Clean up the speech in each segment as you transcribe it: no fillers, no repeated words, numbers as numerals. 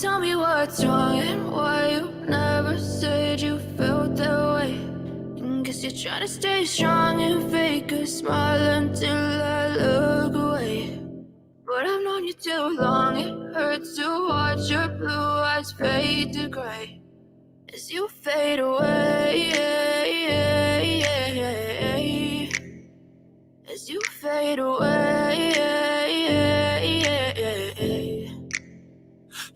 Tell me what's wrong and why you never said you felt that way. Guess you're trying to stay strong and fake a smile until I look away. But I've known you too long, it hurts to watch your blue eyes fade to gray as you fade away, as you fade away.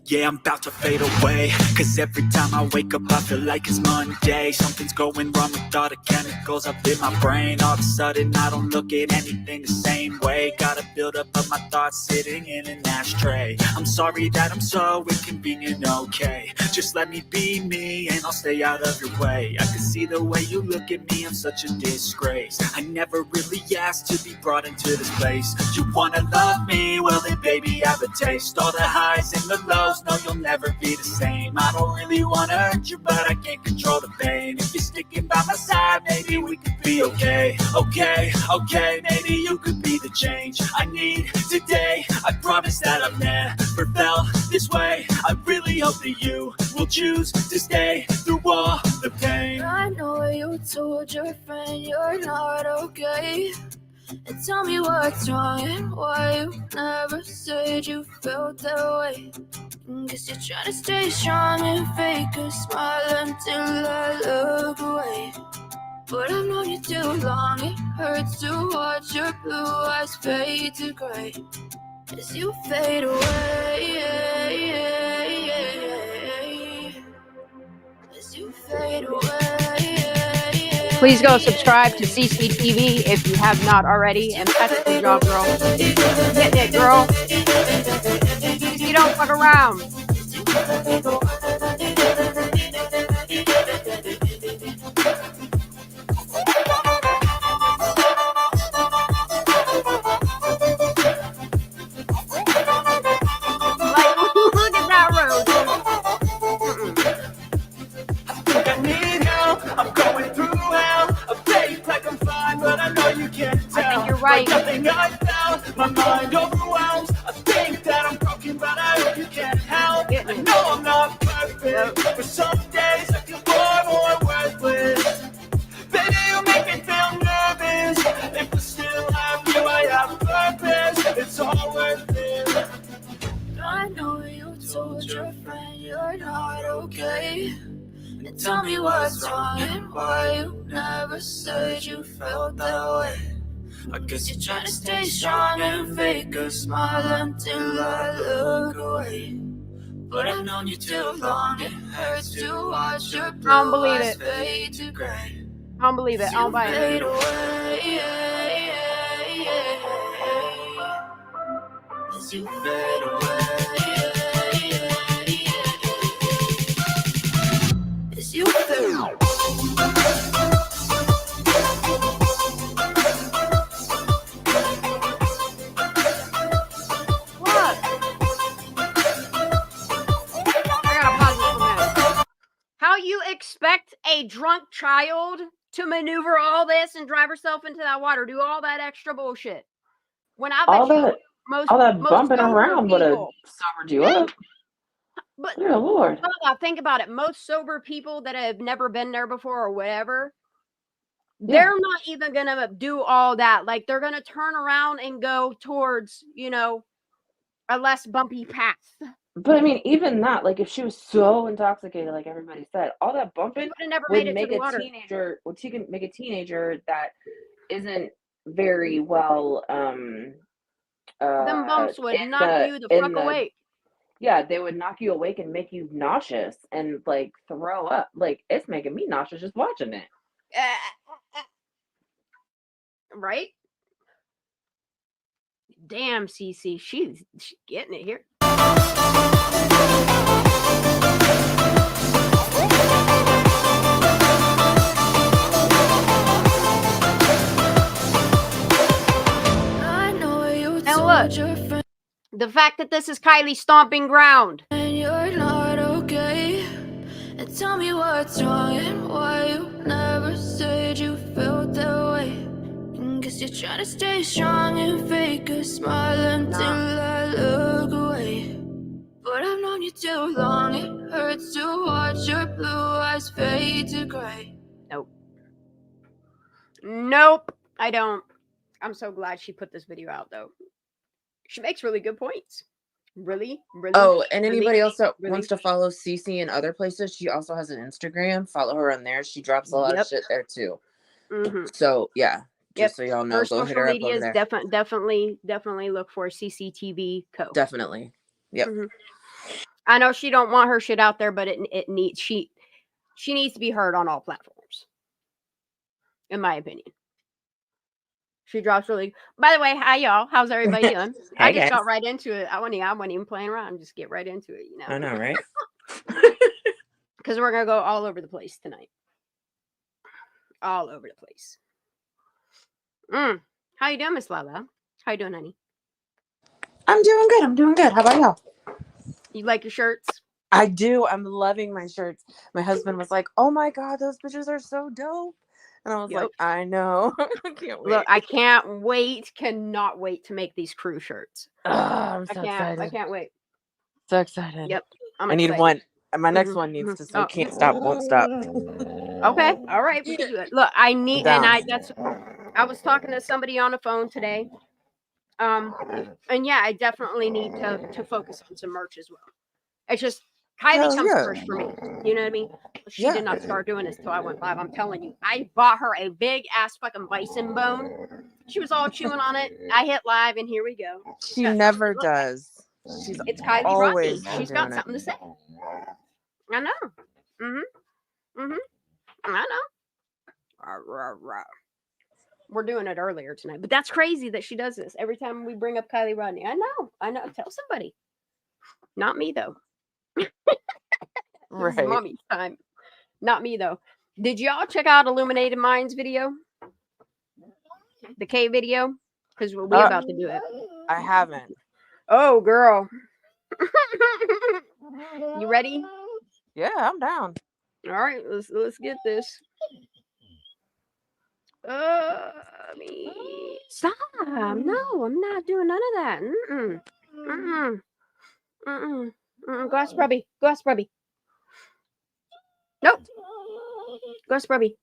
Yeah, I'm about to fade away, cause every time I wake up I feel like it's Monday. Something's going wrong with all the chemicals up in my brain. All of a sudden I don't look at anything the same way. Got a buildup of my thoughts sitting in an ashtray. I'm sorry that I'm so inconvenient, okay. Just let me be me and I'll stay out of your way. I can see the way you look at me, I'm such a disgrace. I never really asked to be brought into this place. You wanna love me? Well then baby I have a taste. All the highs and the lows, no, you'll never be the same. I don't really wanna hurt you, but I can't control the pain. If you're sticking by my side, maybe we could be okay. Okay, maybe you could be the change I need today. I promise that I've never felt this way. I really hope that you will choose to stay through all the pain. I know you told your friend you're not okay. And tell me what's wrong and why you never said you felt that way. Guess you're trying to stay strong and fake a smile until I look away. But I've known you too long, it hurts to watch your blue eyes fade to gray as you fade away, as you fade away. Please go subscribe to CCTV if you have not already, and that's the job, girl. Getting it, girl. You don't fuck around. Like, look at that road. I need help, I'm going through hell. I fake like I'm fine, but I know you can't tell. I think you're right. Like nothing I found, my mind overwhelms. I think that I'm broken, but I hope you can't help. I know I'm not perfect, but some days I feel more worthless. Baby, you make me feel nervous. If I still have you, I have purpose. It's all worth it. I know you told your friend you're not okay. And tell me what's wrong and why you never said you felt that way. I guess you're trying to stay strong and fake a smile until I look away. But I've known you too long, it hurts to watch your blue I don't believe eyes it. fade to gray. I don't believe it. I don't buy Fade it. away, as you fade away, as you fade away. What? I gotta pause this for a minute. How you expect a drunk child to maneuver all this and drive herself into that water, do all that extra bullshit? When I All bet you that, most all that most bumping sober around would have people, sobered you up. but Dear Lord. think about it. Most sober people that have never been there before or whatever, Yeah. they're not even gonna do all that. Like they're gonna turn around and go towards, a less bumpy path. But I mean, even that, like if she was so intoxicated, like everybody said, all that bumping Would have never would made it to make the a water. teenager, make a teenager that isn't very well, Them bumps would knock you the fuck awake. Yeah, they would knock you awake and make you nauseous and like throw up. Like it's making me nauseous just watching it. Right? Damn, CC, she's getting it here. I know you And told look, your friend the fact that this is Kylie's stomping ground. you're not okay. And tell me what's wrong and why you never said you felt that way. Guess you're trying to stay strong and fake a smile until I look away. But I've known you too long. It hurts to watch your blue eyes fade to gray. Nope, I don't. I'm so glad she put this video out, though. She makes really good points. Really. Oh, and anybody really, else that really. wants to follow Cece in other places, she also has an Instagram. Follow her on there. She drops a lot of shit there too. So yeah, just so y'all know, Her go hit social her up media over is there. definitely look for CCTV Co. Definitely. Yep. I know she don't want her shit out there, but it needs she needs to be heard on all platforms. In my opinion. She drops really. By the way, hi y'all. How's everybody doing? I just got right into it. I wasn't even playing around. Just get right into it. You know. I know, right? Because we're gonna go all over the place tonight. All over the place. How you doing, Miss Lala? How you doing, honey? I'm doing good. How about y'all? You like your shirts? I do. I'm loving my shirts. My husband was like, "Oh my god, those bitches are so dope." And I was like, I know. I can't wait. Look, I can't wait. Cannot wait to make these crew shirts. I'm so excited. I can't wait. So excited. Yep. I need one. My next one needs to say "Can't stop, won't stop." Okay. All right. We can do it. Look, I was talking to somebody on the phone today. And yeah, I definitely need to focus on some merch as well. It's just Kylie comes first for me. You know what I mean? She did not start doing this till I went live. I'm telling you. I bought her a big ass fucking bison bone. She was all chewing on it. I hit live and here we go. She never does. It's Kylie always Rodni. She's got something to say. I know. I know. We're doing it earlier tonight, but that's crazy that she does this every time we bring up Kylie Rodni. I know. Tell somebody. Not me though. Right. This is mommy's time. Not me though. Did y'all check out Illuminated Minds video? The K video? Because we're about to do it. I haven't. Oh, girl. You ready? Yeah, I'm down. All right, let's get this. Stop. No, I'm not doing none of that. Go ask Brubby. Nope. Go ask Brubby.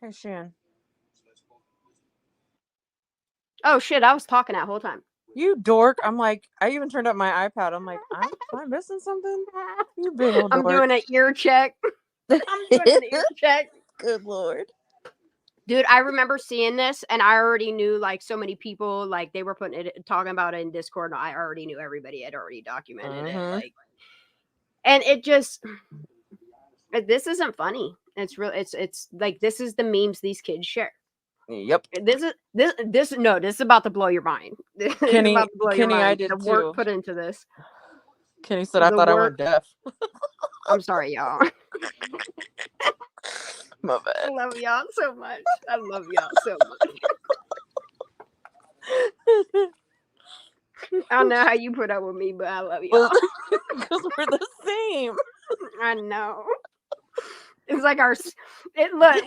Hey, Shan. Oh shit! I was talking that whole time. You dork! I'm like, I even turned up my iPad. I'm like, am I missing something? You big old dork. I'm doing an ear check. Good lord. Dude, I remember seeing this and I already knew like so many people, like they were talking about it in Discord. And I already knew everybody had already documented it. Like, and it just, this isn't funny. It's real. It's like, this is the memes these kids share. Yep. This is about to blow your mind. Kenny, I did the too. work put into this. Kenny said, I thought I went deaf. I'm sorry, y'all. My bad. I love y'all so much. I don't know how you put up with me, but I love y'all. Because we're the same. I know. It's like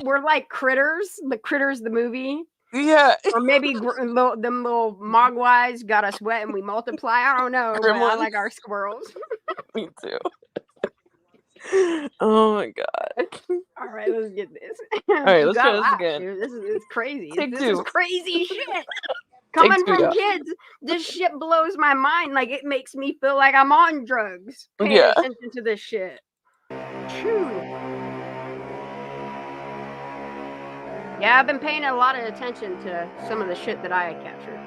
we're like Critters, the movie. Yeah. Or maybe them little mogwais got us wet and we multiply. I don't know, but I like our squirrels. Me too. Oh my god. All right, let's get this. All right, let's try this again. Dude. This is crazy. Take this two. is crazy shit. Coming from kids, this shit blows my mind. Like, it makes me feel like I'm on drugs. Paying attention to this shit. Phew. Yeah, I've been paying a lot of attention to some of the shit that I had captured.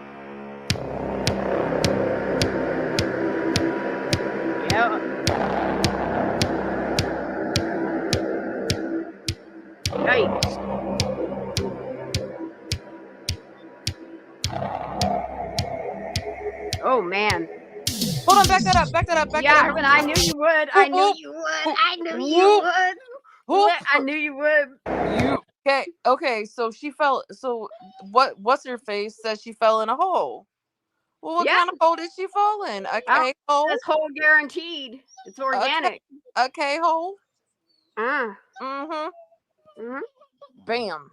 Oh man. Hold on, back that up. Yeah, but I knew you would. I knew you would. I knew you would. I knew you would. Okay. So she fell. So what's her face says she fell in a hole. Well, what kind of hole did she fall in? A K hole. This hole guaranteed. It's organic. A K hole. Mhm. Bam.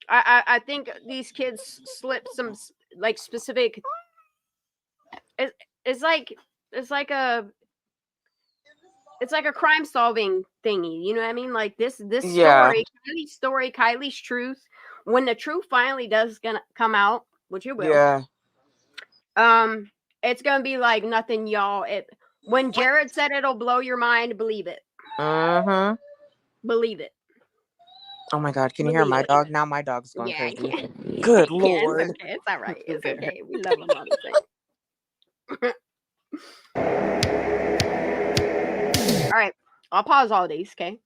I think these kids slip some like specific. It's like a crime solving thingy. You know what I mean? Like this story, Kylie's truth. When the truth finally does gonna come out, which it will. Yeah. It's gonna be like nothing, y'all. When Jared said it'll blow your mind, believe it. Believe it. Oh my God! Can you hear my dog? Now my dog's going crazy. Good Lord! It's okay. It's all right. It's okay. We love them all the same. All right, I'll pause all these. Okay.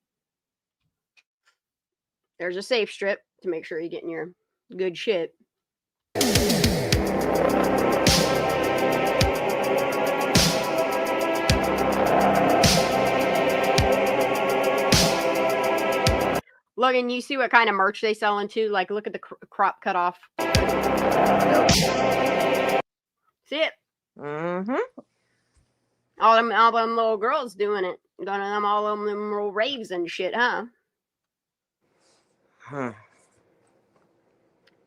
There's a safe strip to make sure you're getting your good shit. Look, and you see what kind of merch they sell into? Like, look at the crop cut off. See it? All them little girls doing it. Going to them all them little raves and shit, huh?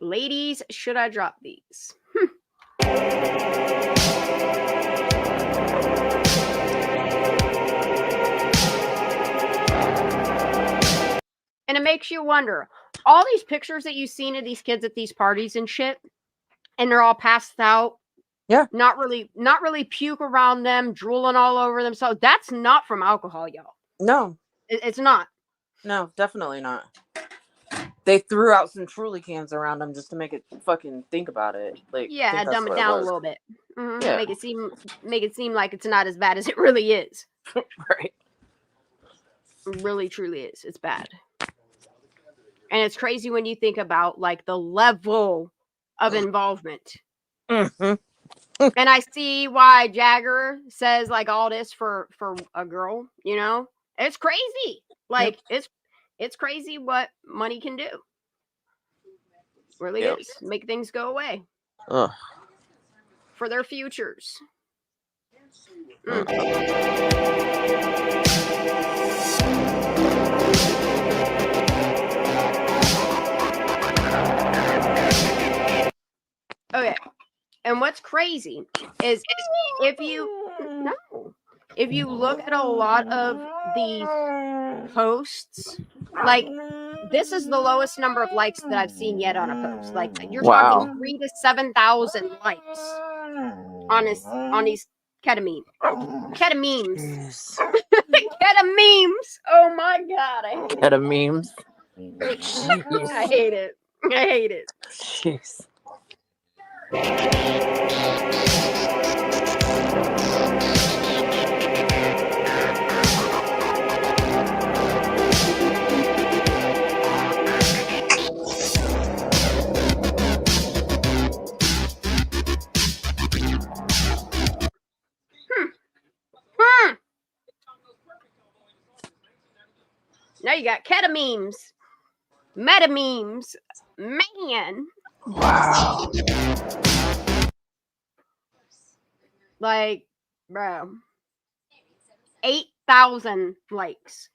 Ladies, should I drop these? And it makes you wonder, all these pictures that you've seen of these kids at these parties and shit, and they're all passed out. Yeah. Not really puke around them, drooling all over themselves. That's not from alcohol, y'all. No. It's not. No, definitely not. They threw out some Truly cans around them just to make it fucking think about it. Like, yeah, dumb it down a little bit. Yeah. Make it seem like it's not as bad as it really is. Right. It really truly is. It's bad. And it's crazy when you think about like the level of involvement. And I see why Jagger says like all this for a girl, you know? It's crazy. Like it's crazy what money can do. Really is. Make things go away. For their futures. Okay. And what's crazy is if you look at a lot of these posts, like this is the lowest number of likes that I've seen yet on a post. Like you're talking 3,000 to 7,000 likes on these ketamemes. Ketamemes. Oh my God, I hate Ketamemes. I hate it. I hate it. Jeez. Now you got ketamemes, metamemes, man. Wow. Like, bro, 8,000 likes.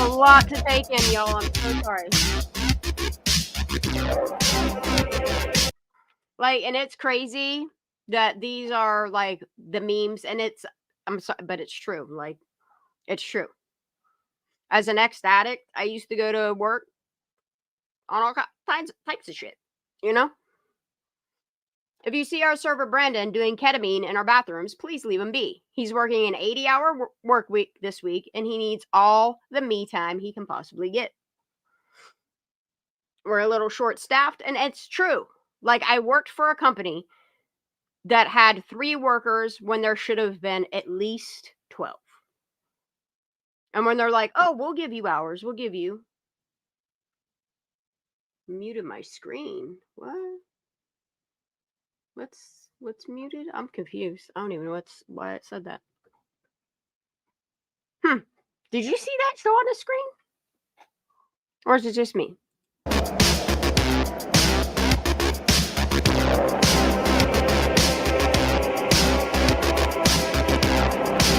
A lot to take in, y'all. I'm so sorry. Like, and it's crazy that these are like the memes, and I'm sorry, but it's true. Like, it's true. As an ex-addict, I used to go to work on all types of shit, you know? If you see our server Brandon doing ketamine in our bathrooms, please leave him be. He's working an 80-hour work week this week, and he needs all the me time he can possibly get. We're a little short-staffed, and it's true. Like, I worked for a company that had 3 workers when there should have been at least 12. And when they're like, oh, we'll give you hours, we'll give you. Muted my screen. What? What's muted? I'm confused. I don't even know why it said that. Did you see that show on the screen? Or is it just me?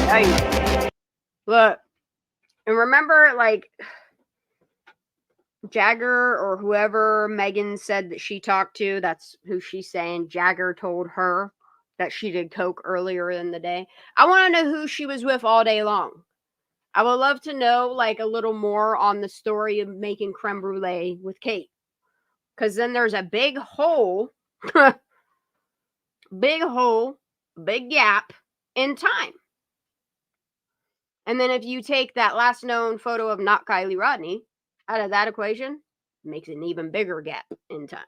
Hey, look. And remember, like, Jagger or whoever Megan said that she talked to, that's who she's saying. Jagger told her that she did coke earlier in the day. I want to know who she was with all day long. I would love to know, like, a little more on the story of making creme brulee with Kate. Because then there's a big hole, big gap in time. And then if you take that last known photo of not Kylie Rodni out of that equation, it makes an even bigger gap in time.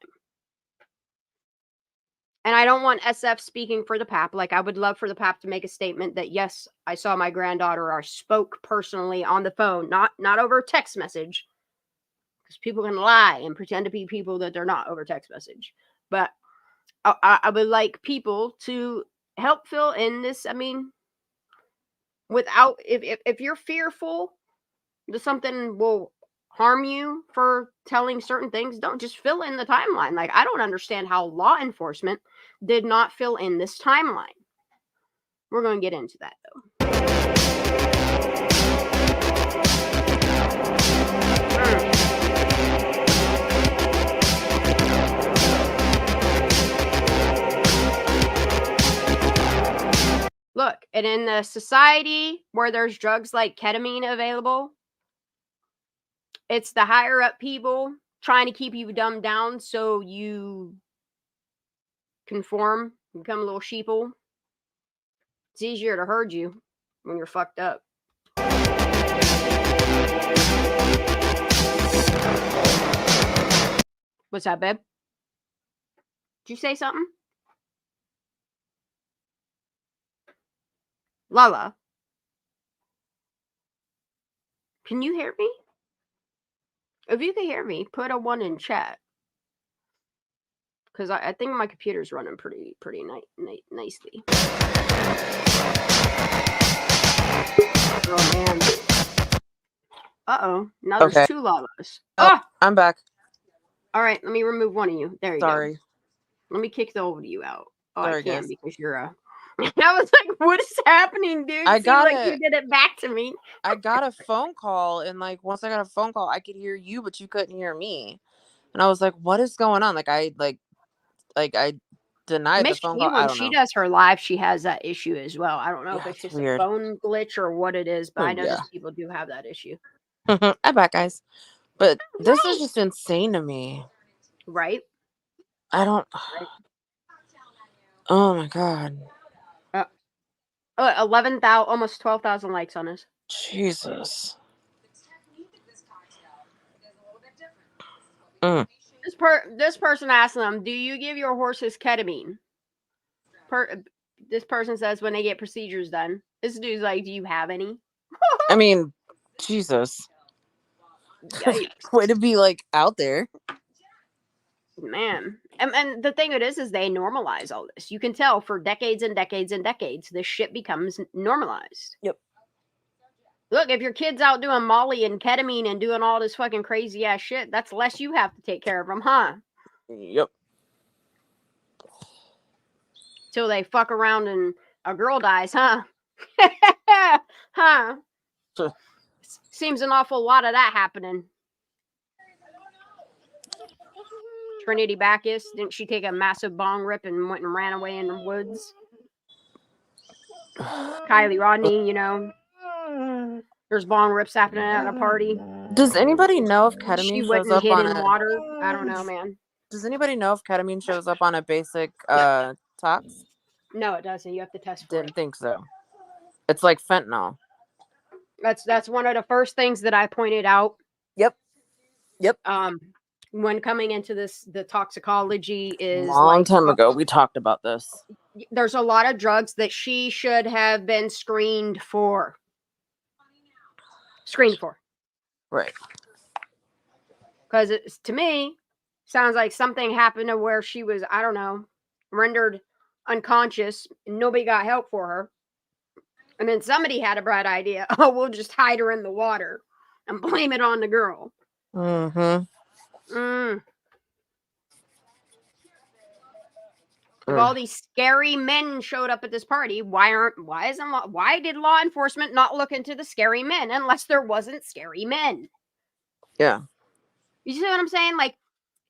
And I don't want SF speaking for the PAP. Like, I would love for the PAP to make a statement that, yes, I saw my granddaughter or spoke personally on the phone, not over text message. Because people can lie and pretend to be people that they're not over text message. But I would like people to help fill in this. I mean, without, if you're fearful that something will harm you for telling certain things, don't just fill in the timeline. Like, I don't understand how law enforcement did not fill in this timeline. We're going to get into that, though. Look, and in the society where there's drugs like ketamine available, it's the higher up people trying to keep you dumbed down so you conform, become a little sheeple. It's easier to herd you when you're fucked up. What's that, babe? Did you say something? Lala? Can you hear me? If you can hear me, put a 1 in chat. Because I think my computer's running pretty nicely. Oh, man. Uh-oh. Now there's 2 Lalas. Oh, I'm back. All right, let me remove one of you. There you Sorry. go. Let me kick the old of you out. Oh, Sorry, I can guys. because you're a... I was like, what is happening, dude? I got like you did it back to me. I got a phone call, and like once I got a phone call, I could hear you, but you couldn't hear me. And I was like, what is going on? Like I denied the phone call. When she does her live, she has that issue as well. I don't know if it's just weird. A phone glitch or what it is, but I notice people do have that issue. I bet, guys. But this is just insane to me. Right? I don't... Oh, my God. 11,000, almost 12,000 likes on this. Jesus. This person asked them, do you give your horses ketamine? This person says when they get procedures done. This dude's like, do you have any? I mean, Jesus. Way to be like out there. Man. And the thing it is they normalize all this. You can tell for decades and decades and decades, this shit becomes normalized. Yep. Look, if your kid's out doing Molly and ketamine and doing all this fucking crazy ass shit, that's less you have to take care of them, huh? Yep. Till they fuck around and a girl dies, huh? Huh? Seems an awful lot of that happening. Trinity Bacchus, didn't she take a massive bong rip and went and ran away in the woods? Kylie Rodni, you know. There's bong rips happening at a party. Does anybody know if ketamine she shows wouldn't up hid on in water? I don't know, man. Does anybody know if ketamine shows up on a basic tox? No, it doesn't. You have to test for Didn't think so. It's like fentanyl. That's one of the first things that I pointed out. Yep. When coming into this, the toxicology is long time ago. We talked about this. There's a lot of drugs that she should have been screened for. Right. Because to me, sounds like something happened to where she was, I don't know, rendered unconscious. And nobody got help for her. And then somebody had a bright idea. Oh, we'll just hide her in the water and blame it on the girl. Mm-hmm. If all these scary men showed up at this party, why did law enforcement not look into the scary men unless there wasn't scary men? Yeah. You see what I'm saying? Like,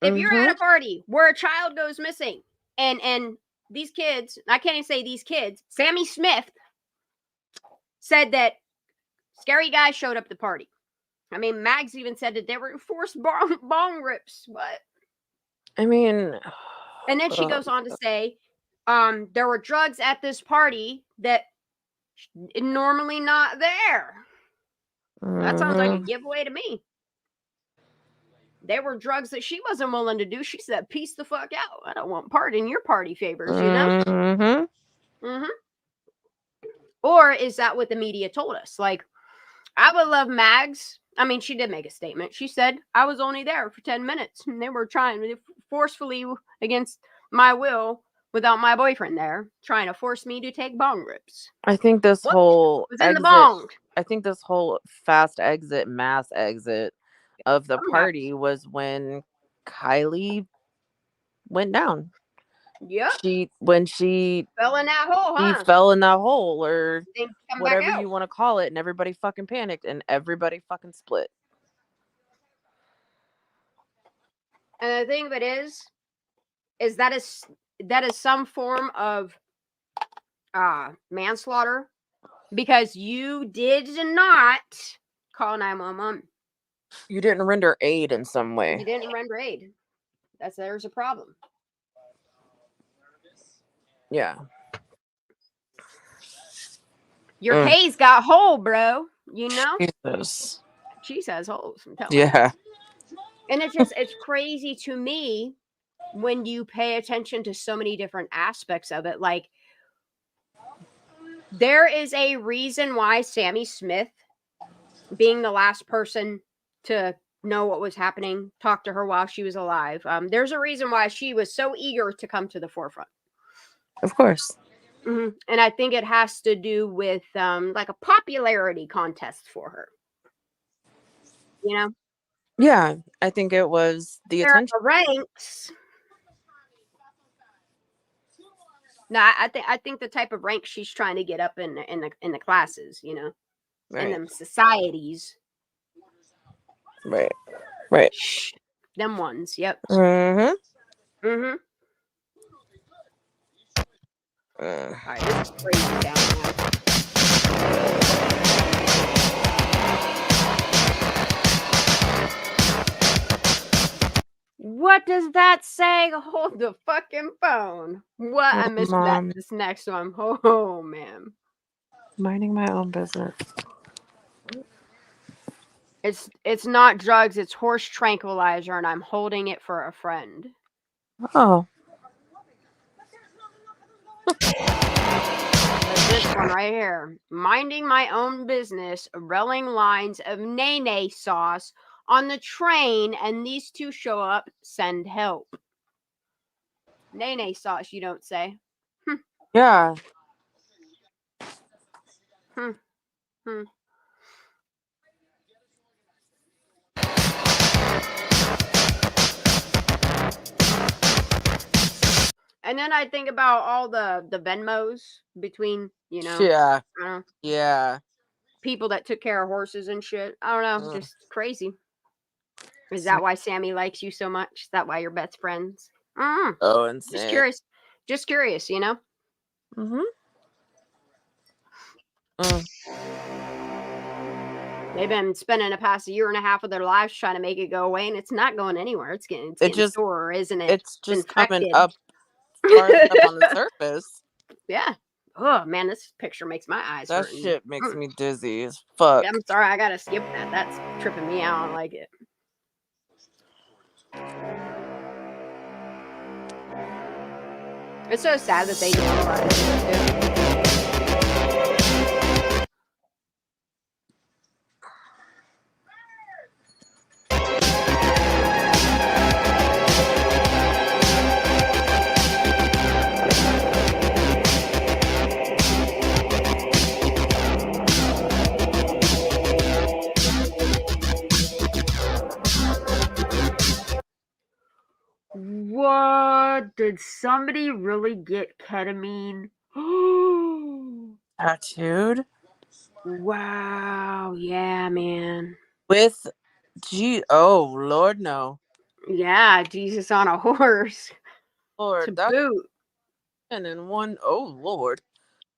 if you're at a party where a child goes missing and these kids, I can't even say these kids, Sammy Smith said that scary guys showed up at the party. I mean, Mags even said that they were forced bong rips. What? I mean... And then she goes on to say, there were drugs at this party that normally not there. That sounds like a giveaway to me. There were drugs that she wasn't willing to do. She said, peace the fuck out. I don't want part in your party favors, you know? Or is that what the media told us? Like, I would love Mags. I mean, she did make a statement. She said, I was only there for 10 minutes. And they were trying forcefully against my will, without my boyfriend there, trying to force me to take bong rips. I think this whole was in the bong. I think this whole mass exit of the party was when Kylie went down. Yep. She fell in that hole, huh? She fell in that hole, or whatever you want to call it, and everybody fucking panicked and everybody fucking split. And the thing of it is that is some form of manslaughter, because you did not call 911. You didn't render aid in some way. You didn't render aid. There's a problem. Yeah. Your K's got hole, bro. You know? Jesus. Cheese has holes. Yeah. And it's crazy to me when you pay attention to so many different aspects of it. Like, there is a reason why Sammy Smith, being the last person to know what was happening, talked to her while she was alive. There's a reason why she was so eager to come to the forefront. Of course. Mm-hmm. And I think it has to do with like a popularity contest for her. You know? Yeah, I think it was the attention. Ranks. No, I think the type of rank she's trying to get up in the classes, you know, in them societies. Right. Them ones. Yep. Mm-hmm. All right, this is crazy down now. What does that say? Hold the fucking phone. What? I missed that. This next one. Oh, man. Minding my own business. It's not drugs. It's horse tranquilizer, and I'm holding it for a friend. Oh. This one right here. Minding my own business, relling lines of nay sauce on the train, and these two show up, send help. Nay sauce, you don't say. Yeah. And then I think about all the Venmos between, you know. Yeah. People that took care of horses and shit. I don't know. Just crazy. Is that why Sammy likes you so much? Is that why you're best friends? Oh, insane. Just curious, you know? They've been spending the past year and a half of their lives trying to make it go away, and it's not going anywhere. It's getting sore, isn't it? It's just coming infected. up farther up on the surface. Yeah. Oh man, this picture makes my eyes That hurt. shit makes me dizzy as fuck. I'm sorry, I gotta skip that. That's tripping me out. I don't like it. It's so sad that they don't buy it. What? Did somebody really get ketamine? Tattooed? Wow. Yeah, man. With oh Lord, no. Yeah, Jesus on a horse. Lord, To that's boot. and in one. Oh Lord.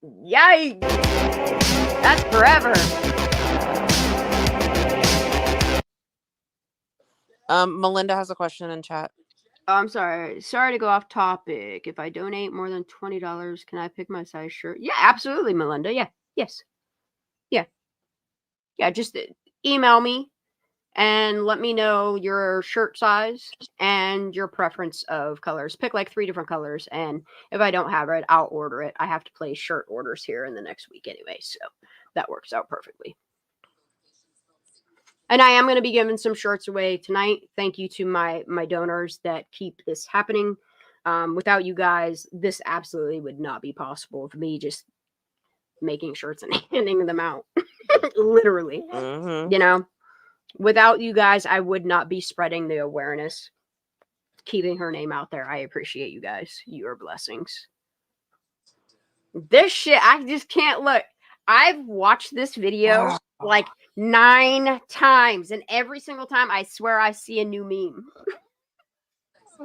Yikes. That's forever. Melinda has a question in chat. Oh, I'm sorry. Sorry to go off topic. If I donate more than $20, can I pick my size shirt? Yeah, absolutely, Melinda. Yeah. Yes. Yeah. Yeah, just email me and let me know your shirt size and your preference of colors. Pick like 3 different colors, and if I don't have it, I'll order it. I have to place shirt orders here in the next week anyway, so that works out perfectly. And I am going to be giving some shirts away tonight. Thank you to my donors that keep this happening. Without you guys, this absolutely would not be possible for me just making shirts and handing them out. Literally. Mm-hmm. You know, without you guys, I would not be spreading the awareness, keeping her name out there. I appreciate you guys. Your blessings. This shit, I just can't look. I've watched this video like 9 times, and every single time I swear I see a new meme.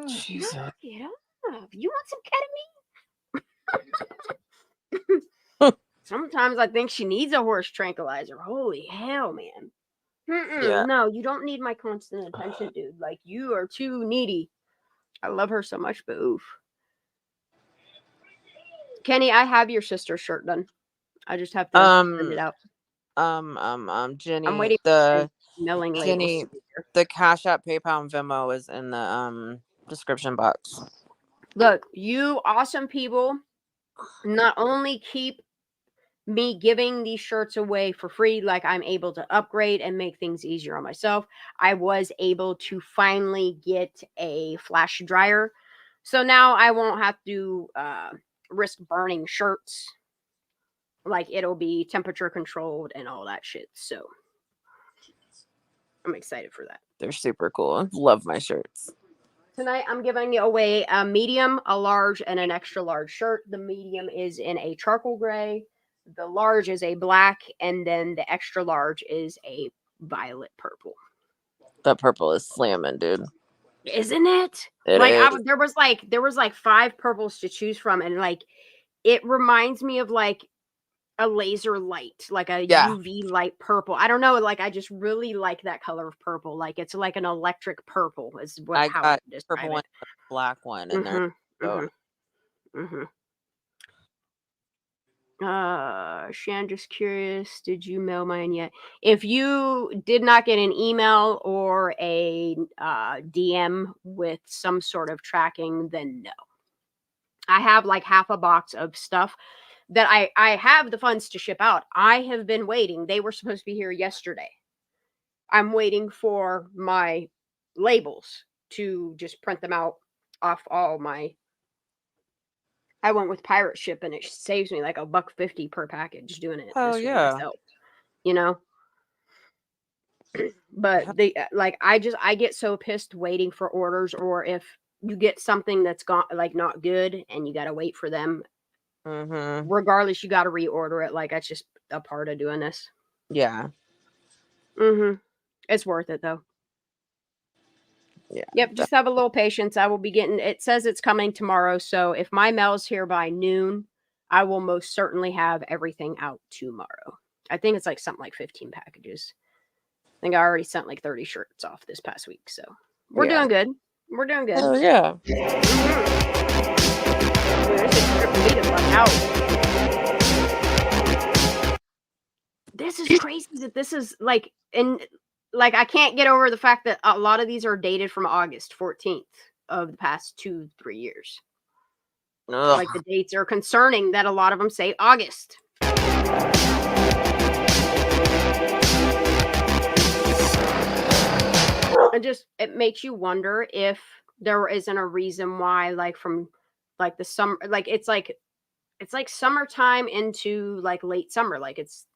Jesus. Knock it off. You want some ketamine? Sometimes I think she needs a horse tranquilizer. Holy hell, man. Yeah. No, you don't need my constant attention, dude. Like, you are too needy. I love her so much, but oof. Kenny, I have your sister's shirt done. I just have to send it out. Jenny, I'm waiting for mailing labels. Jenny, the Cash App, PayPal, and Venmo is in the description box. Look, you awesome people not only keep me giving these shirts away for free, like I'm able to upgrade and make things easier on myself. I was able to finally get a flash dryer. So now I won't have to risk burning shirts. Like, it'll be temperature controlled and all that shit. So I'm excited for that. They're super cool. Love my shirts. Tonight I'm giving away a medium, a large, and an extra large shirt. The medium is in a charcoal gray. The large is a black, and then the extra large is a violet purple. That purple is slamming, dude. Isn't it? There was like 5 purples to choose from, and like it reminds me of like a laser light, like a UV light purple. I don't know, like I just really like that color of purple. Like it's like an electric purple is how I describe purple one, black one in there. Shan, just curious, did you mail mine yet? If you did not get an email or a DM with some sort of tracking, then no. I have like half a box of stuff that I have the funds to ship out. I have been waiting. They were supposed to be here yesterday. I'm waiting for my labels to just print them out off all my. I went with pirate ship, and it saves me like $1.50 per package doing it. Oh yeah, myself, you know. But they I get so pissed waiting for orders, or if you get something that's like not good and you gotta wait for them. Mm-hmm. Regardless, you gotta reorder it. Like, that's just a part of doing this. Yeah. It's worth it though. Yeah. Yep, just have a little patience. I will be getting, it says it's coming tomorrow, so if my mail's here by noon, I will most certainly have everything out tomorrow. I think it's like something like 15 packages. think I already sent like 30 shirts off this past week, so we're doing good. We're doing good. Oh yeah. Dude, this is tripping me the fuck out. This is crazy that this is like I can't get over the fact that a lot of these are dated from August 14th of the past 2-3 years. Ugh. Like the dates are concerning that a lot of them say August. And just it makes you wonder if there isn't a reason why, like from like the summer, like it's like summertime into like late summer, like it's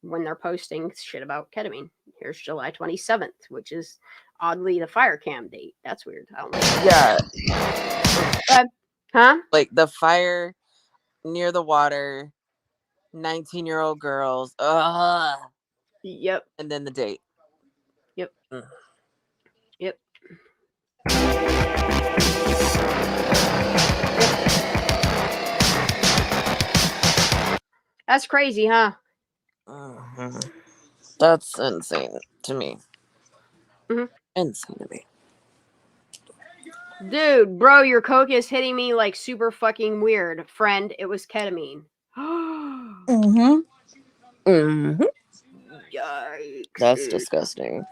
when they're posting shit about ketamine. Here's July 27th, which is oddly the fire cam date. That's weird. I don't like that. Yeah. Huh? Like the fire near the water, 19-year-old girls. Ugh. Yep. And then the date. Yep. Yep. That's crazy, huh? That's insane to me. Mm-hmm. Insane to me. Dude, bro, your coke is hitting me like super fucking weird. Friend, it was ketamine. Mm-hmm. Mm-hmm. Yikes. That's disgusting.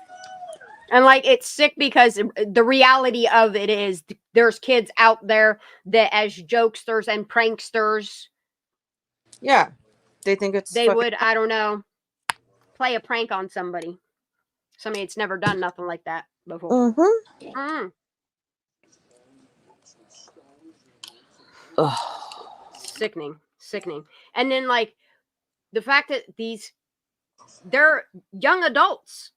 And like it's sick because the reality of it is there's kids out there that as jokesters and pranksters. Yeah. They think it's they would, I don't know, play a prank on somebody. Somebody that's never done nothing like that before. Mm-hmm. Mm. Ugh. Sickening. And then like the fact that they're young adults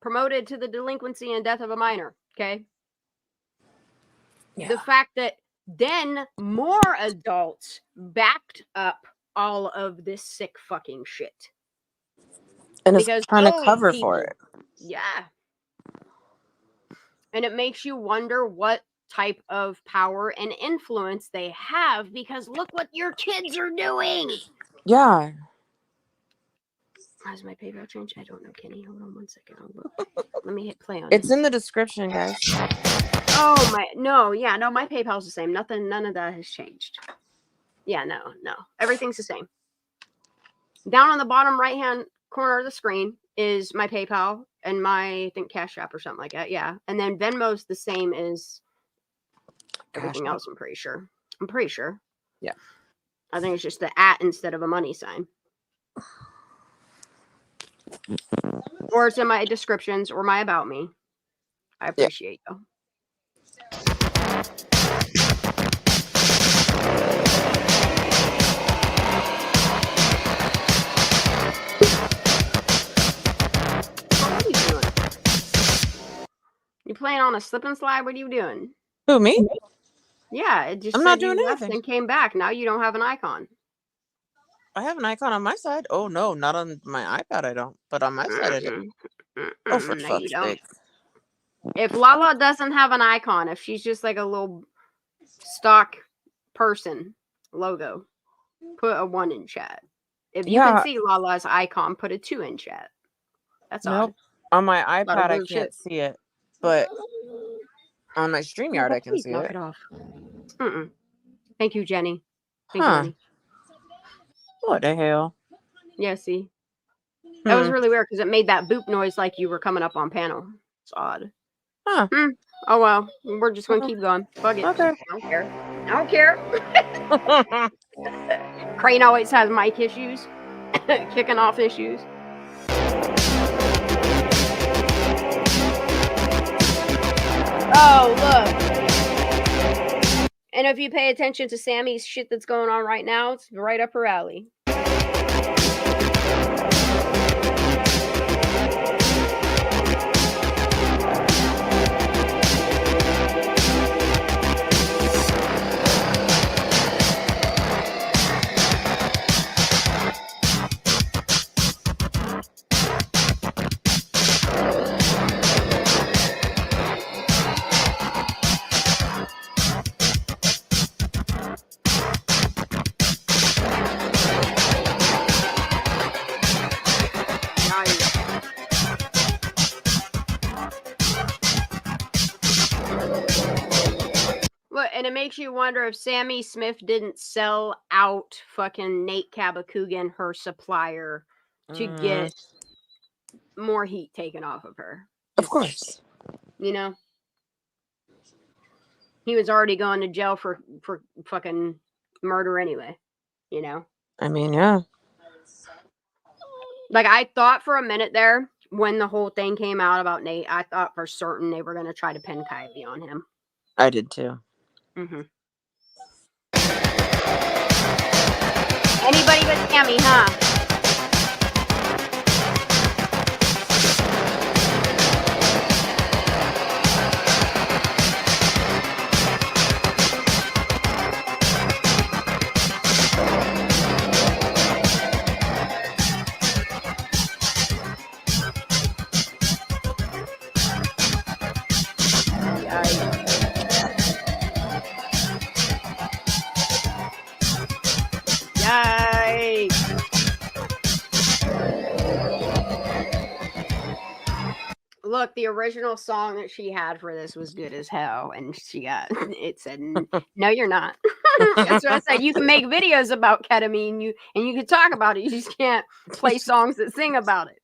promoted to the delinquency and death of a minor. Okay. Yeah. The fact that then more adults backed up all of this sick fucking shit. And it's trying to cover for it. Yeah. And it makes you wonder what type of power and influence they have, because look what your kids are doing. Yeah. How's my PayPal change? I don't know, Kenny. Hold on 1 second. I'll look. Let me hit play on it. It's in the description, guys. Oh my, no, my PayPal's the same. None of that has changed. Yeah, no. Everything's the same. Down on the bottom right-hand corner of the screen is my PayPal and my, I think, Cashapp or something like that. Yeah. And then Venmo's the same as everything else, I'm pretty sure. Yeah. I think it's just the @ instead of a money sign. Or it's in my descriptions or my about me. I appreciate you. What are you doing? You playing on a slip and slide? What are you doing? Who, me? Yeah, it just I'm said not you doing left anything. and came back. Now you don't have an icon. I have an icon on my side. Oh no, not on my iPad. I don't. But on my side, I do. Oh, for fuck's sake! If Lala doesn't have an icon, if she's just like a little stock person logo, put a 1 in chat. If you can see Lala's icon, put a 2 in chat. That's odd. On my iPad, I can't see it, but on my StreamYard, I can see knock it. it off. Thank you, Jenny. Thank you, Jenny. What the hell? Yeah, see? That was really weird because it made that boop noise like you were coming up on panel. It's odd. Huh. Oh, well. We're just going to keep going. Fuck it. Okay. I don't care. Crane always has mic issues. Kicking off issues. Oh, look. And if you pay attention to Sammy's shit that's going on right now, it's right up her alley. it makes you wonder if Sammy Smith didn't sell out fucking Nate Kabakugan, her supplier, to get more heat taken off of her. Of course. You know? He was already going to jail for fucking murder anyway. You know? I mean, yeah. Like, I thought for a minute there, when the whole thing came out about Nate, I thought for certain they were going to try to pin Kylie on him. I did too. Mm-hmm. Anybody but Sammy, huh? Look, the original song that she had for this was good as hell, and it said, "No, you're not." That's what I said. You can make videos about ketamine, and you can talk about it. You just can't play songs that sing about it.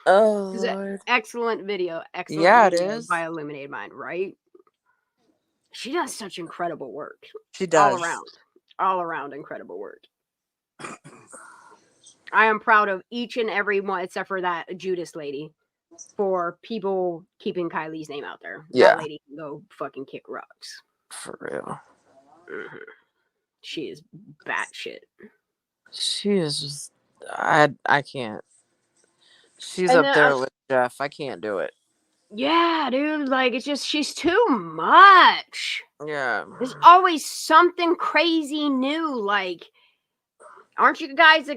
Oh, Lord. Excellent video. Excellent. Yeah, video it is by Illuminated Mind, right? She does such incredible work. She does all around incredible work. I am proud of each and every one, except for that Judas lady, for people keeping Kylie's name out there. Yeah. That lady can go fucking kick rocks. For real. Mm-hmm. She is batshit. She is just, I can't. She's up there with Jeff. I can't do it. Yeah, dude. Like, it's just, she's too much. Yeah. There's always something crazy new. Like, aren't you guys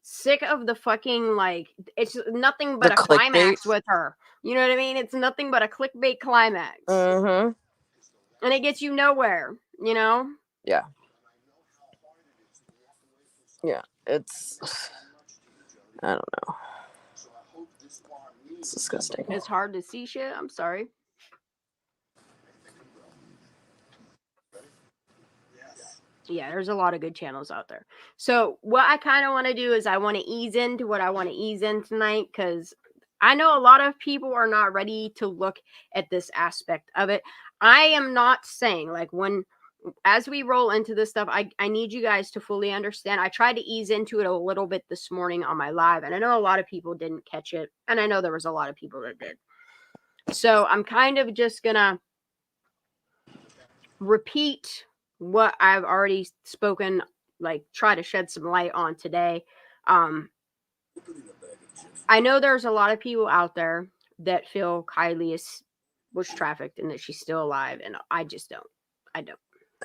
sick of the fucking, like, it's nothing but a climax with her. You know what I mean? It's nothing but a clickbait climax. Mm-hmm. And it gets you nowhere, you know? Yeah. Yeah. It's, I don't know. It's disgusting. It's hard to see shit. I'm sorry. Yeah, there's a lot of good channels out there. So what I kind of want to do is I want to ease into what I want to ease in tonight, because I know a lot of people are not ready to look at this aspect of it. I am not saying, like, as we roll into this stuff, I need you guys to fully understand. I tried to ease into it a little bit this morning on my live, and I know a lot of people didn't catch it, and I know there was a lot of people that did. So I'm kind of just gonna repeat what I've already spoken, like try to shed some light on today. I know there's a lot of people out there that feel Kylie was trafficked and that she's still alive, and I just don't. I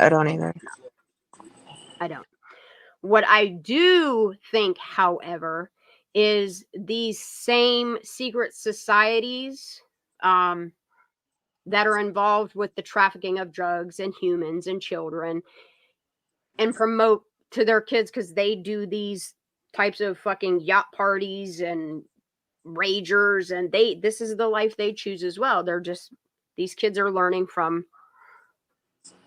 don't either. I don't. What I do think, however, is these same secret societies that are involved with the trafficking of drugs and humans and children and promote to their kids, because they do these types of fucking yacht parties and ragers, and this is the life they choose as well. These kids are learning from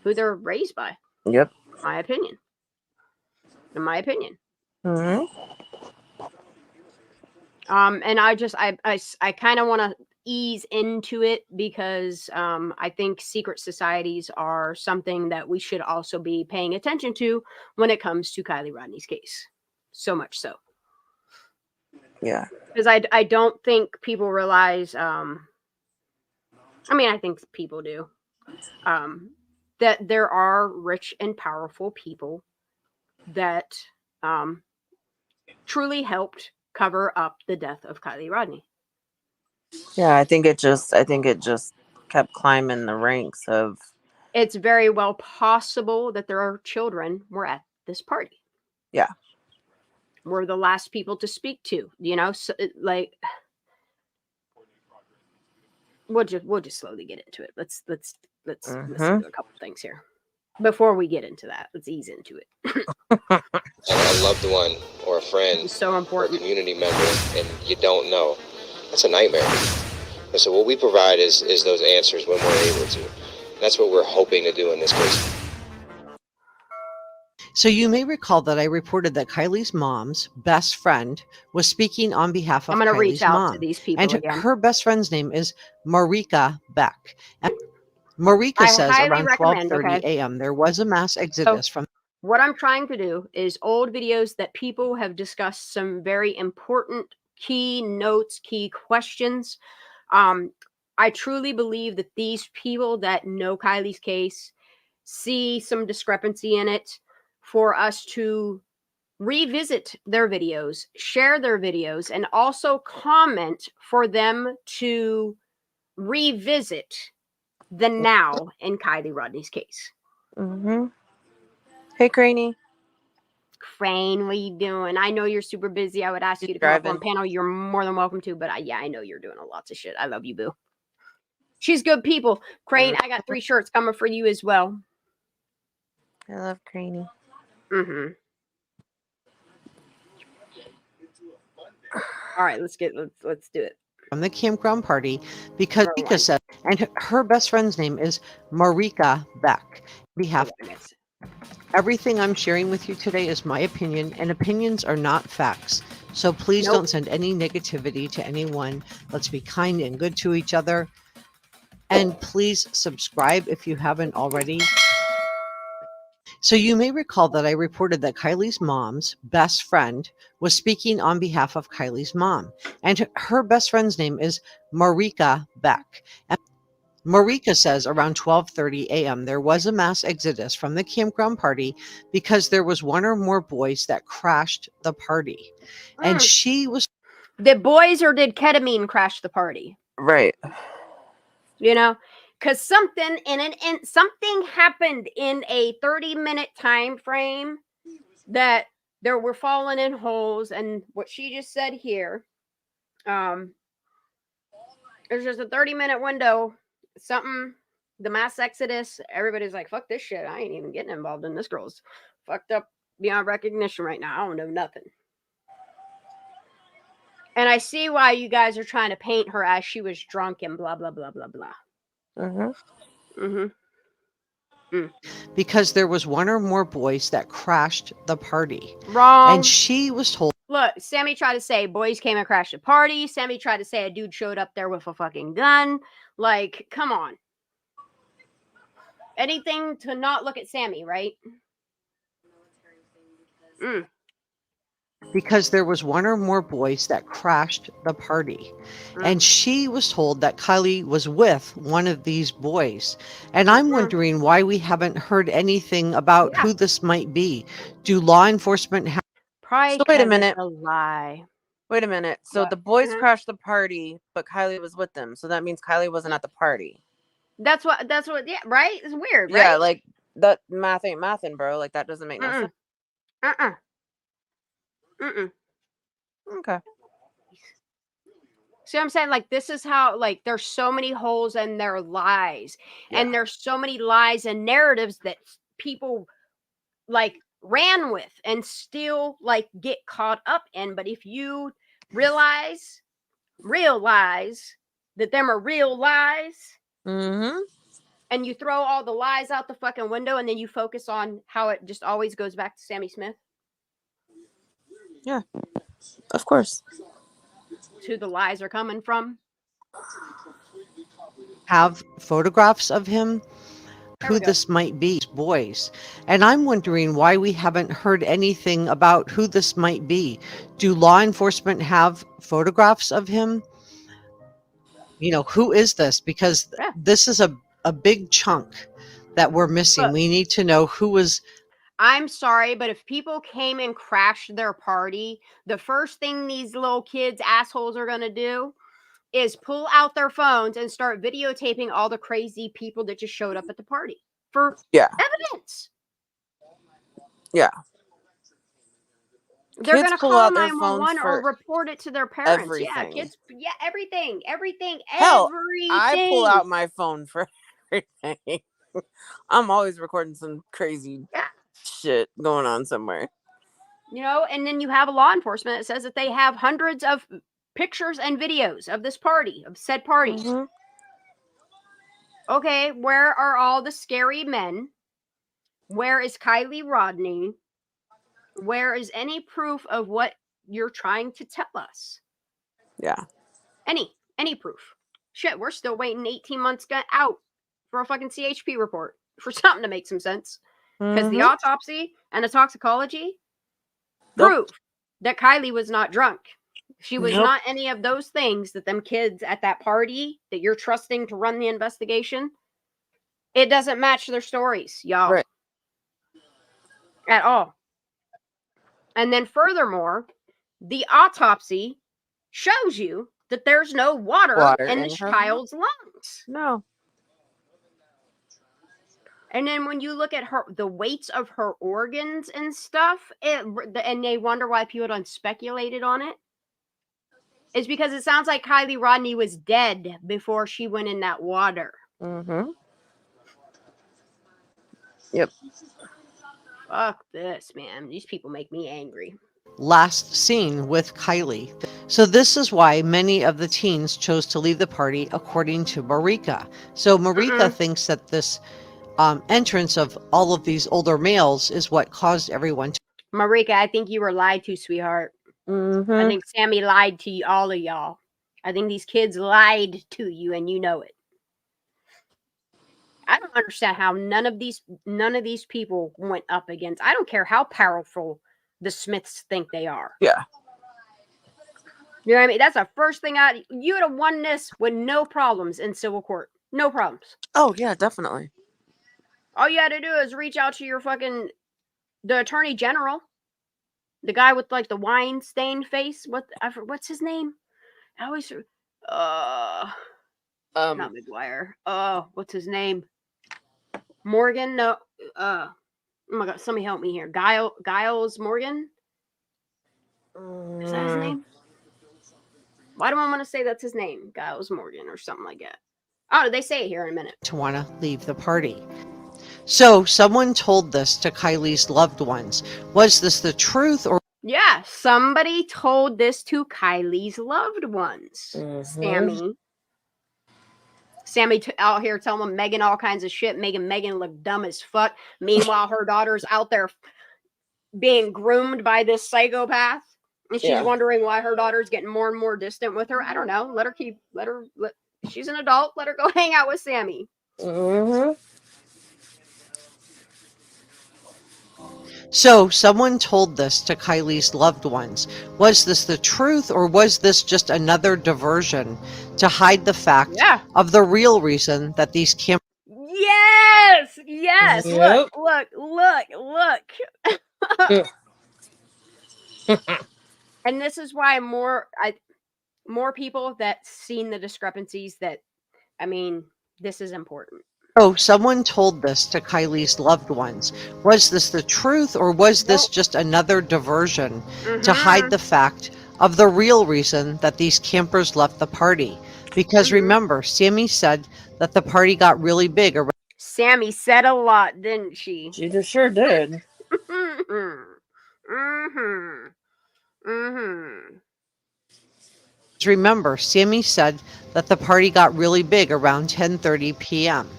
who they're raised by. Yep. In my opinion. Mm-hmm. And I kind of want to ease into it, because I think secret societies are something that we should also be paying attention to when it comes to Kylie Rodni's case. So much so. Yeah. Because I don't think people realize, I think people do, that there are rich and powerful people that truly helped cover up the death of Kylie Rodni. Yeah, I think it just kept climbing the ranks of. It's very well possible that there are children were at this party. Yeah. We're the last people to speak to, so, like, we'll just slowly get into it. Let's listen to a couple things here. Before we get into that, let's ease into it. A loved one or a friend, it's so important. Or a community member, and you don't know. That's a nightmare. And so what we provide is those answers when we're able to. That's what we're hoping to do in this case. So you may recall that I reported that Kylie's mom's best friend was speaking on behalf of I'm going to reach Kylie's out mom. to these people And again. her best friend's name is Marika Beck. And Marika I says highly around recommend, 12:30 okay? a.m. there was a mass exodus from. What I'm trying to do is old videos that people have discussed some very important key notes, key questions. I truly believe that these people that know Kylie's case see some discrepancy in it for us to revisit their videos, share their videos, and also comment for them to revisit the now in Kylie Rodni's case. Mm-hmm. Hey, Craney. Crane, what you doing? I know you're super busy. I would ask you to come up on panel. You're more than welcome to, but I know you're doing lots of shit. I love you, boo. She's good people. Crane, I got 3 shirts coming for you as well. I love Craney. Mm-hmm. All right, let's do it. From the campground party because Marika said, and her best friend's name is Marika Beck. Behalf. Everything I'm sharing with you today is my opinion, and opinions are not facts. So please don't send any negativity to anyone. Let's be kind and good to each other. And please subscribe if you haven't already. So you may recall that I reported that Kylie's mom's best friend was speaking on behalf of Kylie's mom. And her best friend's name is Marika Beck. And Marika says around 12:30 a.m. there was a mass exodus from the campground party because there was one or more boys that crashed the party. And she was... Did boys or did ketamine crash the party? Right. You know, because something something happened in a 30-minute time frame that there were falling in holes, and what she just said here, there's just a 30-minute window. Something, the mass exodus. Everybody's like, "Fuck this shit! I ain't even getting involved in this. Girl's fucked up beyond recognition right now. I don't know nothing." And I see why you guys are trying to paint her as she was drunk and blah blah blah blah blah. Because there was one or more boys that crashed the party. Wrong. And she was told... Look, Sammy tried to say boys came and crashed the party. Sammy tried to say a dude showed up there with a fucking gun. Like, come on. Anything to not look at Sammy, right? Because there was one or more boys that crashed the party. And she was told that Kylie was with one of these boys. And I'm wondering why we haven't heard anything about who this might be. Do law enforcement have... Probably so wait a minute. A lie. Wait a minute. So the boys crashed the party, but Kylie was with them. So that means Kylie wasn't at the party. That's what, yeah, right? It's weird, right? Yeah, like, that math ain't mathin', bro. Like, that doesn't make no sense. Okay. See what I'm saying? Like, this is how, like, there's so many holes in their lies. Yeah. And there's so many lies and narratives that people, like, ran with and still, like, get caught up in. But if you realize that them are real lies, and you throw all the lies out the fucking window, and then you focus on how it just always goes back to Sammy Smith. Yeah, of course. Who the lies are coming from. Have photographs of him, who this might be, boys. And I'm wondering why we haven't heard anything about who this might be. Do law enforcement have photographs of him? You know, who is this? Because this is a big chunk that we're missing. Look, we need to know who was... I'm sorry, but if people came and crashed their party, the first thing these little kids, assholes, are going to do is pull out their phones and start videotaping all the crazy people that just showed up at the party for evidence. Yeah. They're going to call 911 or report it to their parents. Everything. Yeah, kids. Yeah, everything. Hell, I pull out my phone for everything. I'm always recording some crazy shit going on somewhere. You know, and then you have a law enforcement that says that they have hundreds of pictures and videos of this party, of said party. Okay, where are all the scary men? Where is Kylie Rodni? Where is any proof of what you're trying to tell us? Yeah. Any proof. Shit, we're still waiting 18 months out for a fucking CHP report for something to make some sense. Because the autopsy and the toxicology prove that Kylie was not drunk. She was not any of those things that them kids at that party that you're trusting to run the investigation. It doesn't match their stories, y'all. Right. At all. And then furthermore, the autopsy shows you that there's no water in this child's lungs. No. And then when you look at the weights of her organs and stuff, and they wonder why people don't speculated on it, is because it sounds like Kylie Rodni was dead before she went in that water. Yep. Fuck this, man. These people make me angry. Last seen with Kylie. So this is why many of the teens chose to leave the party, according to Marika. So Marika thinks that this entrance of all of these older males is what caused everyone to... Marika, I think you were lied to, sweetheart. I think Sammy lied to all of y'all. I think these kids lied to you, and you know it. I don't understand how none of these people went up against. I don't care how powerful the Smiths think they are. Yeah. You know what I mean? That's the first thing you would have won this with no problems in civil court. No problems. Oh, yeah, definitely. All you had to do is reach out to your the attorney general. The guy with like the wine stained face. What's his name? I always not McGuire. What's his name? Morgan? No. Oh my God, somebody help me here. Giles Morgan? Is that his name? Why do I want to say that's his name? Giles Morgan or something like that. Oh, they say it here in a minute. To want to leave the party. So someone told this to Kylie's loved ones. Was this the truth or... Yeah, somebody told this to Kylie's loved ones. Sammy out here telling Megan all kinds of shit, making Megan look dumb as fuck. Meanwhile, her daughter's out there being groomed by this psychopath. And she's wondering why her daughter's getting more and more distant with her. I don't know. She's an adult. Let her go hang out with Sammy. So someone told this to Kylie's loved ones. Was this the truth or was this just another diversion to hide the fact of the real reason that these campers... Yes! Yep. Look. And this is why more people that seen the discrepancies this is important. Oh, someone told this to Kylie's loved ones. Was this the truth or was this just another diversion to hide the fact of the real reason that these campers left the party? Because remember, Sammy said that the party got really big. Sammy said a lot, didn't she? She just sure did. Remember, Sammy said that the party got really big around 10:30 p.m.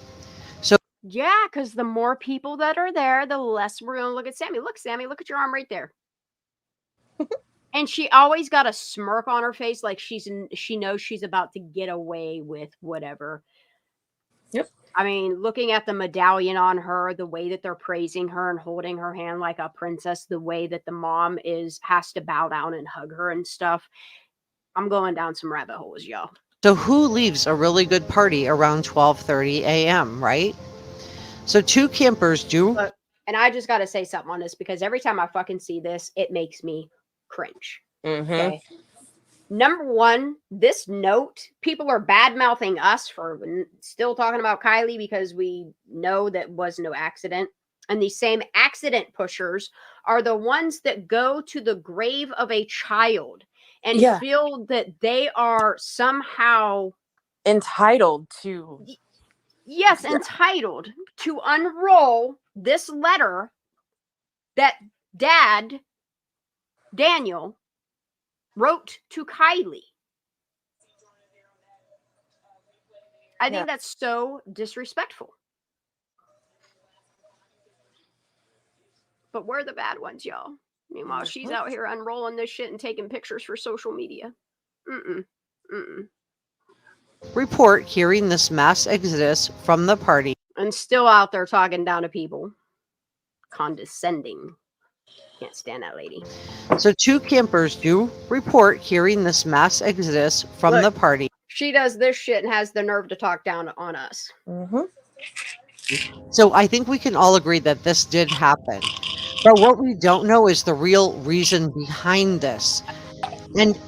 Yeah, because the more people that are there, the less we're going to look at Sammy. Look, Sammy, look at your arm right there. And she always got a smirk on her face like she knows she's about to get away with whatever. Yep. I mean, looking at the medallion on her, the way that they're praising her and holding her hand like a princess, the way that the mom has to bow down and hug her and stuff. I'm going down some rabbit holes, y'all. So who leaves a really good party around 12:30 a.m., right? So two campers do. Look, and I just got to say something on this because every time I fucking see this, it makes me cringe. Okay. Number one, this note, people are bad-mouthing us for still talking about Kylie because we know that was no accident. And these same accident pushers are the ones that go to the grave of a child and feel that they are somehow entitled to... Yes, entitled to unroll this letter that Daniel, wrote to Kylie. I think that's so disrespectful. But we're the bad ones, y'all. Meanwhile, she's out here unrolling this shit and taking pictures for social media. Report hearing this mass exodus from the party. And still out there talking down to people. Condescending. Can't stand that lady. So 2 campers do report hearing this mass exodus from the party. She does this shit and has the nerve to talk down on us. So I think we can all agree that this did happen. But what we don't know is the real reason behind this. And,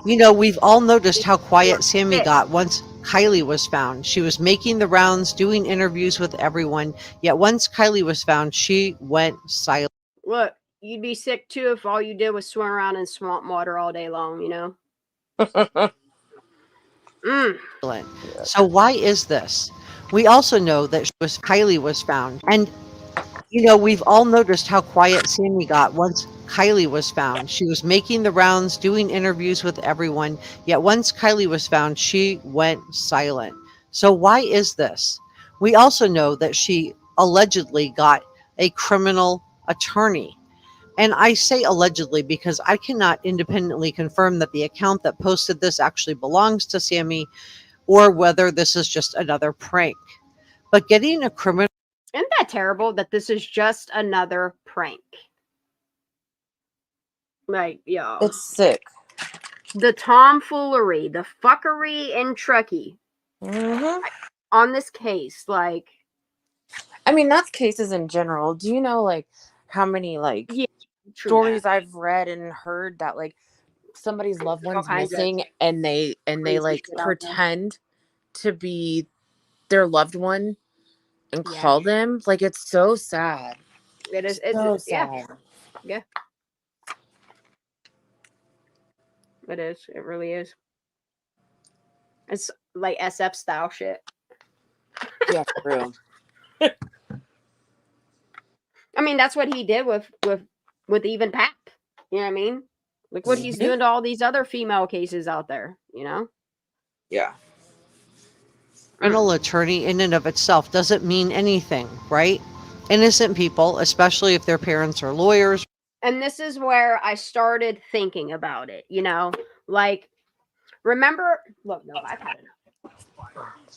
you know, we've all noticed how quiet Sammy got once Kylie was found. She was making the rounds, doing interviews with everyone. Yet once Kylie was found, she went silent. Look, you'd be sick too if all you did was swim around in swamp water all day long, you know? So why is this? We also know that Kylie was found. And, you know, we've all noticed how quiet Sammy got once Kylie was found. She was making the rounds, doing interviews with everyone. Yet once Kylie was found, she went silent. So why is this? We also know that she allegedly got a criminal attorney. And I say allegedly because I cannot independently confirm that the account that posted this actually belongs to Sammy or whether this is just another prank. But getting a criminal... Isn't that terrible that this is just another prank? Like, yo. It's sick. The tomfoolery, the fuckery and Truckee on this case, like... I mean, that's cases in general. Do you know, like, how many, like, stories I've read and heard that, like, somebody's loved one's missing and they like pretend to be their loved one and call them? Like, it's so sad. It is. It's so sad. Yeah. It is. It really is. It's like SF style shit. Yeah, for real. I mean, that's what he did with even Pap. You know what I mean? Like what he's doing to all these other female cases out there, you know? Yeah. Criminal attorney in and of itself doesn't mean anything, right? Innocent people, especially if their parents are lawyers. And this is where I started thinking about it, you know? Like, remember, look, no, I've had enough.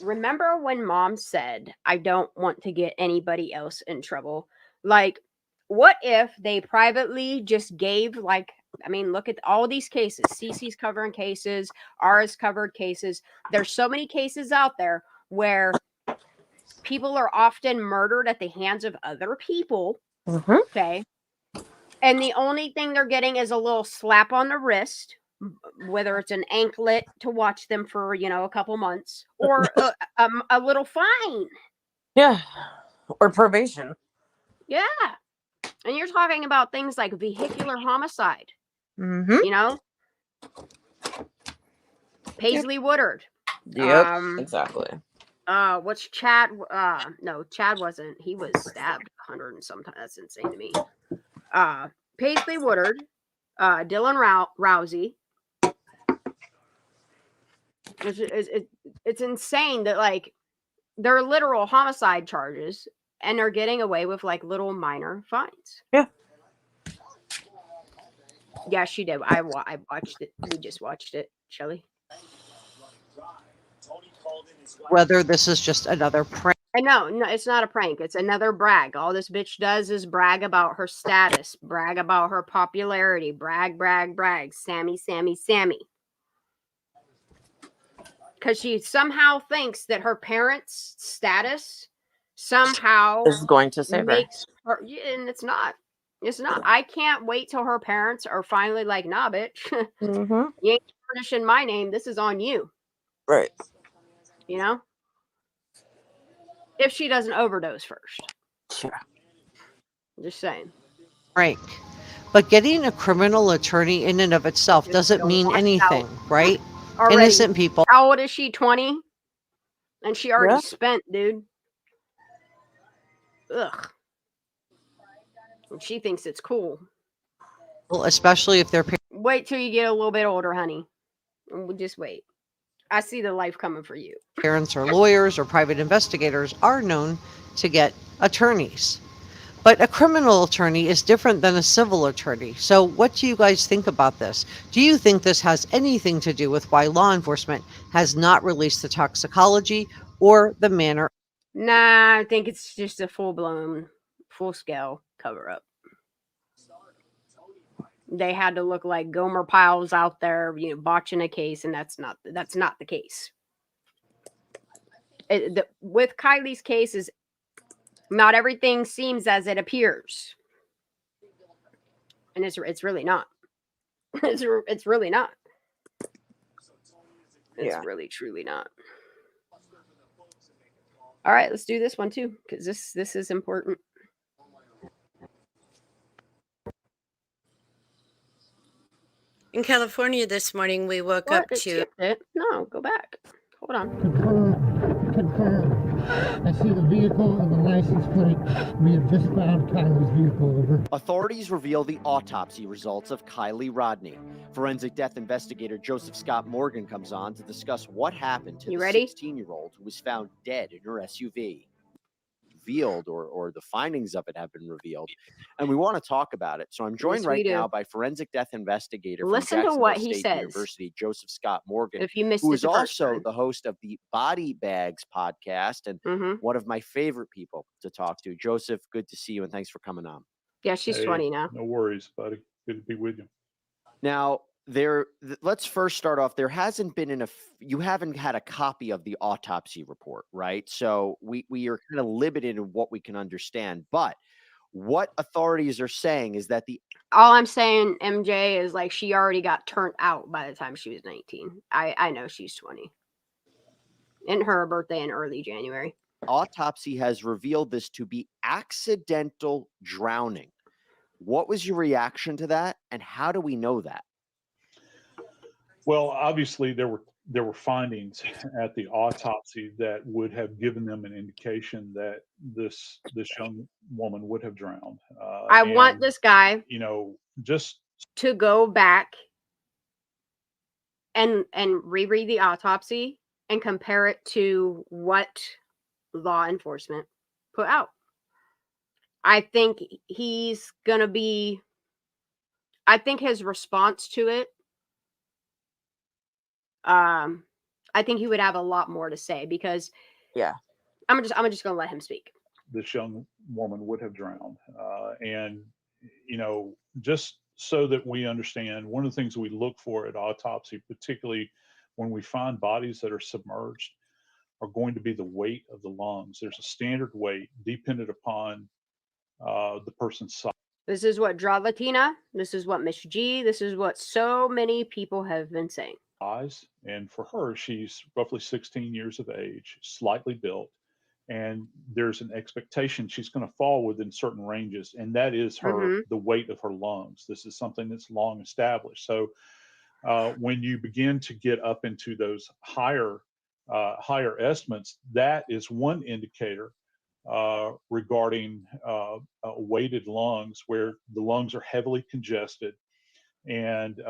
Remember when Mom said, I don't want to get anybody else in trouble? Like, what if they privately just gave, like, I mean, look at all these cases. Cece's covering cases, Ara's covered cases. There's so many cases out there where people are often murdered at the hands of other people. Okay. And the only thing they're getting is a little slap on the wrist, whether it's an anklet to watch them for, you know, a couple months, or a little fine. Yeah. Or probation. Yeah. And you're talking about things like vehicular homicide. You know? Paisley Woodard. Yep. Exactly. What's Chad? No, Chad wasn't. He was stabbed 100 and sometimes. That's insane to me. Paisley Woodard, Dylan Rousey. It's insane that, like, they're literal homicide charges and they're getting away with, like, little minor fines. Yeah. Yeah, she did. I watched it. We just watched it, Shelly. Whether this is just another prank. And no, it's not a prank. It's another brag. All this bitch does is brag about her status, brag about her popularity, brag. Sammy. Because she somehow thinks that her parents' status somehow is going to save her. And it's not. It's not. I can't wait till her parents are finally like, nah, bitch. You ain't tarnishing my name. This is on you. Right. You know? If she doesn't overdose first. Sure. Just saying. Right. But getting a criminal attorney in and of itself doesn't mean anything, right? Already. Innocent people. How old is she? 20? And she already spent, dude. Ugh. And she thinks it's cool. Well, especially if they're... Wait till you get a little bit older, honey. We'll just wait. I see the life coming for you. Parents or lawyers or private investigators are known to get attorneys. But a criminal attorney is different than a civil attorney. So what do you guys think about this? Do you think this has anything to do with why law enforcement has not released the toxicology or the manner? Nah, I think it's just a full-blown, full-scale cover-up. They had to look like Gomer Pyles out there, botching a case, and that's not the case. With Kylie's case, is not everything seems as it appears, and it's really not. It's really not. It's really truly not. All right, let's do this one too, because this is important. In California this morning, we woke up to... No, go back. Hold on. Confirm. I see the vehicle and the license plate. We have just found Kylie's vehicle. Over. Authorities reveal the autopsy results of Kylie Rodni. Forensic death investigator Joseph Scott Morgan comes on to discuss what happened to the 16-year-old who was found dead in her SUV. Revealed, or the findings of it have been revealed, and we want to talk about it. So I'm joined now by forensic death investigator from Jacksonville State University, Joseph Scott Morgan, if you missed who is also the host of the Body Bags podcast and one of my favorite people to talk to. Joseph, good to see you, and thanks for coming on. Yeah, she's 20 now. No worries, buddy. Good to be with you. Now, let's first start off. There hasn't been you haven't had a copy of the autopsy report, right? So we are kind of limited in what we can understand. But what authorities are saying is that all I'm saying, MJ, is like she already got turned out by the time she was 19. I know she's 20. And her birthday in early January. Autopsy has revealed this to be accidental drowning. What was your reaction to that, and how do we know that? Well, obviously there were findings at the autopsy that would have given them an indication that this young woman would have drowned. I want this guy, just to go back and reread the autopsy and compare it to what law enforcement put out. I think he's gonna be. I think his response to it. I think he would have a lot more to say because, I'm just gonna let him speak. This young woman would have drowned, and just so that we understand, one of the things we look for at autopsy, particularly when we find bodies that are submerged, are going to be the weight of the lungs. There's a standard weight dependent upon the person's size. This is what Draw Latina. This is what Miss G. This is what so many people have been saying. And for her, she's roughly 16 years of age, slightly built, and there's an expectation she's going to fall within certain ranges, and that is the weight of her lungs. This is something that's long established. So when you begin to get up into those higher estimates, that is one indicator regarding weighted lungs, where the lungs are heavily congested. And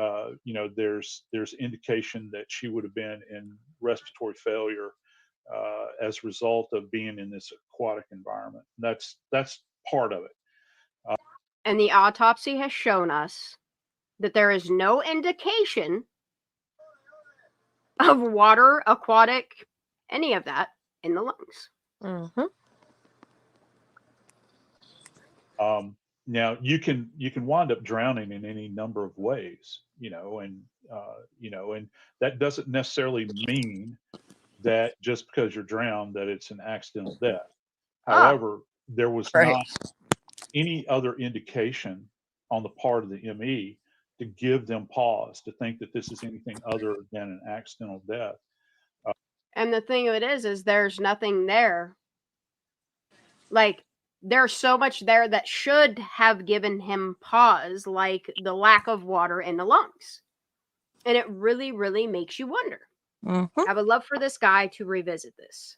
there's indication that she would have been in respiratory failure as a result of being in this aquatic environment. That's part of it. And the autopsy has shown us that there is no indication of water, aquatic, any of that in the lungs. Now you can wind up drowning in any number of ways, and that doesn't necessarily mean that just because you're drowned that it's an accidental death. However, there was not any other indication on the part of the ME to give them pause to think that this is anything other than an accidental death. And the thing of it is there's nothing there. Like, there's so much there that should have given him pause, like the lack of water in the lungs. And it really, really makes you wonder. I would love for this guy to revisit this.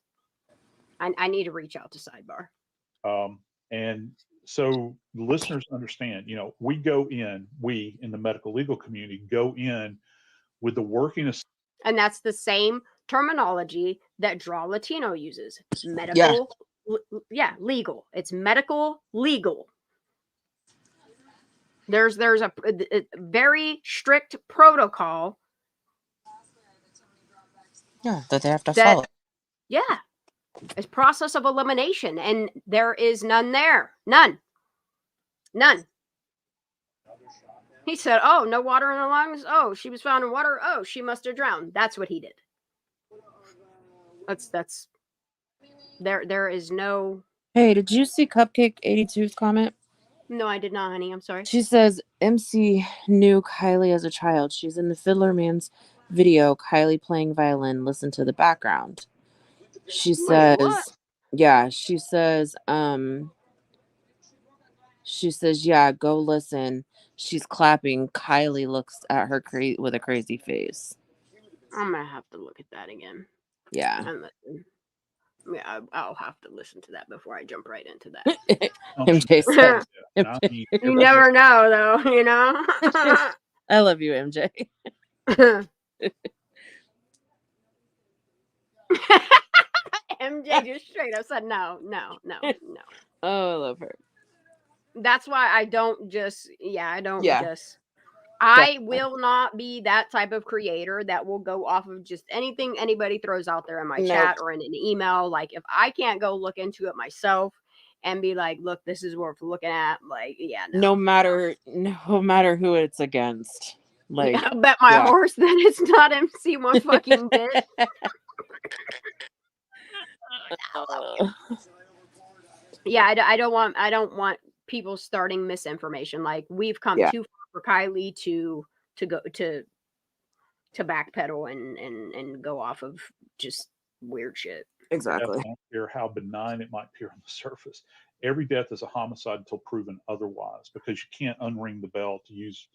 I need to reach out to Sidebar. And so listeners understand, we in the medical legal community go in with the working And that's the same terminology that Draw Latino uses. Medical, legal. It's medical, legal. There's a very strict protocol. Yeah, that they have to follow. Yeah. It's process of elimination, and there is none there. None. He said, "Oh, no water in her lungs. Oh, she was found in water. Oh, she must have drowned." That's what he did. That's there is no. Hey, did you see Cupcake 82's comment? No, I did not, honey. I'm sorry. She says MC knew Kylie as a child. She's in the Fiddler Man's video, Kylie playing violin. Listen to the background. She says, what? yeah, she says, yeah, go listen. She's clapping. Kylie looks at her with a crazy face. I'm gonna have to look at that again. Yeah. Yeah, I'll have to listen to that before I jump right into that. MJ said, you never know, though, you know? I love you, MJ. MJ just straight up said no. Oh, I love her. That's why I don't just, I will not be that type of creator that will go off of just anything anybody throws out there in my chat or in an email. Like, if I can't go look into it myself and be like, look, this is worth looking at, like, no matter who it's against. Like, I bet my horse that it's not MC one fucking bit. Yeah, I don't want people starting misinformation. Like, we've come too far for Kylie to go to backpedal and go off of just weird shit. Exactly. I don't care how benign it might appear on the surface. Every death is a homicide until proven otherwise, because you can't unring the bell, to use,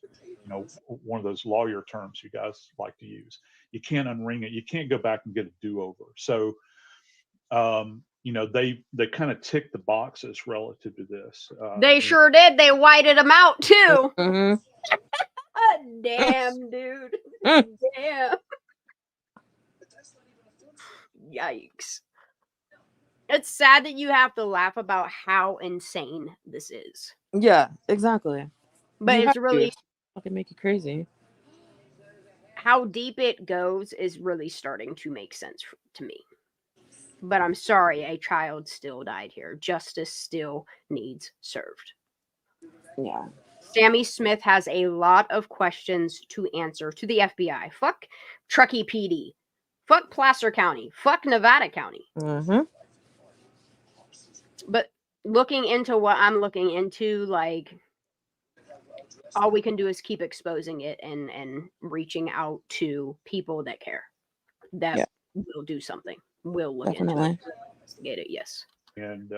one of those lawyer terms you guys like to use. You can't unring it. You can't go back and get a do-over. So, they kind of tick the boxes relative to this. They sure did. They whited them out too. Mm-hmm. Damn, dude. Damn. Yikes. It's sad that you have to laugh about how insane this is. Yeah, exactly. But it's really fucking make you crazy. How deep it goes is really starting to make sense to me. But I'm sorry, a child still died here. Justice still needs served. Yeah. Sammy Smith has a lot of questions to answer to the FBI. Fuck Truckee PD. Fuck Placer County. Fuck Nevada County. Mm-hmm. But looking into what I'm looking into, like, all we can do is keep exposing it and reaching out to people that care, that will do something. We'll look into it, investigate it. Yes. And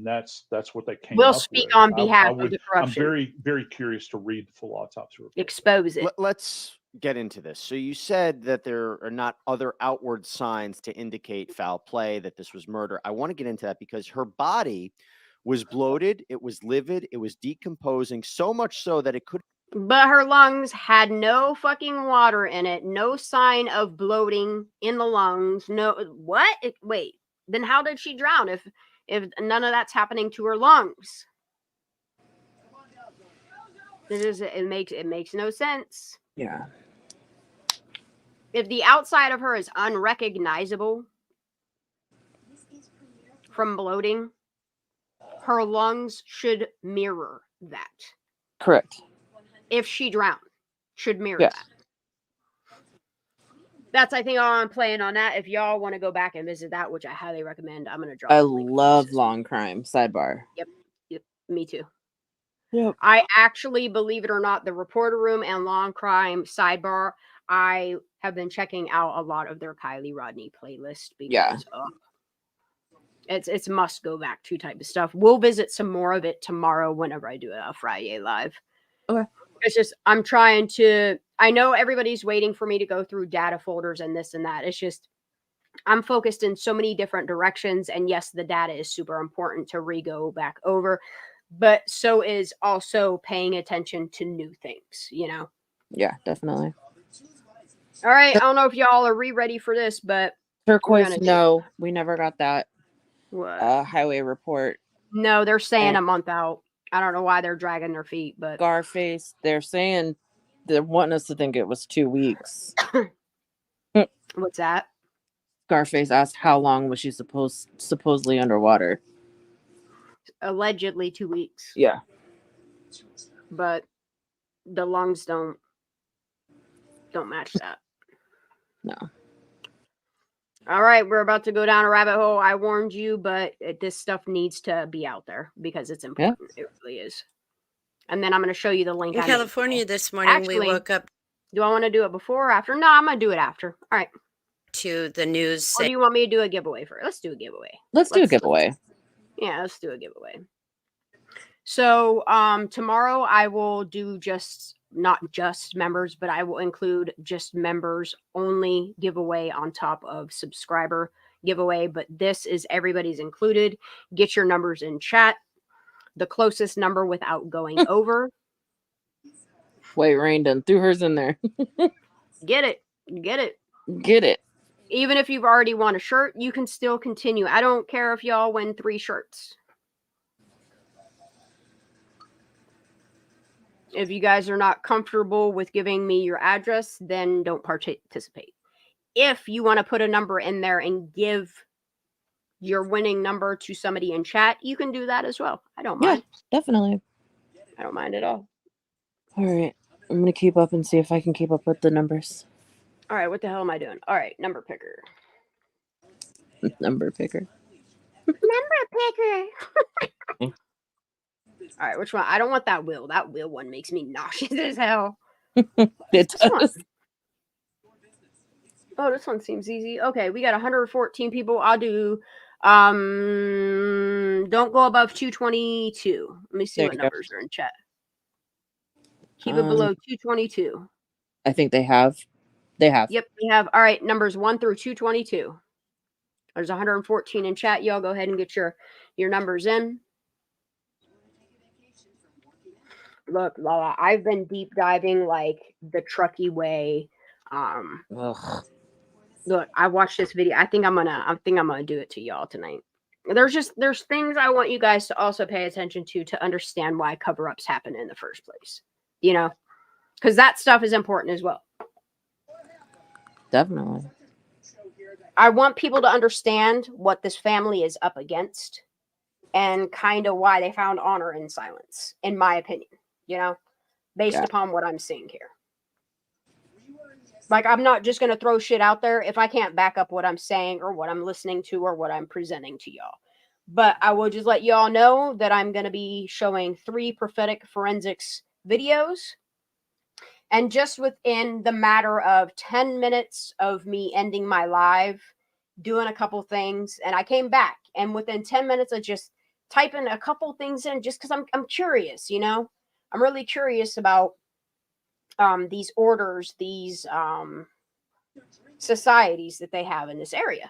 that's what they came. We'll speak with. On behalf of the corruption. I'm very, very curious to read the full autopsy report. Expose it. Let's get into this. So you said that there are not other outward signs to indicate foul play, that this was murder. I want to get into that because her body was bloated, it was livid, it was decomposing, so much so that it could. But her lungs had no fucking water in it. No sign of bloating in the lungs. No, what? Wait, then how did she drown if none of that's happening to her lungs? It makes no sense. Yeah. If the outside of her is unrecognizable from bloating, her lungs should mirror that. Correct. If she drowned, should mirror that. That's, I think, all I'm playing on that. If y'all want to go back and visit that, which I highly recommend, I'm going to drop I love Long Crime. Sidebar. Yep. Me too. Yep. I actually, believe it or not, the Reporter Room and Long Crime Sidebar, I have been checking out a lot of their Kylie Rodni playlist because it's must go back to type of stuff. We'll visit some more of it tomorrow whenever I do a Friday live. Okay. It's just, I'm trying to, I know everybody's waiting for me to go through data folders and this and that. It's just, I'm focused in so many different directions. And yes, the data is super important to re-go back over, but so is also paying attention to new things, Yeah, definitely. All right. I don't know if y'all are ready for this, but turquoise. No, we never got that. What? Highway report. No, they're saying a month out. I don't know why they're dragging their feet, but Scarface, they're saying they're wanting us to think it was 2 weeks. What's that? Scarface asked how long was she supposedly underwater. Allegedly 2 weeks. Yeah. But the lungs don't match that. No. All right, we're about to go down a rabbit hole. I warned you, but this stuff needs to be out there because it's important. Yeah. It really is. And then I'm going to show you the link. In California this morning, we woke up. Do I want to do it before or after? No, I'm going to do it after. All right. To the news. Or do you want me to do a giveaway for it? Let's do a giveaway. Let's do a giveaway. Yeah, let's do a giveaway. So tomorrow I will do not just members, but I will include just members only giveaway on top of subscriber giveaway. But this is everybody's included. Get your numbers in chat. The closest number without going over. Wait, Rain done threw hers in there. Get it. Get it. Even if you've already won a shirt, you can still continue. I don't care if y'all win 3 shirts. If you guys are not comfortable with giving me your address, then don't participate. If you want to put a number in there and give your winning number to somebody in chat, you can do that as well. I don't mind. Yeah, definitely. I don't mind at all. All right. I'm going to keep up and see if I can keep up with the numbers. All right. What the hell am I doing? All right. Number picker. Number picker. All right, which one? I don't want that wheel. That wheel one makes me nauseous as hell. It does. Oh, this one seems easy. Okay, we got 114 people. I'll do don't go above 222. Let me see what numbers are in chat. Keep it below 222. I think they have. Yep, they have. All right, numbers 1 through 222. There's 114 in chat. Y'all go ahead and get your numbers in. Look, Lala, I've been deep diving like the Truckee way. Look, I watched this video. I think I'm gonna do it to y'all tonight. There's things I want you guys to also pay attention to understand why cover-ups happen in the first place. You know, because that stuff is important as well. Definitely. I want people to understand what this family is up against and kind of why they found honor in silence, in my opinion. You know, based upon what I'm seeing here. Like, I'm not just going to throw shit out there if I can't back up what I'm saying or what I'm listening to or what I'm presenting to y'all. But I will just let y'all know that I'm going to be showing 3 prophetic forensics videos. And just within the matter of 10 minutes of me ending my live, doing a couple things, and I came back. And within 10 minutes of just typing a couple things in just because I'm curious, you know? I'm really curious about these orders, these societies that they have in this area.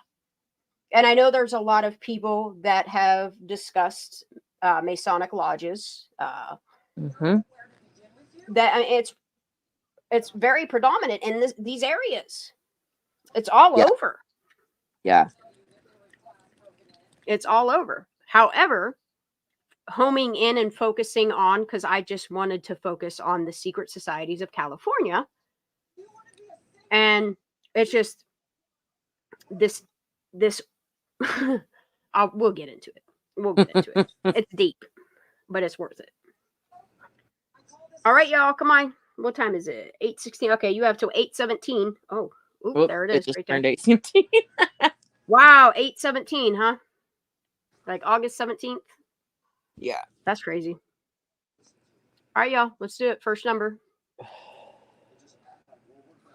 And I know there's a lot of people that have discussed Masonic lodges. That it's very predominant in these areas. It's all over. Yeah. It's all over. However, homing in and focusing on, because I just wanted to focus on the secret societies of California. And it's just this we'll get into it. We'll get into it. It's deep, but it's worth it. All right, y'all, come on. What time is it? 8:16. Okay, you have till 8:17. Oh, there it is. Just right there. turned 8:17. Wow, 8:17, huh? Like August 17th? Yeah. That's crazy. All right, y'all. Let's do it. First number.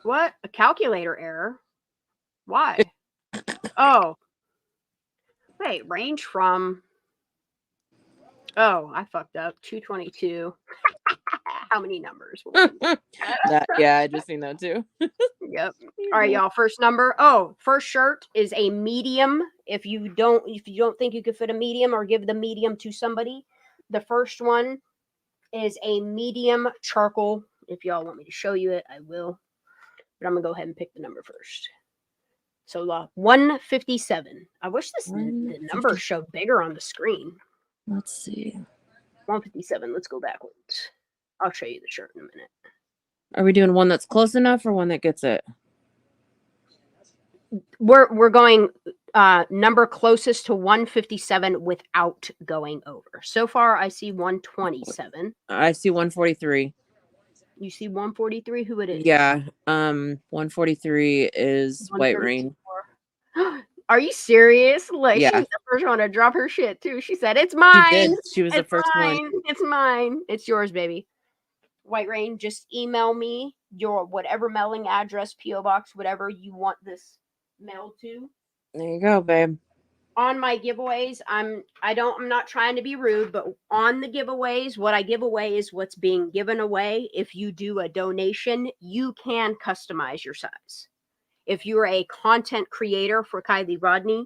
What? A calculator error? Why? Oh. Wait, range from... Oh, I fucked up. 222. How many numbers? I just seen that too. Yep. All right, y'all. First number. Oh, first shirt is a medium. If you don't think you could fit a medium or give the medium to somebody, the first one is a medium charcoal. If y'all want me to show you it, I will. But I'm going to go ahead and pick the number first. So 157. I wish the number showed bigger on the screen. Let's see. 157. Let's go backwards. I'll show you the shirt in a minute. Are we doing one that's close enough or one that gets it? We're going number closest to 157 without going over. So far, I see 127. I see 143. You see 143? Who it is? Yeah. 143 is White Rain. Are you serious? Like, yeah. She was the first one to drop her shit too. She said, "It's mine." She did. She was the first one. It's mine. It's yours, baby. White Rain, just email me your whatever mailing address, PO box, whatever you want this mailed to. There you go, babe. On my giveaways, I'm not trying to be rude, but on the giveaways, what I give away is what's being given away. If you do a donation, you can customize your size. If you're a content creator for Kylie Rodni,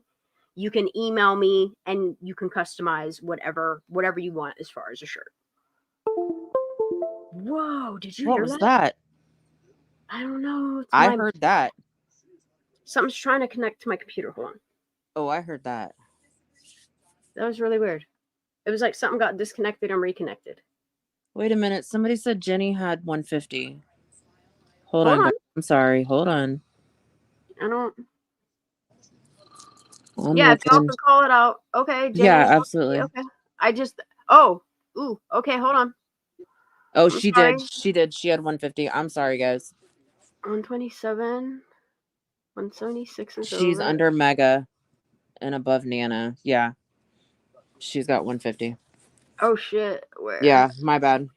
you can email me and you can customize whatever you want as far as a shirt. Whoa, did you hear that? What was that? I don't know. I heard that. Something's trying to connect to my computer. Hold on. Oh, I heard that. That was really weird. It was like something got disconnected and reconnected. Wait a minute. Somebody said Jenny had 150. Hold on. I'm sorry. Hold on. I don't. Yeah, if y'all can call it out. Okay. Jenny, yeah, absolutely. Okay. Okay. Hold on. Oh, she did. She did. She had 150. I'm sorry, guys. 127. 176 is She's over. under Mega and above Nana. Yeah. She's got 150. Oh, shit. Where? Yeah, my bad.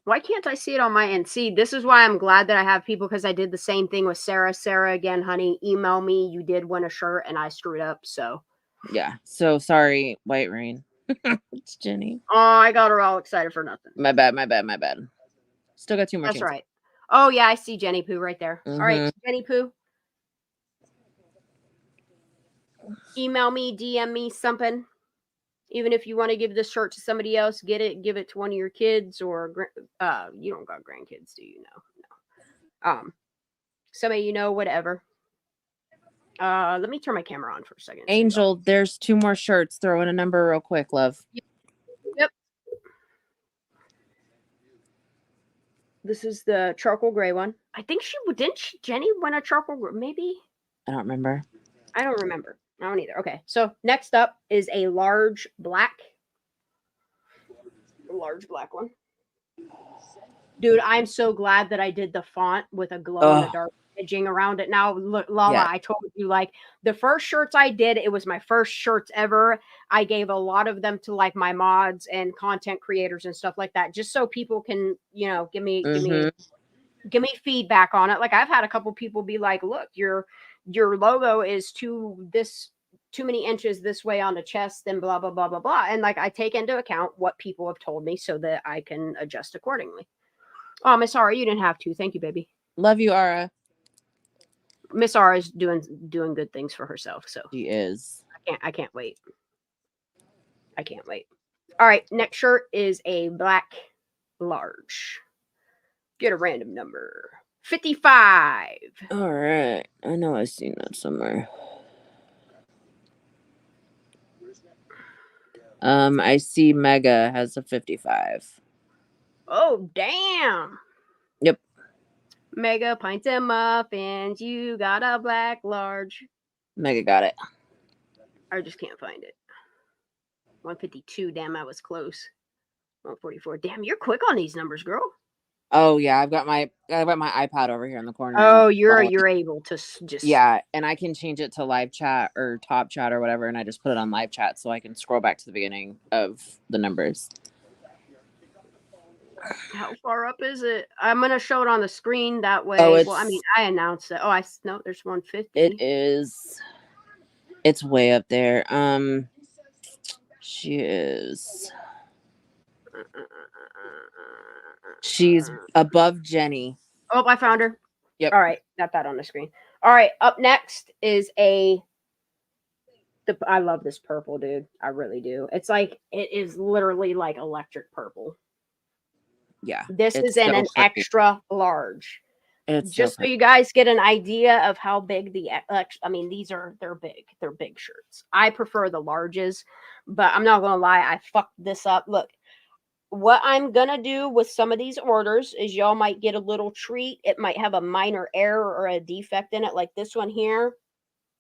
Why can't I see it on my end? See, this is why I'm glad that I have people, because I did the same thing with Sarah. Sarah, again, honey, email me. You did win a shirt and I screwed up, so. Yeah. So sorry, White Rain. It's Jenny. Oh, I got her all excited for nothing. My bad. Still got 2 more That's chances. right. Oh, yeah, I see Jenny Poo right there. All right, Jenny Poo. Email me, DM me something. Even if you want to give this shirt to somebody else, give it to one of your kids, or you don't got grandkids, do you? No. Somebody you know, whatever. Let me turn my camera on for a second. Angel, there's 2 more shirts. Throw in a number real quick, love. Yep. This is the charcoal gray one. I think Jenny win a charcoal gray? Maybe. I don't remember. I don't remember. I don't either. Okay, so next up is a large black one. Dude, I'm so glad that I did the font with a glow-in-the-dark edging around it. Now, look, Lala, yeah. I told you, like, the first shirts I did, it was my first shirts ever. I gave a lot of them to, like, my mods and content creators and stuff like that, just so people can, you know, give me feedback on it. Like, I've had a couple people be like, look, your logo is too many inches this way on the chest and blah, blah, blah, blah, blah. And like, I take into account what people have told me so that I can adjust accordingly. Oh, Miss Ara, you didn't have to. Thank you, baby. Love you, Ara. Miss Ara is doing good things for herself. So she is. I can't wait. I can't wait. All right. Next shirt is a black large. Get a random number. 55. All right. I know I've seen that somewhere. I see Mega has a 55. Oh, damn. Yep. Mega pints and muffins. You got a black large. Mega got it. I just can't find it. 152. Damn, I was close. 144. Damn, you're quick on these numbers, girl. Oh yeah, I've got my iPad over here in the corner. Oh, you're able to just and I can change it to live chat or top chat or whatever, and I just put it on live chat so I can scroll back to the beginning of the numbers. How far up is it? I'm gonna show it on the screen that way. Oh, well, I mean, I announced it. Oh, no, there's 150. It is. It's way up there. She is. She's above Jenny. Oh, I found her. Yep. All right, got that on the screen. All right, up next is I love this purple, dude. I really do. It's like, it is literally like electric purple. Yeah. This is in an extra large. It's just so you guys get an idea of how big I mean, they're big. They're big shirts. I prefer the larges, but I'm not gonna lie, I fucked this up. Look, what I'm gonna do with some of these orders is y'all might get a little treat. It might have a minor error or a defect in it, like this one here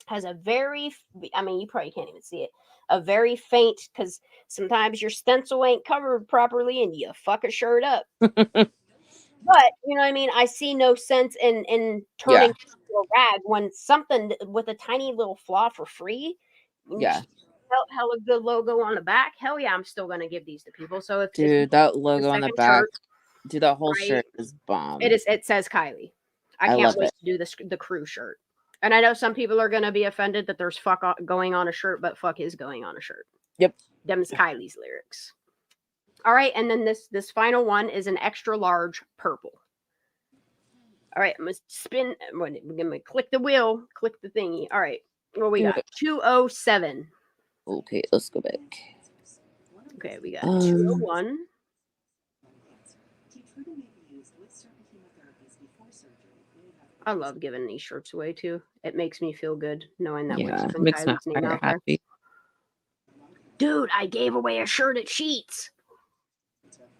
has a very, I mean, you probably can't even see it, a very faint, because sometimes your stencil ain't covered properly and you fuck a shirt up. But you know what I mean? I see no sense in turning to a rag when something with a tiny little flaw for free. Yeah. Hella good logo on the back. Hell yeah, I'm still gonna give these to people. So if Dude, that logo on the back, dude, that whole shirt is bomb. It says Kylie. I can't wait to do the crew shirt. And I know some people are gonna be offended that there's fuck going on a shirt, but fuck is going on a shirt. Yep. Them's Kylie's lyrics. All right, and then this final one is an extra large purple. All right, I'm gonna spin. I'm gonna click the wheel, click the thingy. All right, what we got? 207. Okay, let's go back. Okay, we got 201. I love giving these shirts away too. It makes me feel good knowing that we're keeping Kylie's name out there. Happy. Dude, I gave away a shirt at Sheets.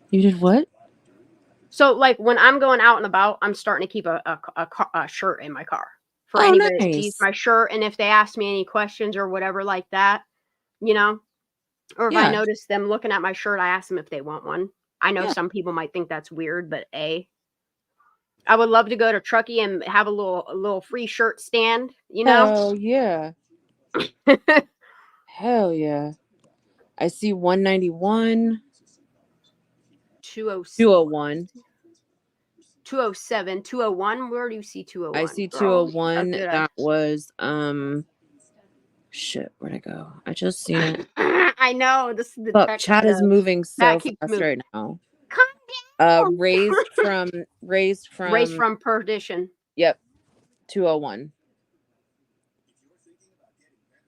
You did what? So, like, when I'm going out and about, I'm starting to keep a shirt in my car for anybody that sees my shirt. And if they ask me any questions or whatever like that, you know, or if I notice them looking at my shirt, I ask them if they want one. I know some people might think that's weird, but I would love to go to Truckee and have a little free shirt stand, you know? Oh, yeah. Hell yeah. I see 191. 201. 207. 201. Where do you see 201? I see 201. That was shit, where'd I go? I just seen it. I know. This is the text. Chat is moving so fast right now. Raised from perdition. Yep. 201.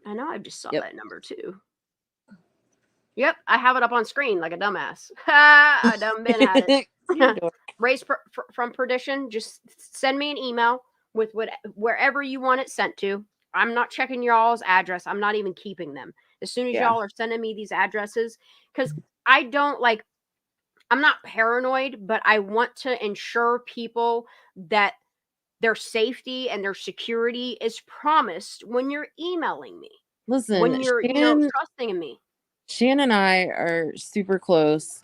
I know, I just saw that number too. Yep, I have it up on screen like a dumbass. I done been at it. Raised from perdition. Just send me an email with wherever you want it sent to. I'm not checking y'all's address. I'm not even keeping them. As soon as y'all are sending me these addresses, because I don't like, I'm not paranoid, but I want to ensure people that their safety and their security is promised when you're emailing me. Listen, when you're trusting in me. Shan and I are super close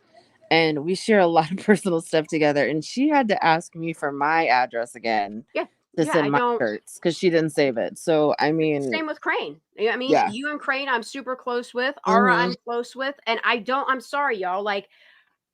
and we share a lot of personal stuff together. And she had to ask me for my address again to send my shirts because she didn't save it. So, I mean, same with Crane. I mean, you and Crane, I'm super close with. Ara, I'm close with. And I'm sorry, y'all. Like,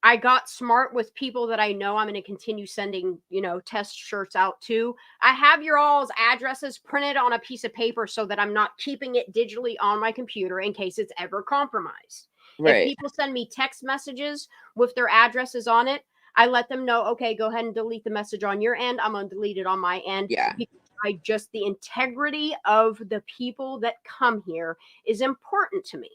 I got smart with people that I know I'm going to continue sending, test shirts out to. I have your all's addresses printed on a piece of paper so that I'm not keeping it digitally on my computer in case it's ever compromised. Right. If people send me text messages with their addresses on it, I let them know, okay, go ahead and delete the message on your end. I'm going to delete it on my end. Yeah. Because the integrity of the people that come here is important to me.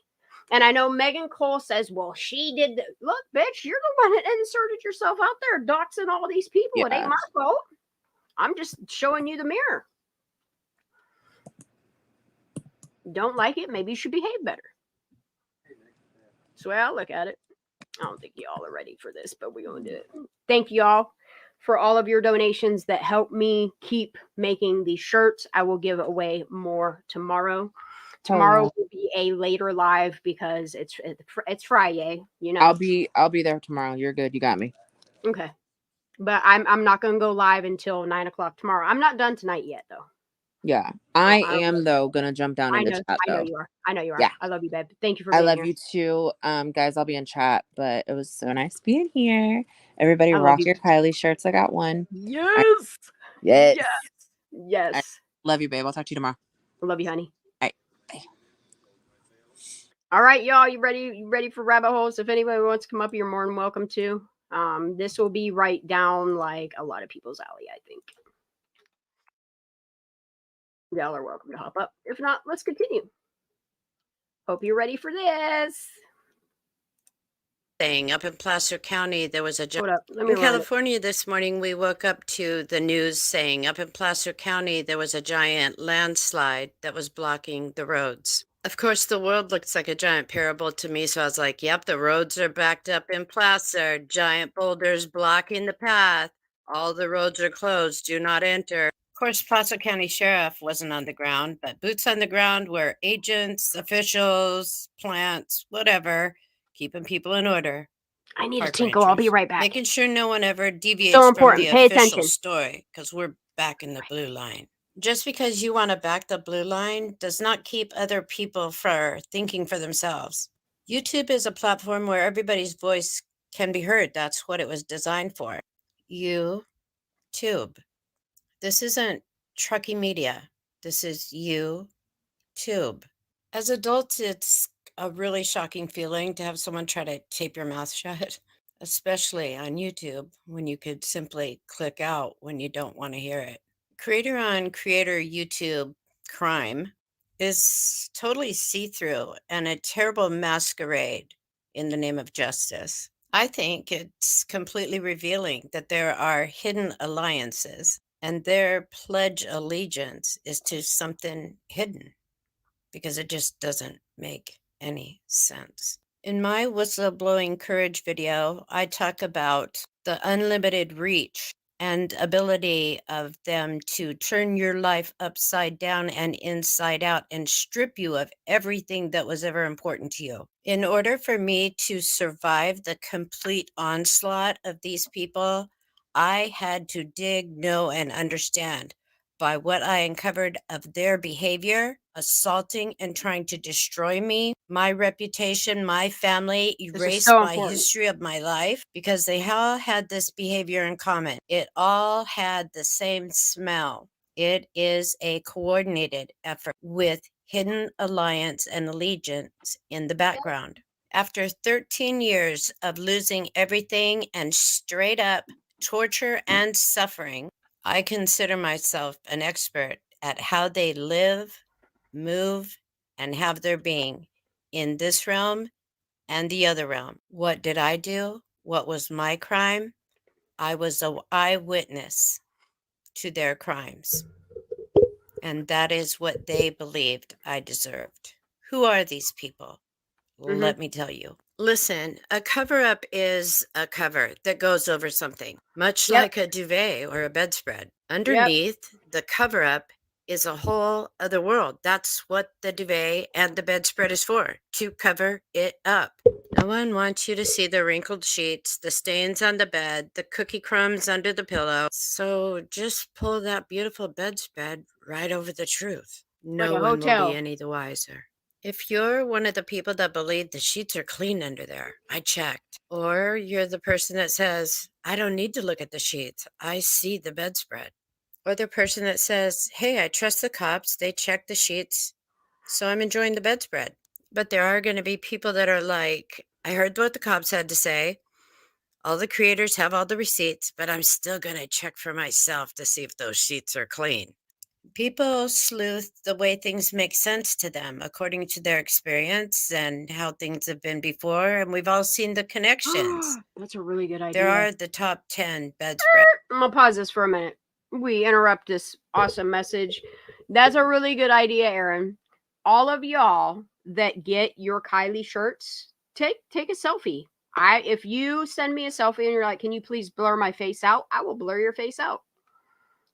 And I know Megan Cole says, well, she did. Look, bitch, you're the one that inserted yourself out there doxing all these people. Yeah. It ain't my fault. I'm just showing you the mirror. Don't like it? Maybe you should behave better. That's the way I look at it. I don't think y'all are ready for this, but we're going to do it. Thank y'all for all of your donations that help me keep making these shirts. I will give away more tomorrow. Tomorrow will be a later live because it's Friday, I'll be there tomorrow. You're good. You got me. Okay. But I'm not going to go live until 9:00 tomorrow. I'm not done tonight yet though. Yeah. I am though going to jump down into chat though. I know you are. I know you are. Yeah. I love you, babe. Thank you for being here. I love you too. Guys, I'll be in chat, but it was so nice being here. Everybody rock your Kylie shirts. I got one. Yes. Yes. Yes. I love you, babe. I'll talk to you tomorrow. I love you, honey. All right. Bye. All right, y'all. You ready? You ready for rabbit holes? If anybody wants to come up, you're more than welcome to. This will be right down like a lot of people's alley, I think. Y'all are welcome to hop up. If not, let's continue. Hope you're ready for this. Saying up in Placer County, there was a Hold up. Let me in run it. California this morning. We woke up to the news saying up in Placer County, there was a giant landslide that was blocking the roads. Of course, the world looks like a giant parable to me. So I was like, yep, the roads are backed up in Placer, giant boulders blocking the path. All the roads are closed. Do not enter. Of course, Placer County Sheriff wasn't on the ground, but boots on the ground were agents, officials, plants, whatever, keeping people in order. I need a Park tinkle. I'll be rangers, right back. making sure no one ever deviates So from important. the Pay official attention. story, because we're back in the blue line. Just because you want to back the blue line does not keep other people from thinking for themselves. YouTube is a platform where everybody's voice can be heard. That's what it was designed for. YouTube. This isn't trucky media. This is YouTube. As adults, it's a really shocking feeling to have someone try to tape your mouth shut, especially on YouTube when you could simply click out when you don't want to hear it. Creator on creator YouTube crime is totally see-through and a terrible masquerade in the name of justice. I think it's completely revealing that there are hidden alliances and their pledge allegiance is to something hidden, because it just doesn't make any sense. In my whistleblowing courage video, I talk about the unlimited reach and ability of them to turn your life upside down and inside out and strip you of everything that was ever important to you. In order for me to survive the complete onslaught of these people, I had to dig, know, and understand by what I uncovered of their behavior, assaulting and trying to destroy me, my reputation, my family, erase so my important. history of my life, because they all had this behavior in common. It all had the same smell. It is a coordinated effort with hidden alliance and allegiance in the background. After 13 years of losing everything and straight up torture and suffering, I consider myself an expert at how they live, move, and have their being in this realm and the other realm. What did I do? What was my crime? I was an eyewitness to their crimes. And that is what they believed I deserved. Who are these people? Let me tell you. Listen, a cover up is a cover that goes over something, much like a duvet or a bedspread. Underneath the cover up is a whole other world. That's what the duvet and the bedspread is for, to cover it up. No one wants you to see the wrinkled sheets, the stains on the bed, the cookie crumbs under the pillow. So just pull that beautiful bedspread right over the truth. No one will be any the wiser. If you're one of the people that believe the sheets are clean under there, I checked. Or you're the person that says, I don't need to look at the sheets, I see the bedspread. Or the person that says, hey, I trust the cops, they check the sheets, so I'm enjoying the bedspread. But there are going to be people that are like, I heard what the cops had to say. All the creators have all the receipts, but I'm still going to check for myself to see if those sheets are clean. People sleuth the way things make sense to them according to their experience and how things have been before, and we've all seen the connections. That's a really good idea. There are the top 10 bedspread. I'm gonna pause this for a minute. We interrupt this awesome message. That's a really good idea, Aaron. All of y'all that get your Kylie shirts, take a selfie. If you send me a selfie and you're like, can you please blur my face out? I will blur your face out.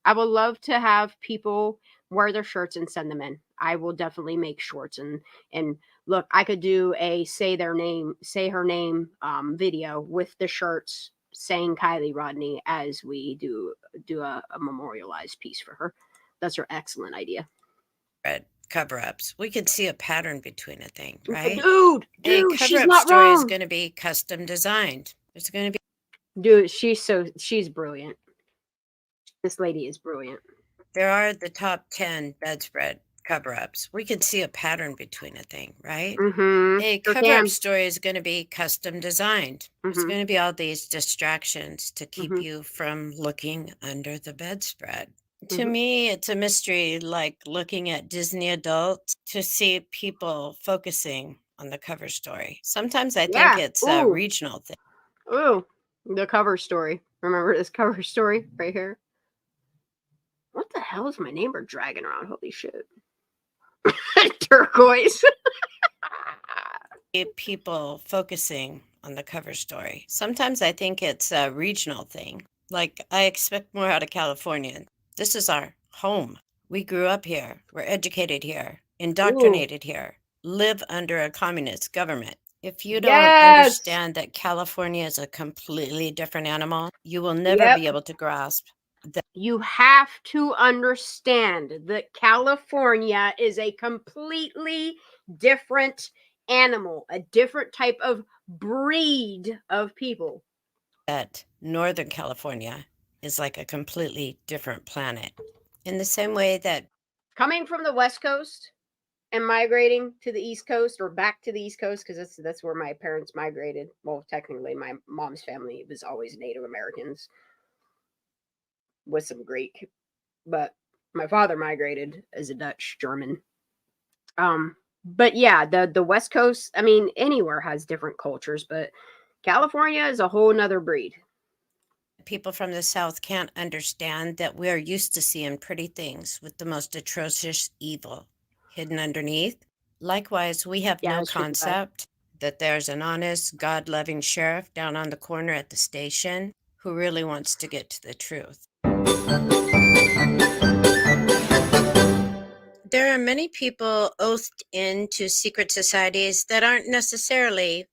I would love to have people wear their shirts and send them in. I will definitely make shorts and look, I could do a say her name video with the shirts saying Kylie Rodni as we do a memorialized piece for her. That's her excellent idea. Cover-ups. We can see a pattern between a thing, right? Dude, a cover-up story is going to be custom designed. It's going to be. Dude, she's brilliant. This lady is brilliant. There are the top 10 bedspread cover-ups. We can see a pattern between a thing, right? A cover-up story is going to be custom designed. There's going to be all these distractions to keep you from looking under the bedspread. To me, it's a mystery, like looking at Disney adults, to see people focusing on the cover story. Sometimes I think it's a regional thing. Ooh, the cover story. Remember this cover story right here? What the hell is my neighbor dragging around? Holy shit. Turquoise. People focusing on the cover story. Sometimes I think it's a regional thing. Like, I expect more out of California. This is our home. We grew up here. We're educated here, indoctrinated here, live under a communist government. If you don't understand that California is a completely different animal, you will never be able to grasp that. You have to understand that California is a completely different animal, a different type of breed of people. That Northern California is like a completely different planet. In the same way that coming from the West Coast and migrating to the East Coast or back to the East Coast, because that's where my parents migrated. Well, technically, my mom's family was always Native Americans with some Greek, but my father migrated as a Dutch German. But yeah, the West Coast, I mean, anywhere has different cultures, but California is a whole nother breed. People from the South can't understand that we are used to seeing pretty things with the most atrocious evil hidden underneath. Likewise, we have no concept that there's an honest, God-loving sheriff down on the corner at the station who really wants to get to the truth. There are many people oathed into secret societies that aren't necessarily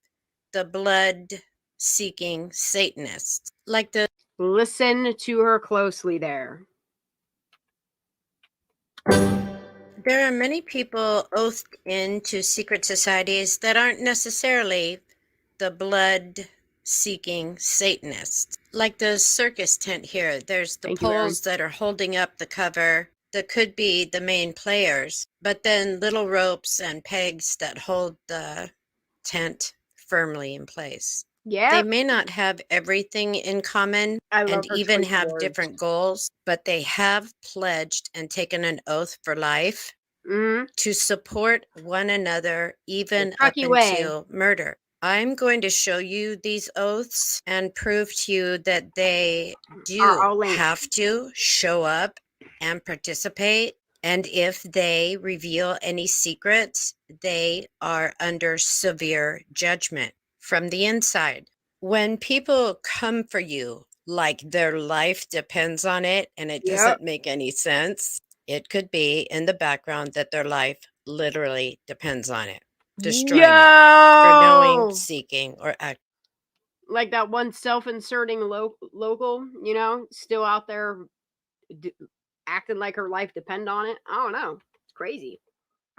the blood-seeking Satanists, like the... Listen to her closely there. There are many people oathed into secret societies that aren't necessarily the blood-seeking Satanists. Like the circus tent here, there's the poles that are holding up the cover that could be the main players, but then little ropes and pegs that hold the tent firmly in place. Yeah. They may not have everything in common and even have different goals, but they have pledged and taken an oath for life to support one another, even up until murder. I'm going to show you these oaths and prove to you that they do have to show up and participate. And if they reveal any secrets, they are under severe judgment from the inside. When people come for you like their life depends on it and it doesn't make any sense, it could be in the background that their life literally depends on it. Destroying you for knowing, seeking, or acting. Like that one self-inserting local, you know, still out there acting like her life depend on it. I don't know. It's crazy.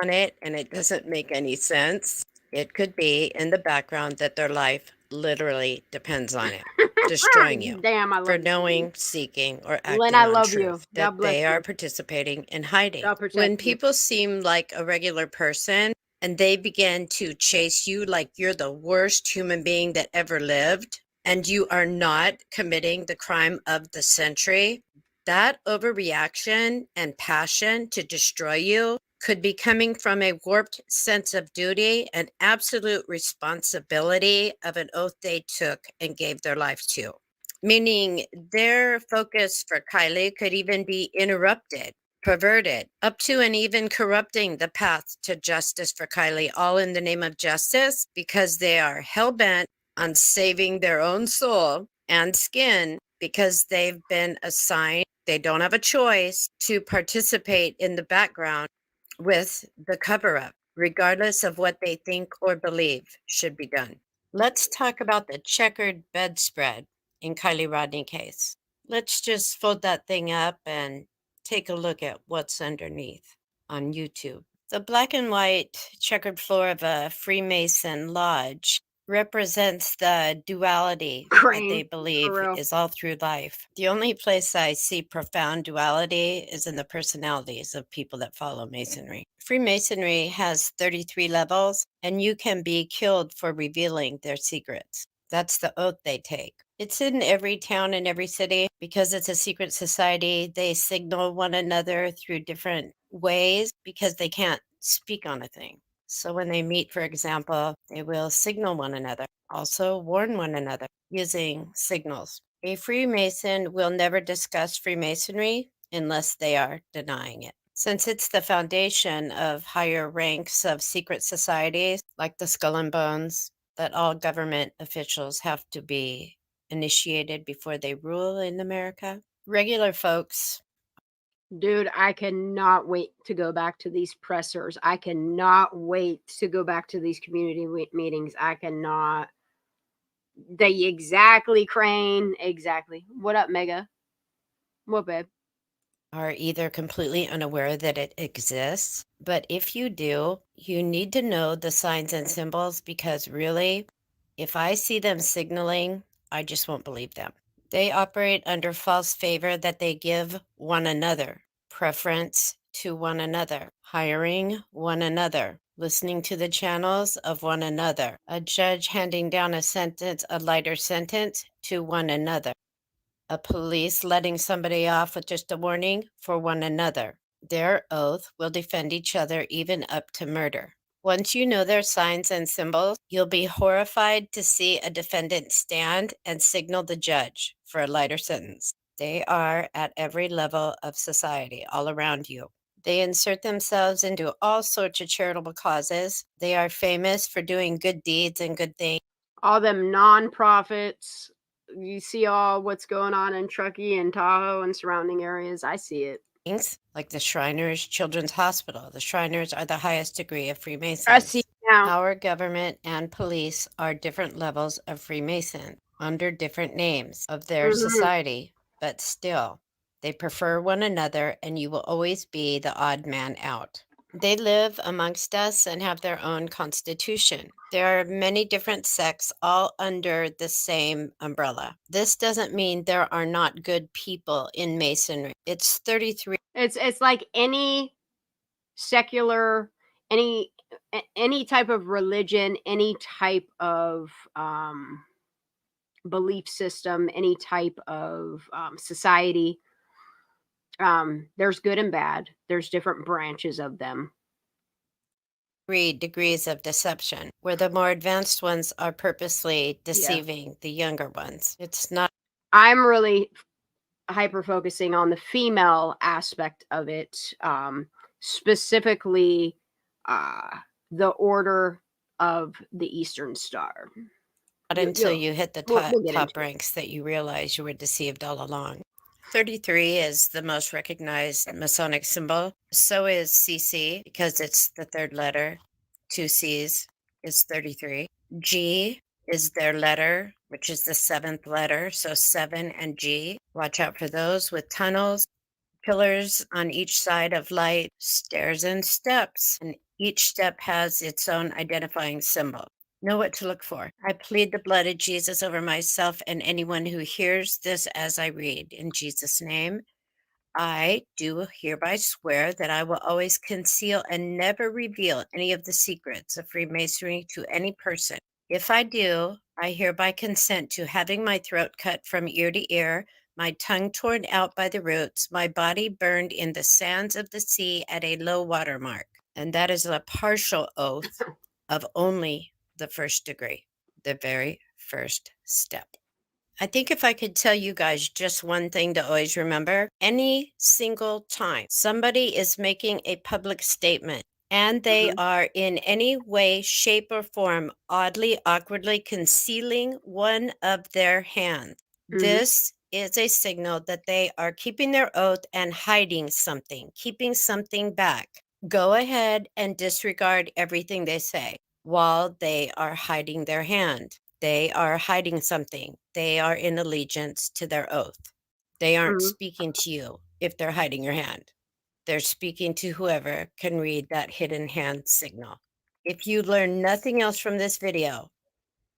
On it, and it doesn't make any sense. It could be in the background that their life literally depends on it, destroying you for knowing, seeking, or acting on truth, that they are participating in hiding. When people seem like a regular person and they begin to chase you like you're the worst human being that ever lived, and you are not committing the crime of the century, that overreaction and passion to destroy you could be coming from a warped sense of duty and absolute responsibility of an oath they took and gave their life to. Meaning their focus for Kylie could even be interrupted, perverted, up to and even corrupting the path to justice for Kylie, all in the name of justice, because they are hell-bent on saving their own soul and skin because they've been assigned, they don't have a choice, to participate in the background with the cover-up, regardless of what they think or believe should be done. Let's talk about the checkered bedspread in Kylie Rodni case. Let's just fold that thing up and take a look at what's underneath on YouTube. The black and white checkered floor of a Freemason lodge represents the duality that they believe is all through life. The only place I see profound duality is in the personalities of people that follow Masonry. Freemasonry has 33 levels, and you can be killed for revealing their secrets. That's the oath they take. It's in every town and every city because it's a secret society. They signal one another through different ways because they can't speak on a thing. So when they meet, for example, they will signal one another, also warn one another using signals. A Freemason will never discuss Freemasonry unless they are denying it. Since it's the foundation of higher ranks of secret societies, like the Skull and Bones, that all government officials have to be initiated before they rule in America, regular folks. Dude, I cannot wait to go back to these pressers. I cannot wait to go back to these community meetings. I cannot. They exactly, Crane. Exactly. What up, Mega? What, babe? Are either completely unaware that it exists, but if you do, you need to know the signs and symbols, because really, if I see them signaling, I just won't believe them. They operate under false favor that they give one another, preference to one another, hiring one another, listening to the channels of one another, a judge handing down a lighter sentence to one another, a police letting somebody off with just a warning for one another. Their oath will defend each other even up to murder. Once you know their signs and symbols, you'll be horrified to see a defendant stand and signal the judge for a lighter sentence. They are at every level of society all around you. They insert themselves into all sorts of charitable causes. They are famous for doing good deeds and good things. All them nonprofits. You see all what's going on in Truckee and Tahoe and surrounding areas. I see it. Like the Shriners Children's Hospital. The Shriners are the highest degree of Freemasons. I see now. Our government and police are different levels of Freemason under different names of their society, but still, they prefer one another, and you will always be the odd man out. They live amongst us and have their own constitution. There are many different sects all under the same umbrella. This doesn't mean there are not good people in Masonry. It's 33. It's like any secular, any type of religion, any type of belief system, any type of society. There's good and bad. There's different branches of them. 3 degrees of deception, where the more advanced ones are purposely deceiving the younger ones. It's not. I'm really hyper focusing on the female aspect of it, specifically the Order of the Eastern Star. Not until you hit the top ranks that you realize you were deceived all along. 33 is the most recognized Masonic symbol. So is CC, because it's the third letter. 2 C's is 33. G is their letter, which is the 7th letter. So 7 and G. Watch out for those with tunnels, pillars on each side of light, stairs and steps. And each step has its own identifying symbol. Know what to look for. I plead the blood of Jesus over myself and anyone who hears this as I read. In Jesus' name, I do hereby swear that I will always conceal and never reveal any of the secrets of Freemasonry to any person. If I do, I hereby consent to having my throat cut from ear to ear, my tongue torn out by the roots, my body burned in the sands of the sea at a low water mark. And that is a partial oath of only the 1st degree, the very first step. I think if I could tell you guys just one thing to always remember, any single time somebody is making a public statement and they are in any way, shape, or form oddly, awkwardly concealing one of their hands, this is a signal that they are keeping their oath and hiding something, keeping something back. Go ahead and disregard everything they say while they are hiding their hand. They are hiding something. They are in allegiance to their oath. They aren't speaking to you if they're hiding your hand. They're speaking to whoever can read that hidden hand signal. If you learn nothing else from this video,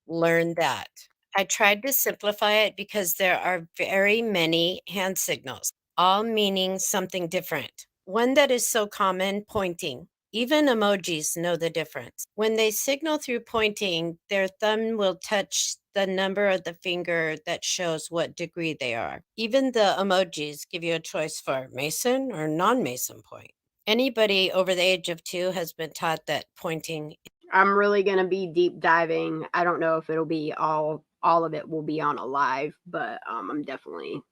learn that. I tried to simplify it because there are very many hand signals, all meaning something different. One that is so common, pointing. Even emojis know the difference. When they signal through pointing, their thumb will touch the number of the finger that shows what degree they are. Even the emojis give you a choice for Mason or non-Mason point. Anybody over the age of 2 has been taught that pointing. I'm really going to be deep diving. I don't know if it'll be all of it will be on a live, but I'm definitely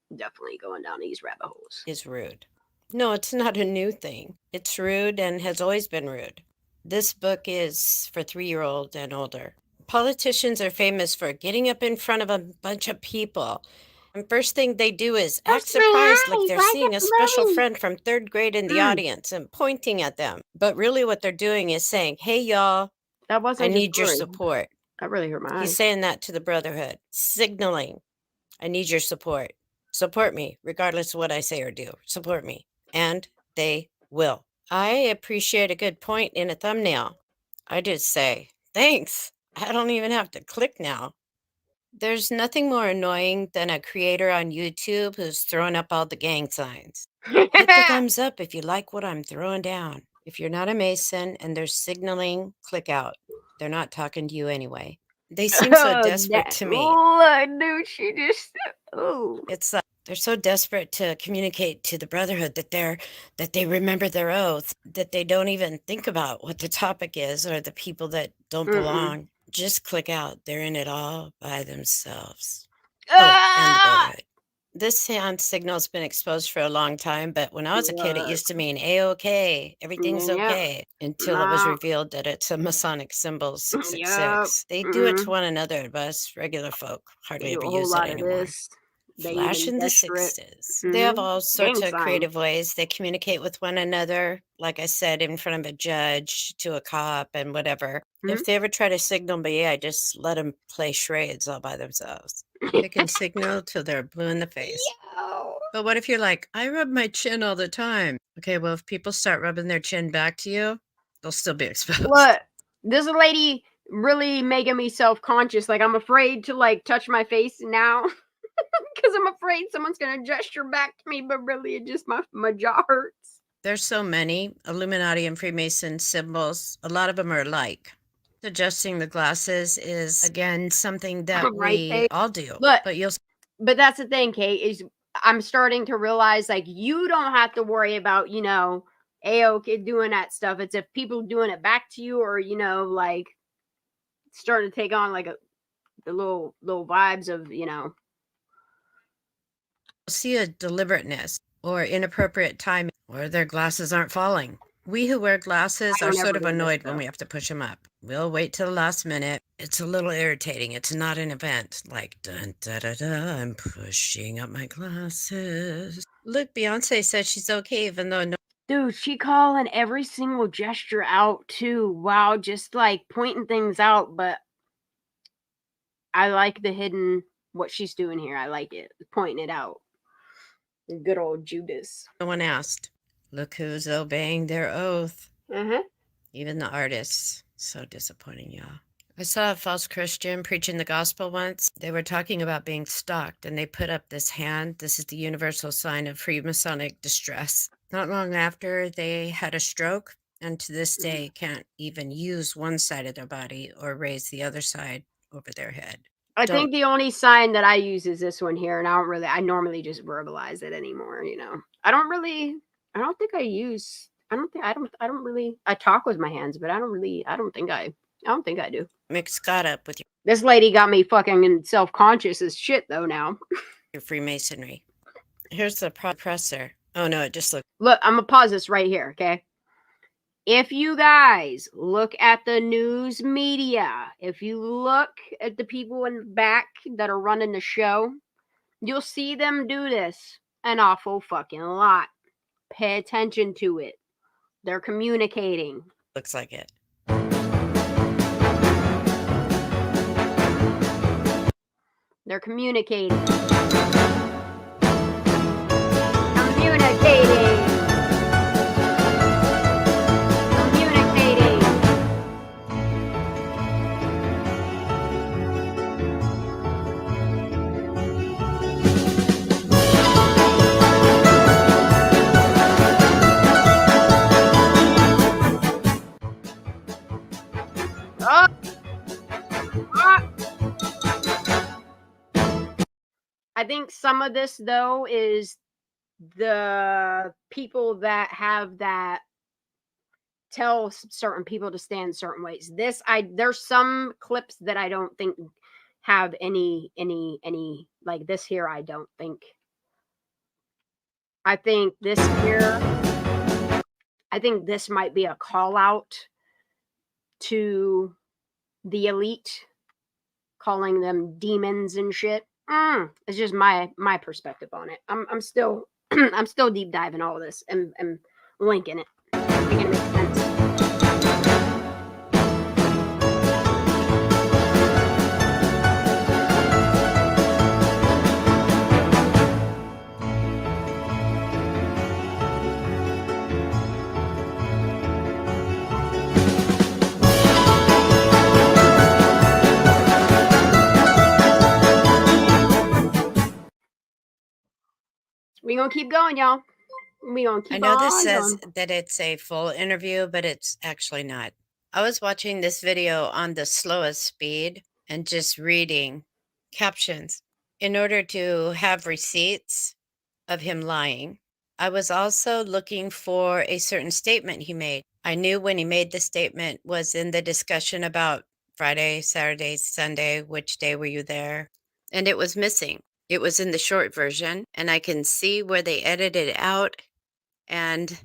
going down these rabbit holes. Is rude. No, it's not a new thing. It's rude and has always been rude. This book is for 3-year-old and older. Politicians are famous for getting up in front of a bunch of people. And first thing they do is act surprised like they're seeing a special friend from 3rd grade in the audience and pointing at them. But really what they're doing is saying, hey, y'all, I need your support. That really hurt my eyes. He's saying that to the brotherhood, signaling, I need your support. Support me, regardless of what I say or do. Support me. And they will. I appreciate a good point in a thumbnail. I just say, thanks. I don't even have to click now. There's nothing more annoying than a creator on YouTube who's throwing up all the gang signs. Hit the thumbs up if you like what I'm throwing down. If you're not a Mason and they're signaling, click out. They're not talking to you anyway. They seem so desperate to me. Look, dude, she just. Oh. It's they're so desperate to communicate to the brotherhood that they remember their oath, that they don't even think about what the topic is or the people that don't belong. Just click out. They're in it all by themselves. Oh, and the brotherhood. This hand signal's been exposed for a long time, but when I was a kid, it used to mean A-OK, everything's okay, until it was revealed that it's a Masonic symbol, 666. They do it to one another, but us regular folk hardly ever use it anymore. Flash in the 60s. They have all sorts of creative ways. They communicate with one another, like I said, in front of a judge, to a cop, and whatever. If they ever try to signal me, I just let them play charades all by themselves. They can signal till they're blue in the face. But what if you're like, I rub my chin all the time? Okay, well, if people start rubbing their chin back to you, they'll still be exposed. Look, this lady really making me self-conscious. Like, I'm afraid to, like, touch my face now. Because I'm afraid someone's going to gesture back to me, but really it just, my jaw hurts. There's so many Illuminati and Freemason symbols. A lot of them are alike. Adjusting the glasses is, again, something that we all do. But that's the thing, Kate, is I'm starting to realize, like, you don't have to worry about, you know, A-OK doing that stuff. It's if people doing it back to you or, you know, like, starting to take on, like, the little vibes of, you know. See a deliberateness or inappropriate timing, or their glasses aren't falling. We who wear glasses are sort of annoyed when we have to push them up. We'll wait till the last minute. It's a little irritating. It's not an event. Like, dun, da, da, da, I'm pushing up my glasses. Look, Beyonce said she's okay, even though no. Dude, she calling every single gesture out too. Wow, just like pointing things out. But I like the hidden, what she's doing here. I like it. Pointing it out. Good old Judas. No one asked. Look who's obeying their oath. Even the artists. So disappointing, y'all. I saw a false Christian preaching the gospel once. They were talking about being stalked, and they put up this hand. This is the universal sign of Freemasonic distress. Not long after, they had a stroke, and to this day can't even use one side of their body or raise the other side over their head. I think the only sign that I use is this one here, and I normally just verbalize it anymore, you know. I don't really, I talk with my hands, but I don't think I do. Mixed got up with This lady got me fucking self-conscious as shit, though, now. your Freemasonry. Here's the presser. Oh, no, it just looks. Look, I'm going to pause this right here, okay? If you guys look at the news media, if you look at the people in the back that are running the show, you'll see them do this an awful fucking lot. Pay attention to it. They're communicating. Looks like it. They're communicating. Communicating. I think some of this, though, is the people that have that tell certain people to stand certain ways. There's some clips that I don't think have any like this here. I don't think. I think this here. I think this might be a call out to the elite, calling them demons and shit. It's just my perspective on it. I'm still I'm still deep diving all of this and linking it, making it make sense. We gonna keep going, y'all. We gonna keep I know this says going. that it's a full interview, but it's actually not. I was watching this video on the slowest speed and just reading captions in order to have receipts of him lying. I was also looking for a certain statement he made. I knew when he made the statement was in the discussion about Friday, Saturday, Sunday, which day were you there? And it was missing. It was in the short version, and I can see where they edited it out, and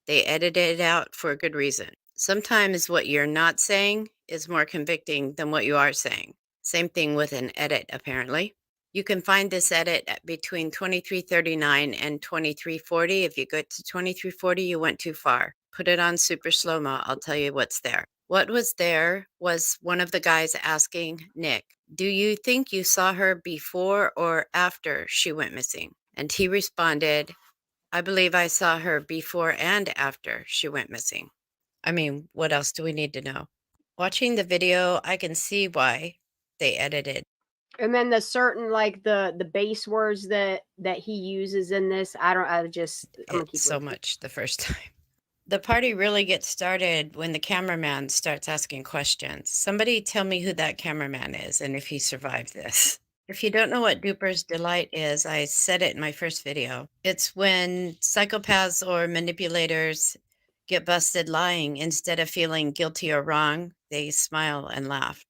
they edited it out for a good reason. Sometimes what you're not saying is more convicting than what you are saying. Same thing with an edit, apparently. You can find this edit at between 2339 and 2340. If you go to 2340, you went too far. Put it on super slow-mo. I'll tell you what's there. What was there was one of the guys asking Nick, do you think you saw her before or after she went missing? And he responded, I believe I saw her before and after she went missing. I mean, what else do we need to know? Watching the video, I can see why they edited. And then the certain like the base words that he uses in this, I'm gonna keep so listening. Much the first time. The party really gets started when the cameraman starts asking questions. Somebody tell me who that cameraman is and if he survived this. If you don't know what Duper's Delight is, I said it in my first video. It's when psychopaths or manipulators get busted lying. Instead of feeling guilty or wrong, they smile and laugh.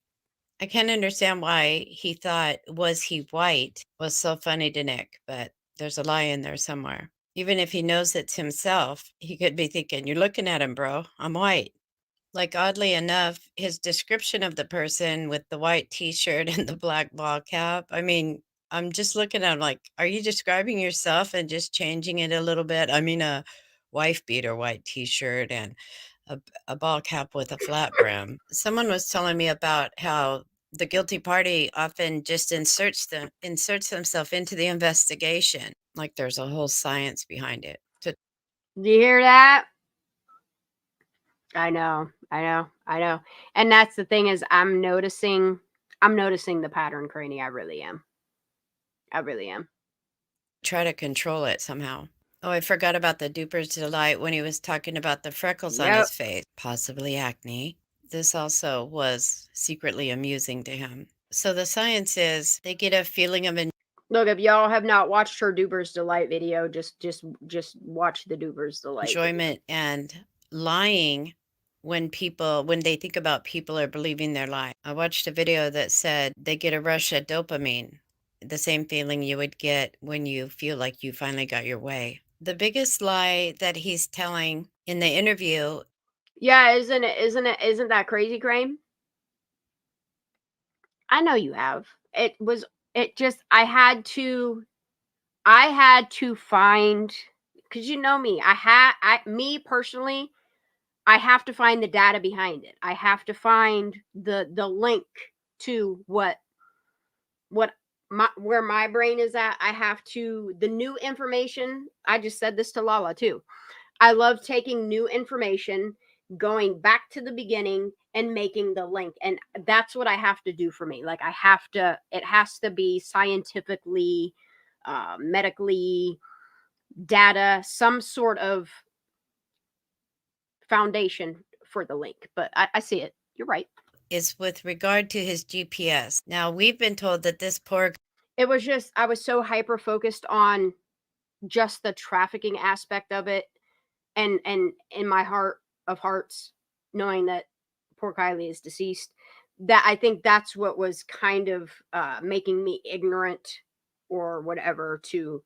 I can't understand why he thought was he white was so funny to Nick, but there's a lie in there somewhere. Even if he knows it's himself, he could be thinking, you're looking at him, bro. I'm white. Like, oddly enough, his description of the person with the white t-shirt and the black ball cap, I mean, I'm just looking at him like, are you describing yourself and just changing it a little bit? I mean, a wife beater white t-shirt and a ball cap with a flat brim. Someone was telling me about how the guilty party often just inserts themselves into the investigation, like there's a whole science behind it. Do you hear that? I know. And that's the thing is I'm noticing the pattern, Craney. I really am. Try to control it somehow. Oh, I forgot about the Duper's Delight when he was talking about the freckles on his face, possibly acne. This also was secretly amusing to him. So the science is they get a feeling of Look, if y'all have not watched her Duper's Delight video, just watch the Duper's Delight enjoyment video. And lying when they think about people are believing their lie. I watched a video that said they get a rush of dopamine, the same feeling you would get when you feel like you finally got your way. The biggest lie that he's telling in the interview. Yeah, isn't that crazy, Crane? I know you have. I had to find, because you know me, me personally, I have to find the data behind it. I have to find the link to where my brain is at. I have to, the new information. I just said this to Lala too. I love taking new information, going back to the beginning and making the link. And that's what I have to do for me. Like it has to be scientifically, medically, data, some sort of foundation for the link. But I see it. You're right. Is with regard to his GPS. Now, we've been told that this poor... It was just, I was so hyper focused on just the trafficking aspect of it. And in my heart of hearts, knowing that poor Kylie is deceased. That I think that's what was kind of making me ignorant or whatever to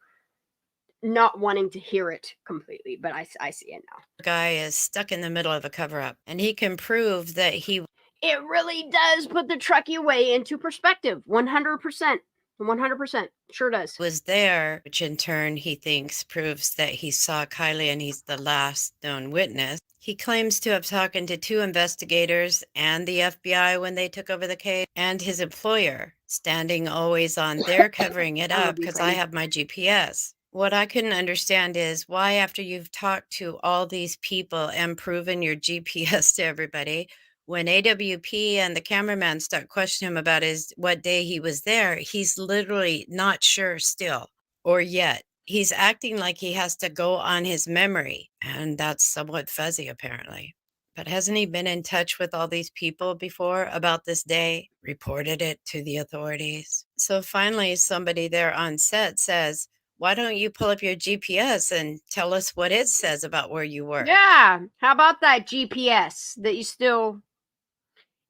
not wanting to hear it completely. But I see it now. Guy is stuck in the middle of a cover-up, and he can prove that he... It really does put the Truckee way into perspective. 100%. 100%. Sure does. Was there, which in turn he thinks proves that he saw Kylie and he's the last known witness. He claims to have talked to 2 investigators and the FBI when they took over the case, and his employer, standing always on there covering it up because I have my GPS. What I couldn't understand is why, after you've talked to all these people and proven your GPS to everybody, when AWP and the cameraman start questioning him about what day he was there, he's literally not sure still or yet. He's acting like he has to go on his memory, and that's somewhat fuzzy apparently. But hasn't he been in touch with all these people before about this day, reported it to the authorities? So finally, somebody there on set says, why don't you pull up your GPS and tell us what it says about where you were? Yeah. How about that GPS that you still...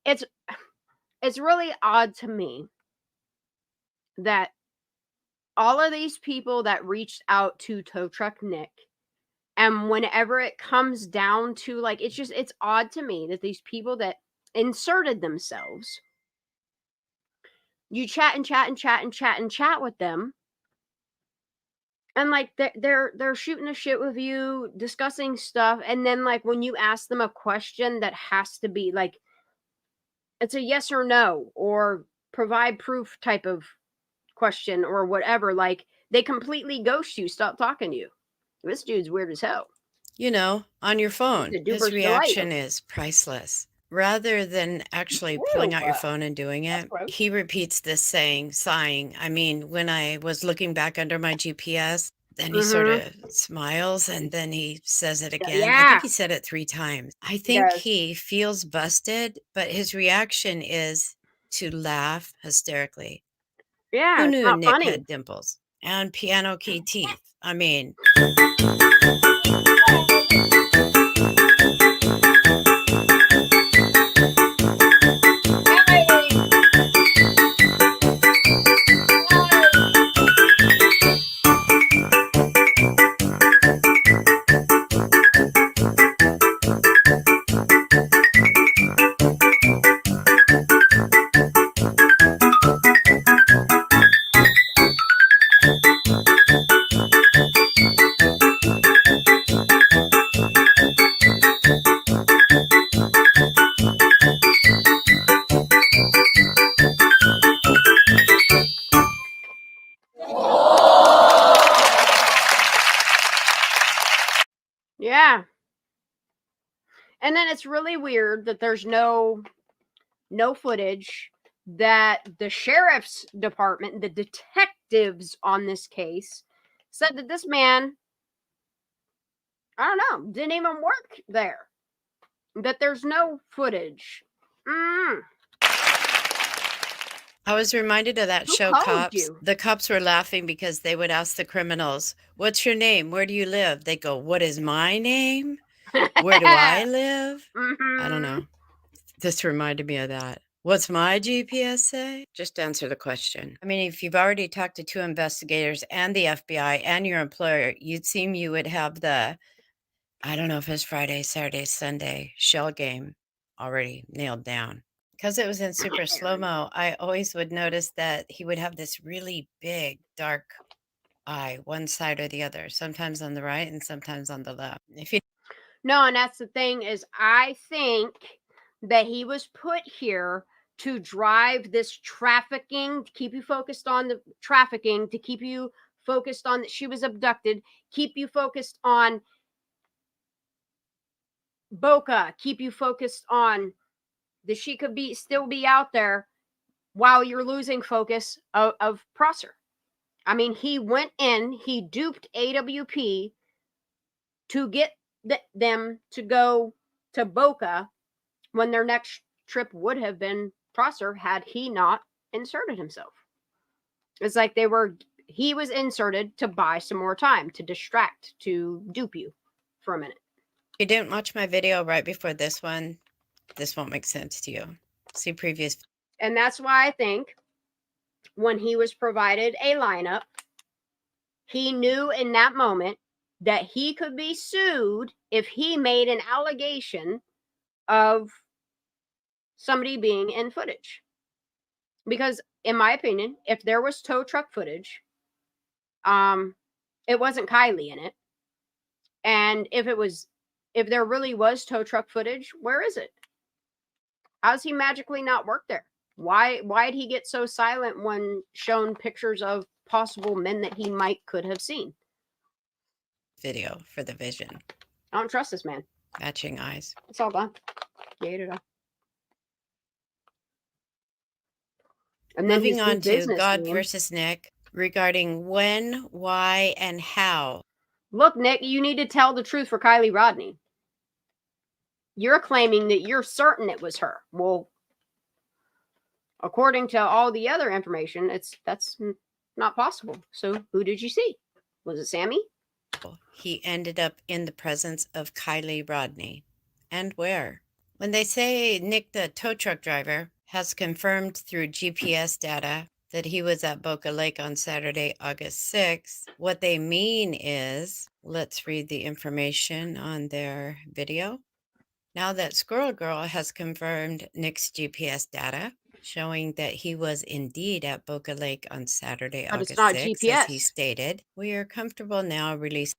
It's really odd to me that all of these people that reached out to Tow Truck Nick, and whenever it comes down to, like, it's odd to me that these people that inserted themselves, you chat and chat and chat and chat and chat with them, and like they're shooting the shit with you, discussing stuff, and then like when you ask them a question that has to be like, it's a yes or no or provide proof type of question or whatever, like they completely ghost you, stop talking to you. This dude's weird as hell. You know, on your phone. His reaction is priceless. Rather than actually pulling out your phone and doing it, he repeats this saying, sighing. I mean, when I was looking back under my GPS, then he sort of smiles and then he says it again. I think he said it 3 times. I think he feels busted, but his reaction is to laugh hysterically. Yeah, who it's knew not Nick funny. had dimples and piano key teeth? I mean... Yeah. And then it's really weird that there's no footage that the sheriff's department, the detectives on this case, said that this man, I don't know, didn't even work there. That there's no footage. I was reminded of that show, Cops. The cops were laughing because they would ask the criminals, what's your name? Where do you live? They go, what is my name? Where do I live? I don't know. This reminded me of that. What's my GPS say? Just answer the question. I mean, if you've already talked to 2 investigators and the FBI and your employer, you'd seem you would have the, I don't know if it's Friday, Saturday, Sunday shell game already nailed down. Because it was in super slow-mo, I always would notice that he would have this really big, dark eye, one side or the other, sometimes on the right and sometimes on the left. No, and that's the thing is I think that he was put here to drive this trafficking, to keep you focused on the trafficking, to keep you focused on that she was abducted, keep you focused on Boca, keep you focused on that she could still be out there while you're losing focus of Prosser. I mean, he went in, he duped AWP to get them to go to Boca when their next trip would have been Prosser had he not inserted himself. It's like he was inserted to buy some more time, to distract, to dupe you for a minute. You didn't watch my video right before this one. This won't make sense to you. See previous. And that's why I think when he was provided a lineup, he knew in that moment that he could be sued if he made an allegation of somebody being in footage. Because in my opinion, if there was tow truck footage, it wasn't Kylie in it. And if there really was tow truck footage, where is it? How's he magically not work there? Why did he get so silent when shown pictures of possible men that he could have seen? Video for the vision. I don't trust this man. Matching eyes. It's all gone. Ate it all. And then moving on to God name. versus Nick regarding when, why, and how. Look, Nick, you need to tell the truth for Kylie Rodni. You're claiming that you're certain it was her. Well, according to all the other information, that's not possible. So who did you see? Was it Sammy? He ended up in the presence of Kylie Rodni. And where? When they say Nick, the tow truck driver, has confirmed through GPS data that he was at Boca Lake on Saturday, August 6th, what they mean is, let's read the information on their video. Now that Squirrel Girl has confirmed Nick's GPS data, showing that he was indeed at Boca Lake on Saturday, but August it's not 6th, GPS. as he stated, we are comfortable now releasing.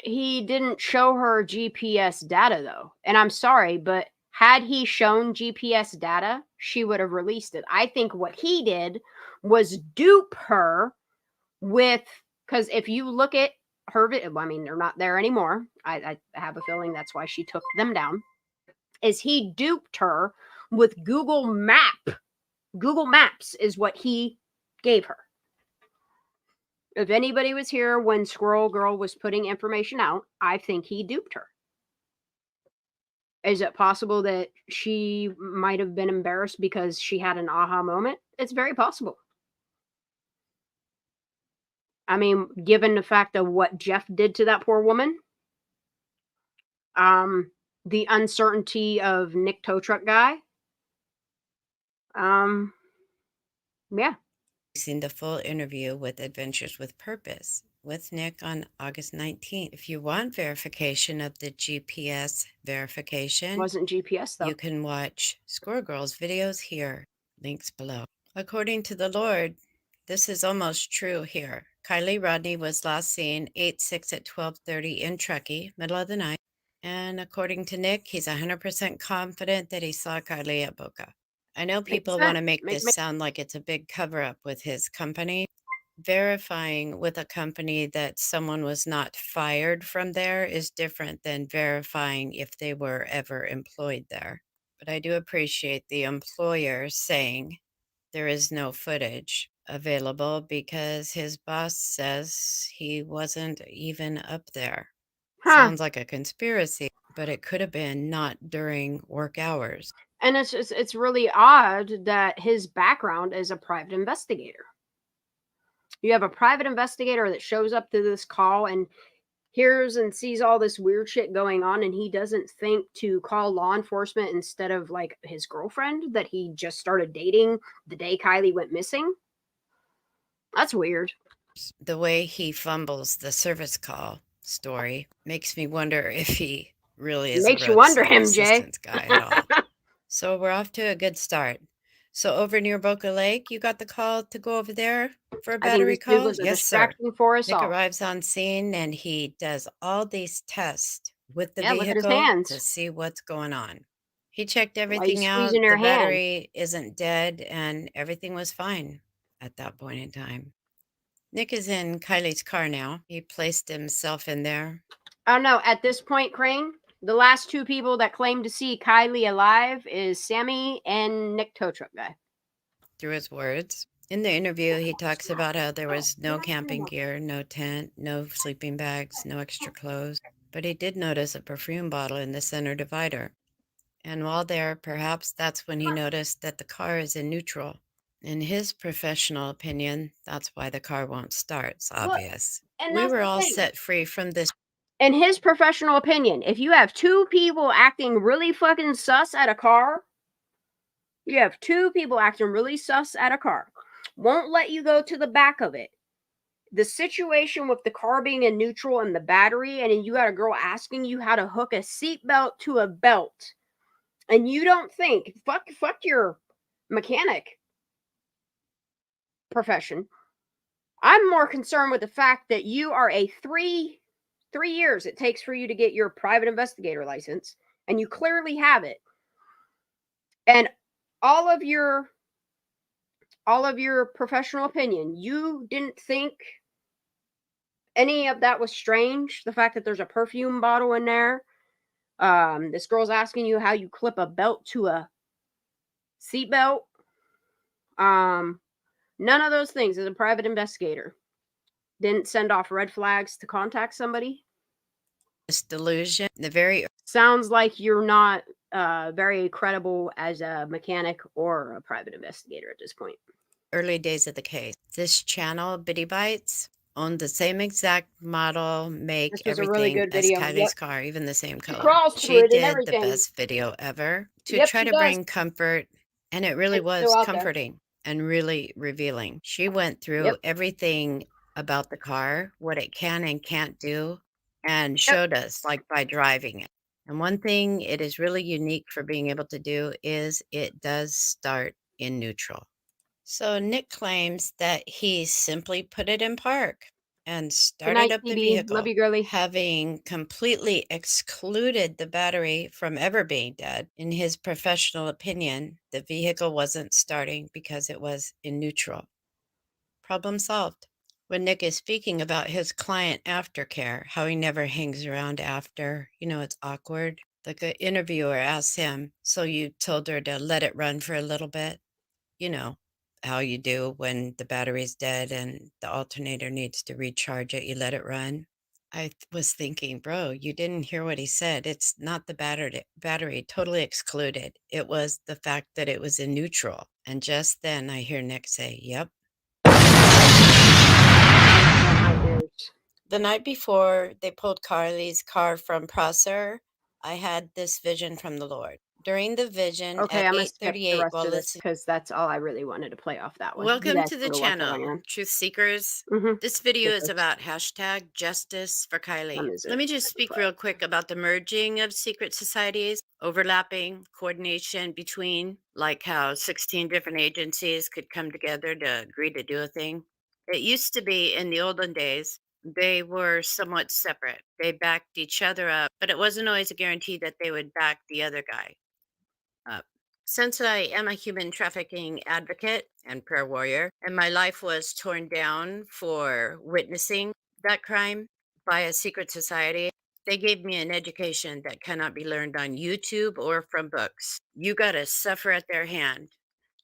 He didn't show her GPS data, though. And I'm sorry, but had he shown GPS data, she would have released it. I think what he did was dupe her with, because if you look at her, I mean, they're not there anymore. I have a feeling that's why she took them down. Is he duped her with Google Maps is what he gave her. If anybody was here when Squirrel Girl was putting information out, I think he duped her. Is it possible that she might have been embarrassed because she had an aha moment? It's very possible. I mean, given the fact of what Jeff did to that poor woman, the uncertainty of Nick Tow Truck Guy, yeah. Seen the full interview with Adventures with Purpose with Nick on August 19th. If you want verification of the GPS verification, it wasn't GPS though. You can watch Squirrel Girl's videos here. Links below. According to the Lord, this is almost true here. Kylie Rodni was last seen 8/6 at 12:30 in Truckee, middle of the night. And according to Nick, he's 100% confident that he saw Kylie at Boca. I know people want to make this sound like it's a big cover-up with his company. Verifying with a company that someone was not fired from there is different than verifying if they were ever employed there. But I do appreciate the employer saying there is no footage available because his boss says he wasn't even up there. Sounds like a conspiracy, but it could have been not during work hours. And it's really odd that his background is a private investigator. You have a private investigator that shows up to this call and hears and sees all this weird shit going on, and he doesn't think to call law enforcement instead of like his girlfriend that he just started dating the day Kylie went missing. That's weird. The way he fumbles the service call story makes me wonder if he really is makes you wonder him, Jay. Guy at all. So we're off to a good start. So over near Boca Lake, you got the call to go over there for a battery call? Yes, sir. For us Nick all. arrives on scene and he does all these tests with the look at his vehicle hands. to see what's going on. He checked everything out. The battery isn't dead and everything was fine at that point in time. Nick is in Kylie's car now. He placed himself in there. I don't know. At this point, Crane, the last two people that claim to see Kylie alive is Sammy and Nick Tow Truck Guy. Through his words. In the interview, he talks about how there was no camping gear, no tent, no sleeping bags, no extra clothes. But he did notice a perfume bottle in the center divider. And while there, perhaps that's when he noticed that the car is in neutral. In his professional opinion, that's why the car won't start. It's obvious. And we were all set free from this. in his professional opinion, if you have two people acting really fucking sus at a car, you have two people acting really sus at a car, won't let you go to the back of it. The situation with the car being in neutral and the battery, and then you got a girl asking you how to hook a seatbelt to a belt, and you don't think, fuck your mechanic profession. I'm more concerned with the fact that you are a 3 years it takes for you to get your private investigator license, and you clearly have it. And all of your professional opinion, you didn't think any of that was strange. The fact that there's a perfume bottle in there. This girl's asking you how you clip a belt to a seatbelt. None of those things as a private investigator didn't send off red flags to contact somebody. This delusion, the very sounds like you're not very credible as a mechanic or a private investigator at this point. Early days of the case. This channel, Bitty Bites, owned the same exact model, make, everything really good as video. Kylie's car, even the same color. Crawls She through it and did the everything. best video ever to Yep, try she to does. bring comfort, and it really It's was still out there. comforting and really revealing. She went through everything about the car, what it can and can't do, and showed us, like, by driving it. And one thing it is really unique for being able to do is it does start in neutral. So Nick claims that he simply put it in park and started night, up the TB. vehicle, Love you, girly. having completely excluded the battery from ever being dead. In his professional opinion, the vehicle wasn't starting because it was in neutral. Problem solved. When Nick is speaking about his client aftercare, how he never hangs around after, it's awkward. The interviewer asks him, so you told her to let it run for a little bit? How you do when the battery's dead and the alternator needs to recharge it, you let it run. I was thinking, bro, you didn't hear what he said. It's not the battery totally excluded. It was the fact that it was in neutral. And just then I hear Nick say, yep. The night before they pulled Carly's car from Prosser, I had this vision from the Lord. During the vision Okay, at I'm gonna skip the 8:38 rest while of this listening. because that's all I really wanted to play off that one. Welcome to the channel, Truth Seekers. Mhm. This video is Seekers. about hashtag justice for Kylie. is Let it? me just speak real quick about the merging of secret societies, overlapping, coordination between, like how 16 different agencies could come together to agree to do a thing. It used to be in the olden days, they were somewhat separate. They backed each other up, but it wasn't always a guarantee that they would back the other guy up. Since I am a human trafficking advocate and prayer warrior, and my life was torn down for witnessing that crime by a secret society, they gave me an education that cannot be learned on YouTube or from books. You got to suffer at their hand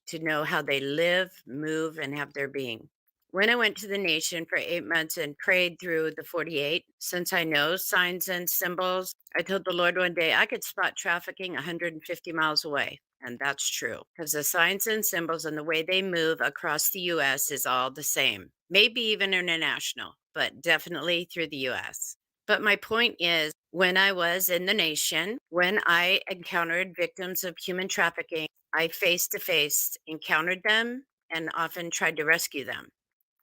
to know how they live, move, and have their being. When I went to the nation for 8 months and prayed through the 48, since I know signs and symbols, I told the Lord one day I could spot trafficking 150 miles away. And that's true, because the signs and symbols and the way they move across the U.S. is all the same, maybe even international, but definitely through the U.S. But my point is, when I was in the nation, when I encountered victims of human trafficking, I face-to-face encountered them and often tried to rescue them.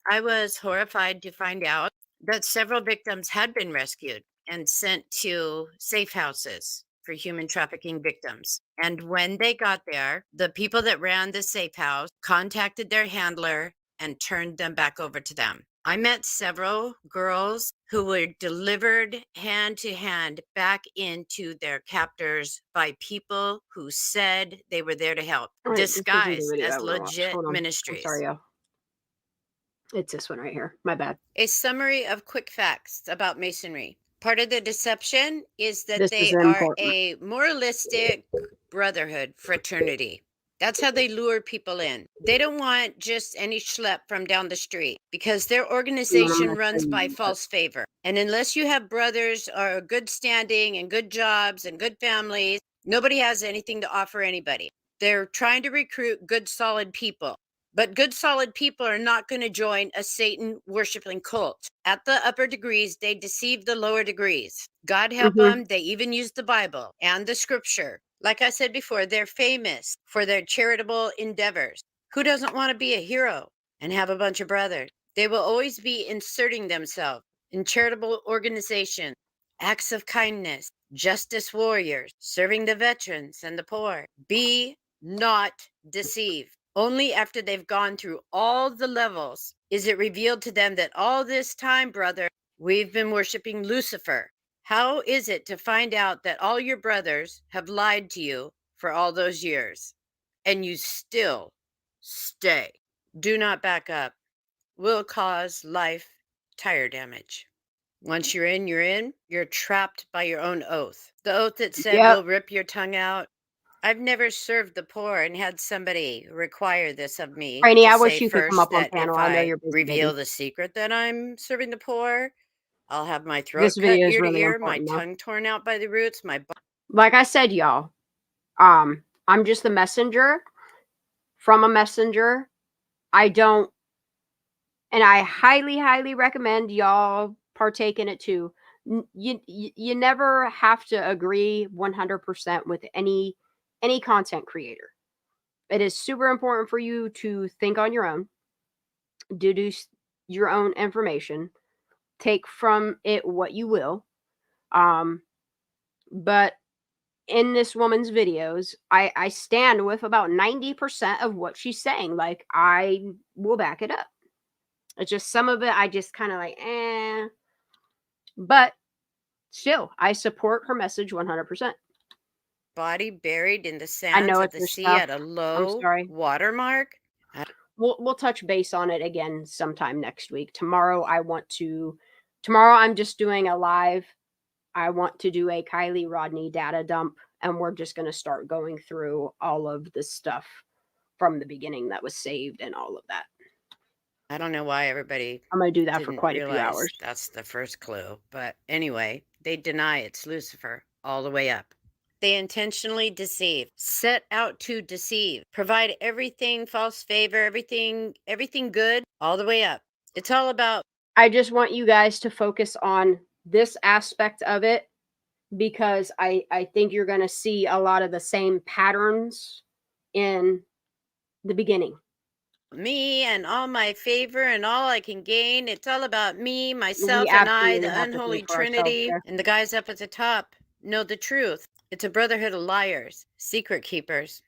I was horrified to find out that several victims had been rescued and sent to safe houses for human trafficking victims. And when they got there, the people that ran the safe house contacted their handler and turned them back over to them. I met several girls who were delivered hand to hand back into their captors by people who said they were there to help, disguised as legit ministries. I'm sorry, y'all. It's this one right here. My bad. A summary of quick facts about Masonry. Part of the deception is that This they is are important. a moralistic brotherhood, fraternity. That's how they lure people in. They don't want just any schlep from down the street because their organization runs by false favor. And unless you have brothers or good standing and good jobs and good families, nobody has anything to offer anybody. They're trying to recruit good, solid people. But good, solid people are not going to join a Satan worshiping cult. At the upper degrees, they deceive the lower degrees. God help them. They even use the Bible and the scripture. Like I said before, they're famous for their charitable endeavors. Who doesn't want to be a hero and have a bunch of brothers? They will always be inserting themselves in charitable organizations, acts of kindness, justice warriors, serving the veterans and the poor. Be not deceived. Only after they've gone through all the levels is it revealed to them that all this time, brother, we've been worshiping Lucifer. How is it to find out that all your brothers have lied to you for all those years and you still stay? Do not back up. Will cause life tire damage. Once you're in, you're in. You're trapped by your own oath. The oath that said, we'll rip your tongue out. I've never served the poor and had somebody require this of me. Rainey, to I wish say you could come first up on that panel. if I know I you're busy, reveal baby. the secret that I'm serving the poor, I'll have my throat This cut video is ear to really ear, my important, though. tongue torn out by the roots, my Like I said, y'all, I'm just the messenger from a messenger. I don't, and I highly, highly recommend y'all partake in it too. You never have to agree 100% with any content creator. It is super important for you to think on your own, deduce your own information, take from it what you will. But in this woman's videos, I stand with about 90% of what she's saying. Like, I will back it up. It's just some of it I just kind of like, but still, I support her message 100%. body buried in the I sands know of it's the your sea stuff. at a I'm low sorry. watermark. We'll touch base on it again sometime next week. Tomorrow I'm just doing a live. I want to do a Kylie Rodni data dump, and we're just going to start going through all of the stuff from the beginning that was saved and all of that. I don't know why everybody I'm going to do that for didn't quite a few realize hours. that's the first clue. But anyway, they deny it's Lucifer all the way up. They intentionally deceive, set out to deceive, provide everything false favor, everything good all the way up. It's all about. I just want you guys to focus on this aspect of it, because I think you're going to see a lot of the same patterns in the beginning. Me and all my favor and all I can gain. It's all about me, myself, We and I, absolutely the have to unholy think for ourselves trinity. there. And the guys up at the top know the truth. It's a brotherhood of liars, secret keepers,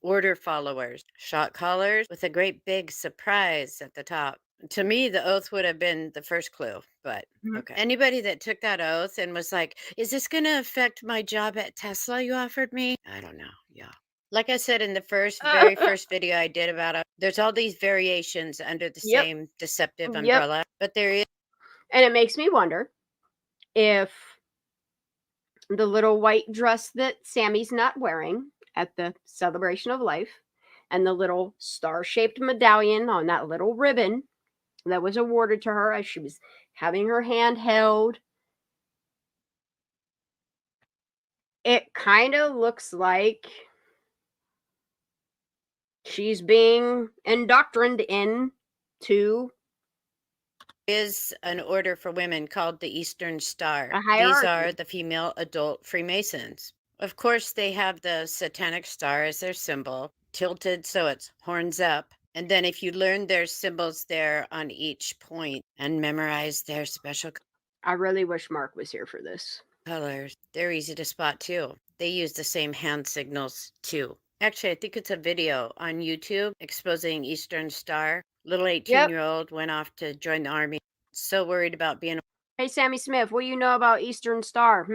order followers, shot callers with a great big surprise at the top. To me, the oath would have been the first clue, but okay. Anybody that took that oath and was like, is this going to affect my job at Tesla you offered me? I don't know. Yeah. Like I said in the very first video I did about it, there's all these variations under the same deceptive umbrella, but there is. And it makes me wonder if the little white dress that Sammy's not wearing at the celebration of life and the little star-shaped medallion on that little ribbon that was awarded to her as she was having her hand held, it kind of looks like she's being indoctrined into Is an order for women called the Eastern Star. a These hierarchy. are the female adult Freemasons. Of course, they have the satanic star as their symbol, tilted so it's horns up. And then if you learn their symbols there on each point and memorize their special I really wish Mark was here for this. colors, they're easy to spot too. They use the same hand signals too. Actually, I think it's a video on YouTube exposing Eastern Star. Little 18-year-old went off to join the army. So worried about being Hey, Sammy Smith, what do you know about Eastern Star?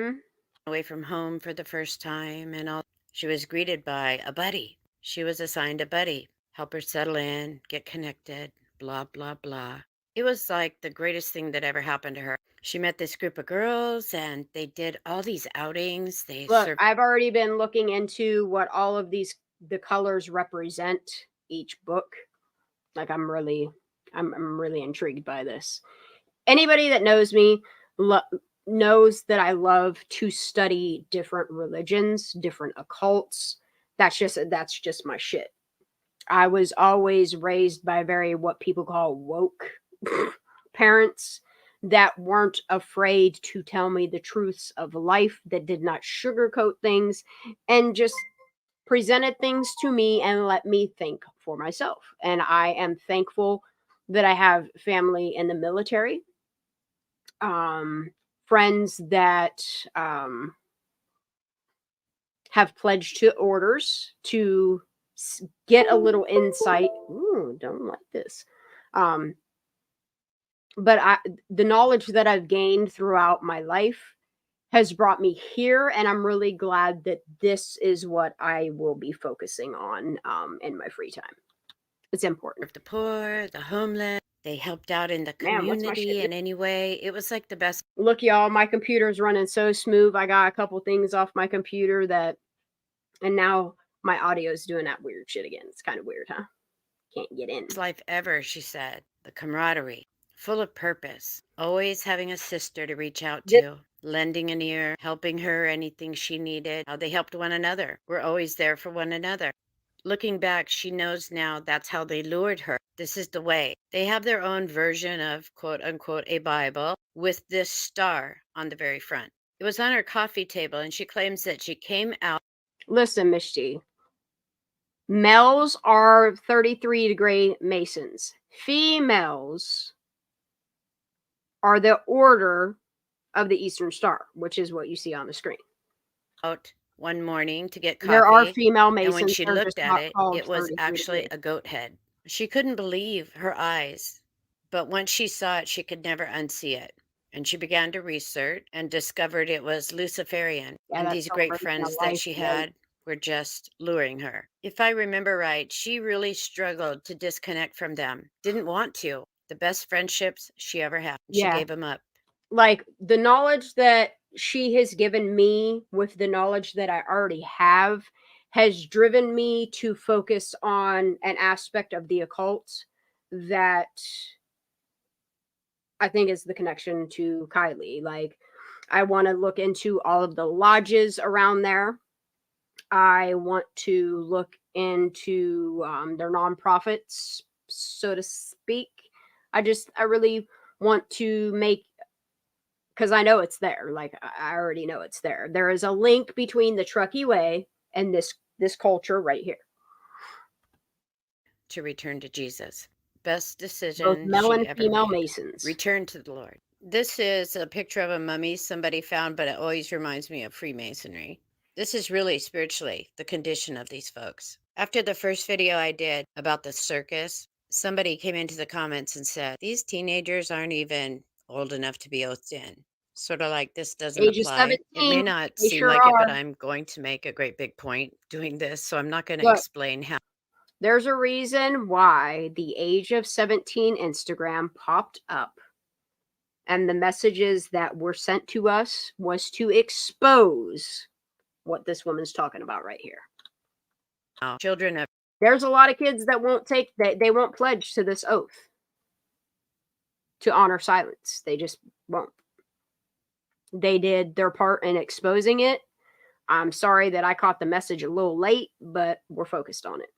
away from home for the first time and all. She was greeted by a buddy. She was assigned a buddy. Help her settle in, get connected, blah, blah, blah. It was like the greatest thing that ever happened to her. She met this group of girls and they did all these outings. Look, I've already been looking into what all of the colors represent each book. Like, I'm really intrigued by this. Anybody that knows me knows that I love to study different religions, different occults. That's just my shit. I was always raised by very what people call woke parents that weren't afraid to tell me the truths of life, that did not sugarcoat things, and just presented things to me and let me think for myself. And I am thankful that I have family in the military, friends that have pledged to orders to get a little insight. Ooh, don't like this. But the knowledge that I've gained throughout my life has brought me here, and I'm really glad that this is what I will be focusing on in my free time. It's important. The poor, the homeless, they helped out in the community in any way. It was like the best. Look, y'all, my computer's running so smooth. I got a couple things off my computer and now my audio is doing that weird shit again. It's kind of weird, huh? Can't get in. Life ever, she said. The camaraderie, full of purpose, always having a sister to reach out to, lending an ear, helping her anything she needed, how they helped one another. We're always there for one another. Looking back, she knows now that's how they lured her. This is the way. They have their own version of quote unquote a Bible with this star on the very front. It was on her coffee table, and she claims that she came out. Listen, Miss G. Males are 33-degree Masons. Females are the Order of the Eastern Star, which is what you see on the screen. Out one morning to get coffee. There are female Masons. And when she looked at it, it was actually a goat head. She couldn't believe her eyes. But once she saw it, she could never unsee it. And she began to research and discovered it was Luciferian. And these great friends that she had were just luring her. If I remember right, she really struggled to disconnect from them. Didn't want to. The best friendships she ever had. She gave them up. Like the knowledge that she has given me with the knowledge that I already have has driven me to focus on an aspect of the occult that I think is the connection to Kylie. Like, I want to look into all of the lodges around there. I want to look into their nonprofits, so to speak. I really want to make, because I know it's there. Like, I already know it's there. There is a link between the Truckee Way and this culture right here. To return to Jesus. Best decision Both male she and ever female made. Masons. Return to the Lord. This is a picture of a mummy somebody found, but it always reminds me of Freemasonry. This is really spiritually the condition of these folks. After the first video I did about the circus, somebody came into the comments and said, these teenagers aren't even old enough to be oathed in. Sort of like this doesn't Age of apply. It 17, may not they seem sure like it, but are. I'm going to make a great big point doing this, so I'm not going to Look. explain how. There's a reason why the age of 17 Instagram popped up, and the messages that were sent to us was to expose what this woman's talking about right here. Children of There's a lot of kids that they won't pledge to this oath to honor silence. They just won't. They did their part in exposing it. I'm sorry that I caught the message a little late, but we're focused on it.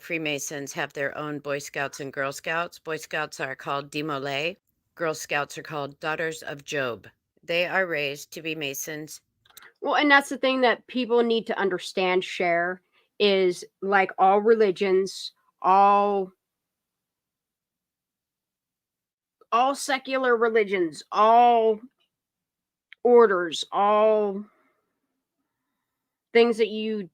Freemasons have their own Boy Scouts and Girl Scouts. Boy Scouts are called Demolay. Girl Scouts are called Daughters of Job. They are raised to be Masons. Well, and that's the thing that people need to understand, share, is like all religions, all secular religions, all orders, all things that you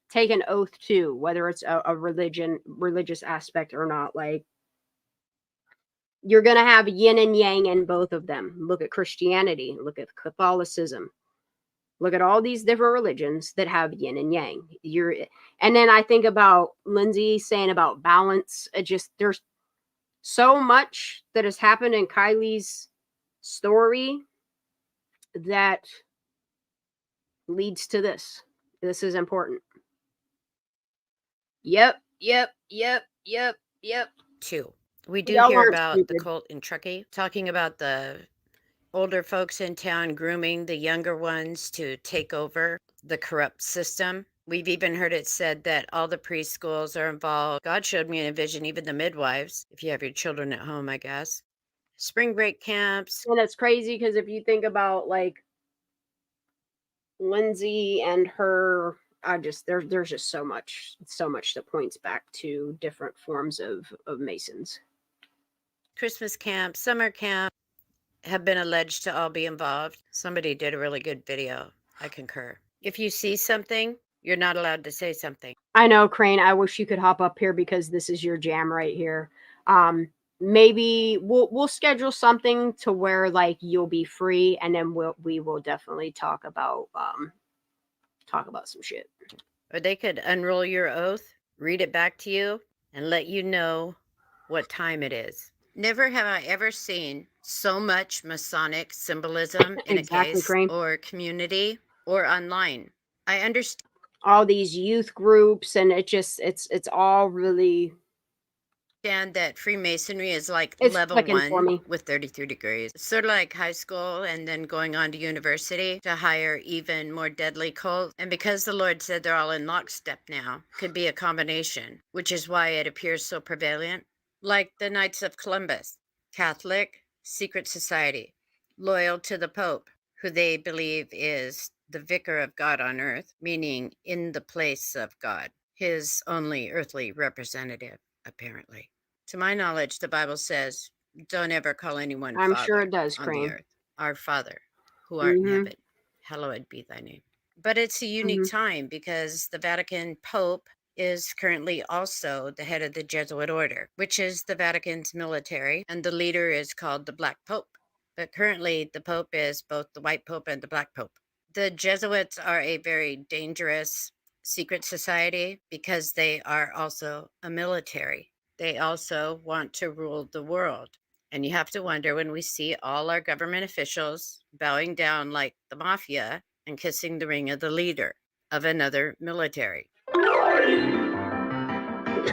take an oath to, whether it's a religious aspect or not, like, you're going to have yin and yang in both of them. Look at Christianity, look at Catholicism, look at all these different religions that have yin and yang. And then I think about Lindsay saying about balance. There's so much that has happened in Kylie's story that leads to this. This is important. Yep. 2. We do hear about the cult in Truckee, talking about the older folks in town grooming the younger ones to take over the corrupt system. We've even heard it said that all the preschools are involved. God showed me in a vision, even the midwives, if you have your children at home, I guess. Spring break camps. And it's crazy because if you think about like Lindsay and her, there's just so much that points back to different forms of Masons. Christmas camp, summer camp have been alleged to all be involved. Somebody did a really good video. I concur. If you see something, you're not allowed to say something. I know, Crane. I wish you could hop up here because this is your jam right here. Maybe we'll schedule something to where like you'll be free, and then we will definitely talk about some shit. Or they could unroll your oath, read it back to you, and let you know what time it is. Never have I ever seen so much Masonic symbolism in Exactly, a case Crane. or community or online. I understand all these youth groups, and it's all really. That Freemasonry is like It's level clicking for 1 me. with 33 degrees. It's sort of like high school and then going on to university to hire even more deadly cults. And because the Lord said they're all in lockstep now, could be a combination, which is why it appears so prevalent. Like the Knights of Columbus, Catholic, secret society, loyal to the Pope, who they believe is the vicar of God on earth, meaning in the place of God, his only earthly representative, apparently. To my knowledge, the Bible says, don't ever call anyone I'm Father sure it does, on the Crane. earth. Our Father, who art in heaven, hallowed be thy name. But it's a unique time because the Vatican Pope is currently also the head of the Jesuit order, which is the Vatican's military, and the leader is called the Black Pope. But currently, the Pope is both the White Pope and the Black Pope. The Jesuits are a very dangerous secret society because they are also a military. They also want to rule the world. And you have to wonder when we see all our government officials bowing down like the mafia and kissing the ring of the leader of another military.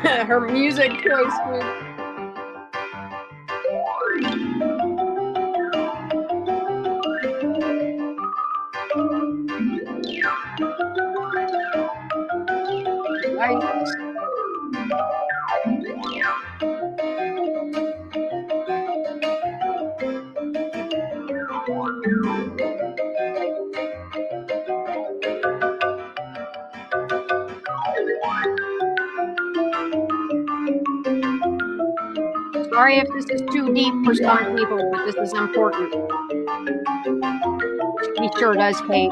Her music choice, Sorry if this is too deep for some people, but this is important. He sure does, Kate.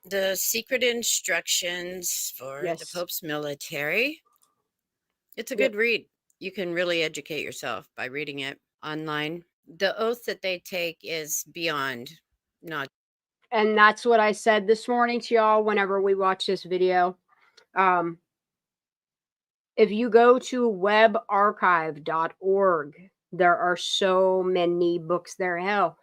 The secret instructions for the Pope's military. It's a good read. You can really educate yourself by reading it online. The oath that they take is beyond not. And that's what I said this morning to y'all whenever we watch this video. If you go to webarchive.org, there are so many books there. Hell,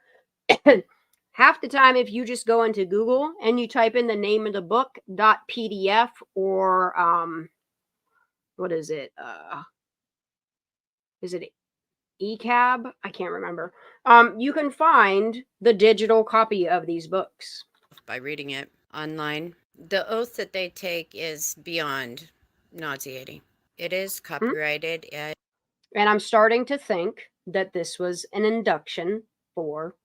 half the time, if you just go into Google and you type in the name of the book .pdf or what is it? Is it ECAB? I can't remember. You can find the digital copy of these books by reading it online. The oath that they take is beyond nauseating. It is copyrighted. And I'm starting to think that this was an induction for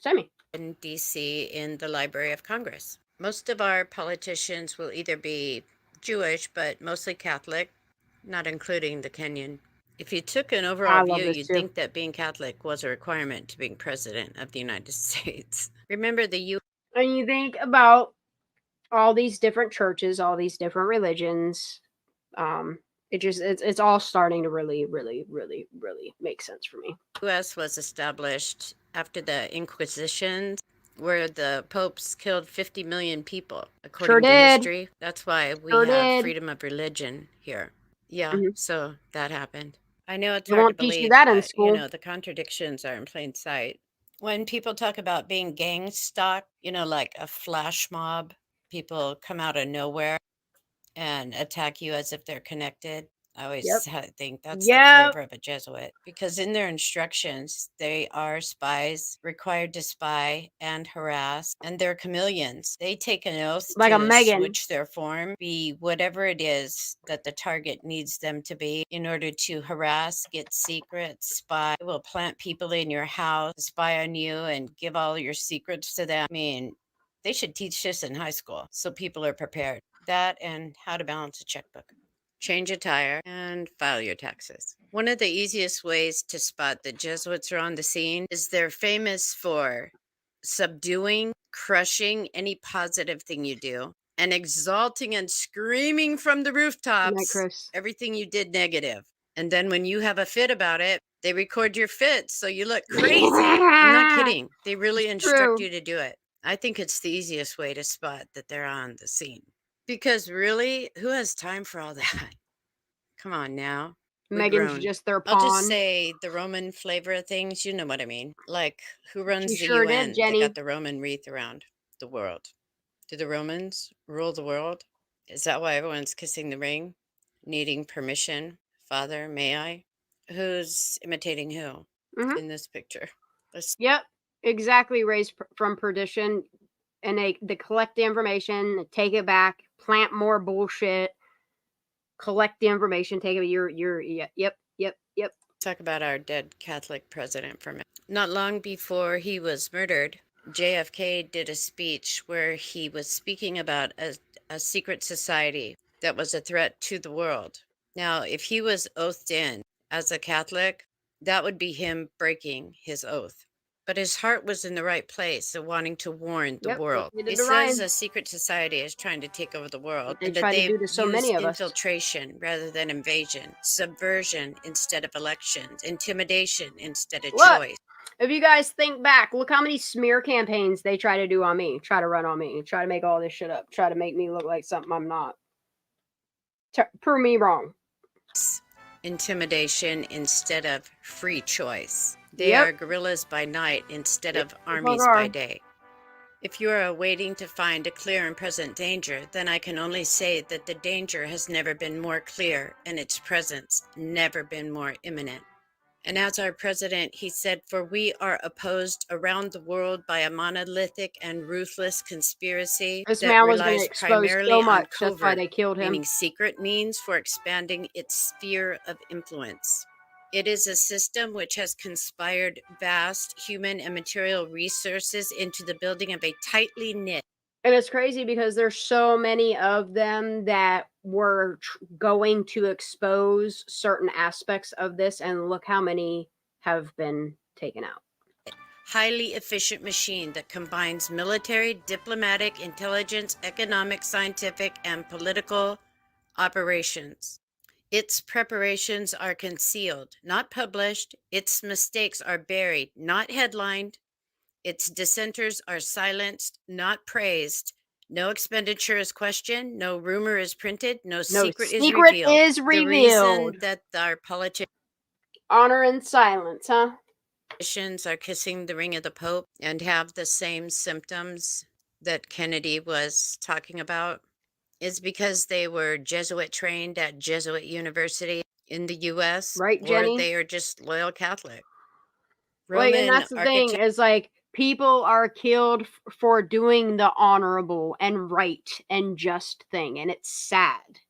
Sammy. In D.C. in the Library of Congress. Most of our politicians will either be Jewish, but mostly Catholic, not including the Kenyan. If you took an overall view, you'd think that being Catholic was a requirement to being president of the United States. Remember the And you think about all these different churches, all these different religions. It's all starting to really make sense for me. U.S. was established after the Inquisitions, where the popes killed 50 million people, according to history. That's why we have freedom of religion here. Yeah, so that happened. I know it's hard to believe, teach you that in school. You know, the contradictions are in plain sight. When people talk about being gang stalked, you know, like a flash mob, people come out of nowhere and attack you as if they're connected. I always think that's the flavor of a Jesuit, because in their instructions, they are spies required to spy and harass, and they're chameleons. They take an oath like a to Megan. switch their form, be whatever it is that the target needs them to be in order to harass, get secrets, spy. They will plant people in your house, spy on you, and give all your secrets to them. I mean, they should teach this in high school so people are prepared. That and how to balance a checkbook. Change a tire, and file your taxes. One of the easiest ways to spot the Jesuits are on the scene is they're famous for subduing, crushing any positive thing you do, and exalting and screaming from the rooftops everything you did negative. And then when you have a fit about it, they record your fit so you look crazy. I'm not kidding. They really instruct you to do it. I think it's the easiest way to spot that they're on the scene. Because really, who has time for all that? Come on now. Megan's just their pawn. I'll just say the Roman flavor of things. You know what I mean. Like, who runs She the sure UN? did, Jenny. They got the Roman wreath around the world. Do the Romans rule the world? Is that why everyone's kissing the ring? Needing permission? Father, may I? Who's imitating who in this picture? Yep, exactly. Raised from perdition, and they collect the information, take it back, plant more bullshit, collect the information, take it. Yep. Talk about our dead Catholic president for a minute. Not long before he was murdered, JFK did a speech where he was speaking about a secret society that was a threat to the world. Now, if he was oathed in as a Catholic, that would be him breaking his oath. But his heart was in the right place of wanting to warn the world. He says a secret society is trying to take over the world, and that they use infiltration rather than invasion, subversion instead of elections, intimidation instead of choice. If you guys think back, look how many smear campaigns they try to do on me, try to run on me, try to make all this shit up, try to make me look like something I'm not. Prove me wrong. Intimidation instead of free choice. They are guerrillas by night instead of armies by day. If you are waiting to find a clear and present danger, then I can only say that the danger has never been more clear and its presence never been more imminent. And as our president, he said, "For we are opposed around the world by a monolithic and ruthless conspiracy that relies primarily on covert, that's why they killed him. meaning secret means for expanding its sphere of influence. It is a system which has conspired vast human and material resources into the building of a tightly knit." And it's crazy because there's so many of them that were going to expose certain aspects of this, and look how many have been taken out. Highly efficient machine that combines military, diplomatic, intelligence, economic, scientific, and political operations. Its preparations are concealed, not published. Its mistakes are buried, not headlined. Its dissenters are silenced, not praised. No expenditure is questioned. No rumor is printed. No secret is revealed. The reason that our politicians honor and silence, huh? Are kissing the ring of the Pope and have the same symptoms that Kennedy was talking about is because they were Jesuit trained at Jesuit University in the U.S. Right, Jenny? Or they are just loyal Catholic. Like, and that's the thing is, like, people are killed for doing the honorable and right and just thing, and it's sad.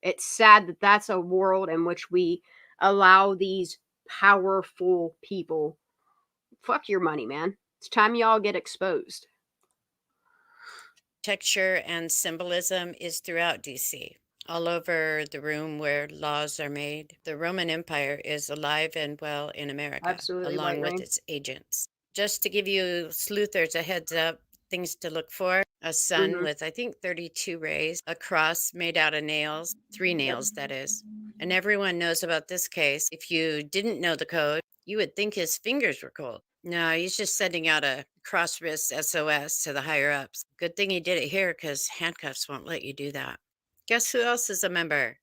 It's sad that that's a world in which we allow these powerful people. Fuck your money, man. It's time y'all get exposed. Texture and symbolism is throughout DC, all over the room where laws are made. The Roman Empire is alive and well in America, absolutely, along with its agents. Just to give you sleuthers a heads up, things to look for: a sun with, I think, 32 rays, a cross made out of nails, 3 nails, that is. And everyone knows about this case. If you didn't know the code, you would think his fingers were cold. No, he's just sending out a cross wrist SOS to the higher ups. Good thing he did it here, because handcuffs won't let you do that. Guess who else is a member?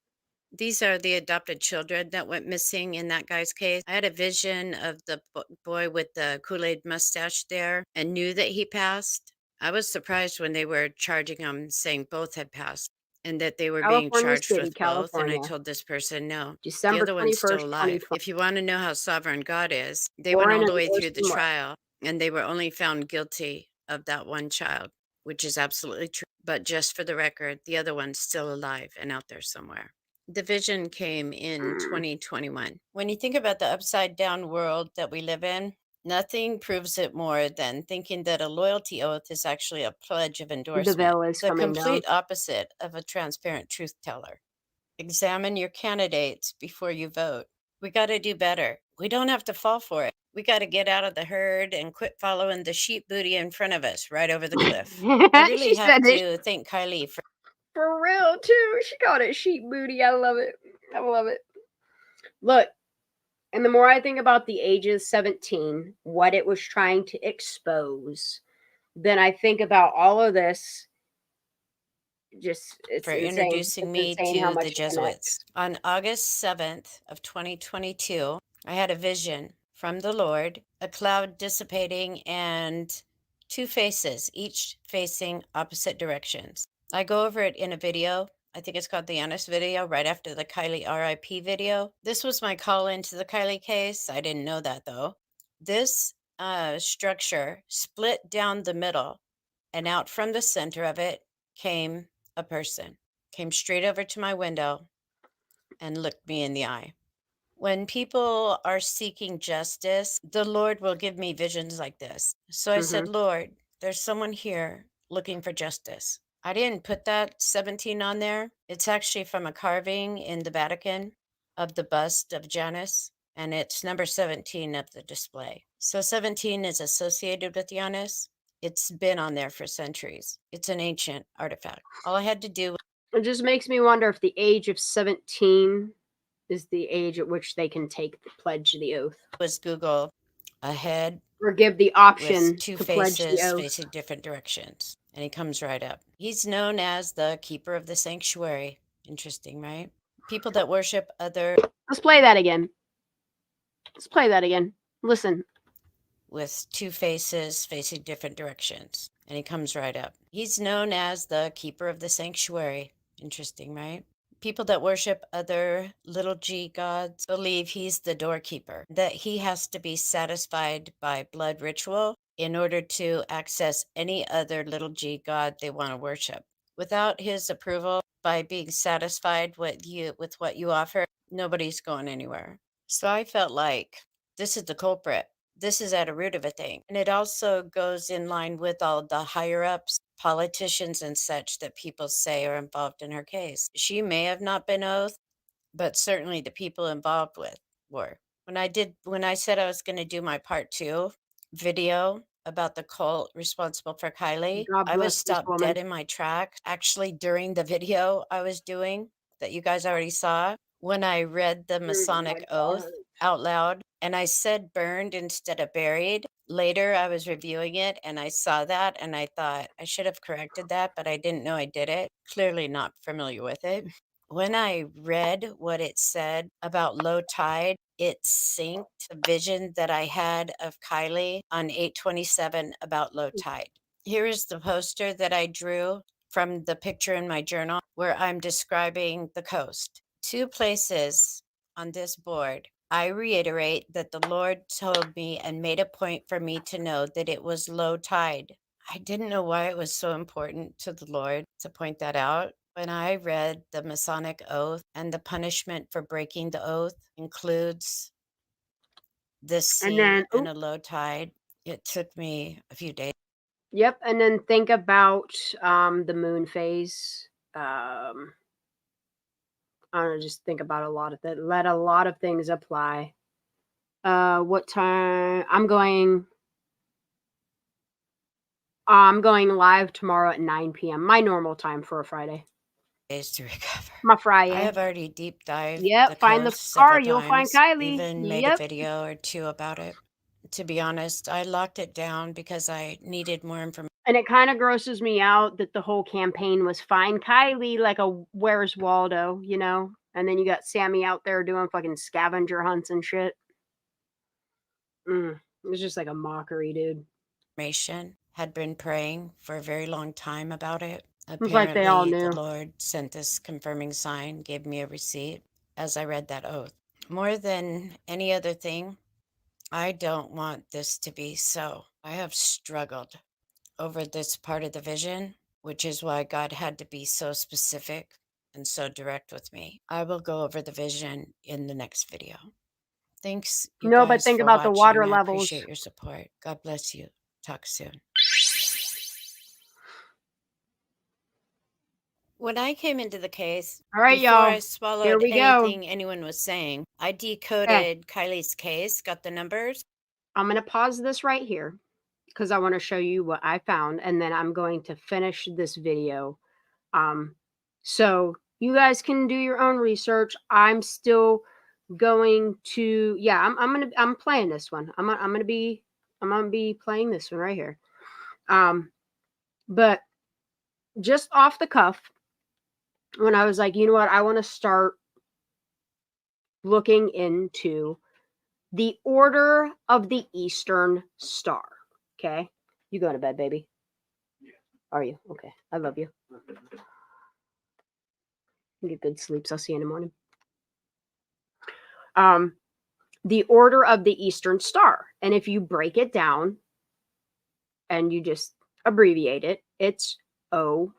These are the adopted children that went missing in that guy's case. I had a vision of the boy with the Kool-Aid mustache there and knew that he passed. I was surprised when they were charging him, saying both had passed. and that they were being California charged City, with both. And I California. told this person, no, the December other one's 21st, still alive. 2020. If you want to know how sovereign God is, they went Warren all the and way through the Orson Welles. trial and they were only found guilty of that one child, which is absolutely true. But just for the record, the other one's still alive and out there somewhere. The vision came in 2021. When you think about the upside down world that we live in, nothing proves it more than thinking that a loyalty oath is actually a pledge of The endorsement. veil is The coming down. complete opposite of a transparent truth teller. Examine your candidates before you vote. We got to do better. We don't have to fall for it. We got to get out of the herd and quit following the sheep booty in front of us right over the cliff. I really She have said it. to thank Kylie For real, too. She called it sheep booty. I love it. I love it. Look, and the more I think about the ages 17, what it was trying to expose, then I think about all of this. Just it's for insane. introducing It's me insane how to much the it Jesuits. On August 7th of 2022, I had a vision from the Lord, a cloud dissipating and two faces, each facing opposite directions. I go over it in a video. I think it's called the Honest video, right after the Kylie RIP video. This was my call into the Kylie case. I didn't know that though. This structure split down the middle, and out from the center of it came a person, came straight over to my window and looked me in the eye. When people are seeking justice, the Lord will give me visions like this. So I said, Lord, there's someone here looking for justice. I didn't put that 17 on there. It's actually from a carving in the Vatican of the bust of Janus, and it's number 17 of the display. So 17 is associated with Janus. It's been on there for centuries. It's an ancient artifact. All I had to do It just makes me wonder if the age of 17 is the age at which they can take the pledge the oath. Was Google a head or give the option with two to pledge the faces oath. facing different directions. And he comes right up. He's known as the keeper of the sanctuary. Interesting, right? People that worship other. Let's play that again. Let's play that again. Listen. With two faces facing different directions. And he comes right up. He's known as the keeper of the sanctuary. Interesting, right? People that worship other little g gods believe he's the doorkeeper, that he has to be satisfied by blood ritual in order to access any other little g god they want to worship. Without his approval, by being satisfied with what you offer, nobody's going anywhere. So I felt like this is the culprit. This is at the root of a thing. And it also goes in line with all the higher ups, politicians and such that people say are involved in her case. She may have not been oathed, but certainly the people involved with were. When I said I was going to do my part 2 video about the cult responsible for Kylie, God I was bless this stopped woman. dead in my tracks. Actually, during the video I was doing that you guys already saw, when I read the Masonic oath out loud, and I said burned instead of buried. Later, I was reviewing it and I saw that and I thought I should have corrected that, but I didn't know I did it. Clearly not familiar with it. When I read what it said about low tide, it synced the vision that I had of Kylie on 8/27 about low tide. Here is the poster that I drew from the picture in my journal where I'm describing the coast. 2 places on this board. I reiterate that the Lord told me and made a point for me to know that it was low tide. I didn't know why it was so important to the Lord to point that out. When I read the Masonic oath and the punishment for breaking the oath includes the sea and a low tide, it took me a few days. Yep, and then think about the moon phase. I don't know, just think about a lot of that. Let a lot of things apply. What time? I'm going live tomorrow at 9 p.m. My normal time for a Friday. Days to recover. My Friday. I have already deep dived. Yep, find the scar, you'll find Kylie. Even made a video or 2 about it. To be honest, I locked it down because I needed more information. And it kind of grosses me out that the whole campaign was find Kylie, like a Where's Waldo, you know? And then you got Sammy out there doing fucking scavenger hunts and shit. It was just like a mockery, dude. Had been praying for a very long time about it. Apparently, like they all the knew. Lord sent this confirming sign, gave me a receipt as I read that oath. More than any other thing, I don't want this to be so. I have struggled over this part of the vision, which is why God had to be so specific and so direct with me. I will go over the vision in the next video. Thanks, you No, but guys, think for about the water watching. I levels. appreciate your support. God bless you. Talk soon. When I came into the case, All right, before y'all. I swallowed Here we go. anything anyone was saying, I decoded Kylie's case, got the numbers. I'm going to pause this right here because I want to show you what I found, and then I'm going to finish this video. So you guys can do your own research. I'm still going to, I'm playing this one. I'm gonna be playing this one right here. But just off the cuff, when I was like, you know what, I want to start looking into the Order of the Eastern Star. Okay, you going to bed, baby? Are you? Okay, I love you. Get good sleeps. I'll see you in the morning. The Order of the Eastern Star, and if you break it down and you just abbreviate it, it's OES.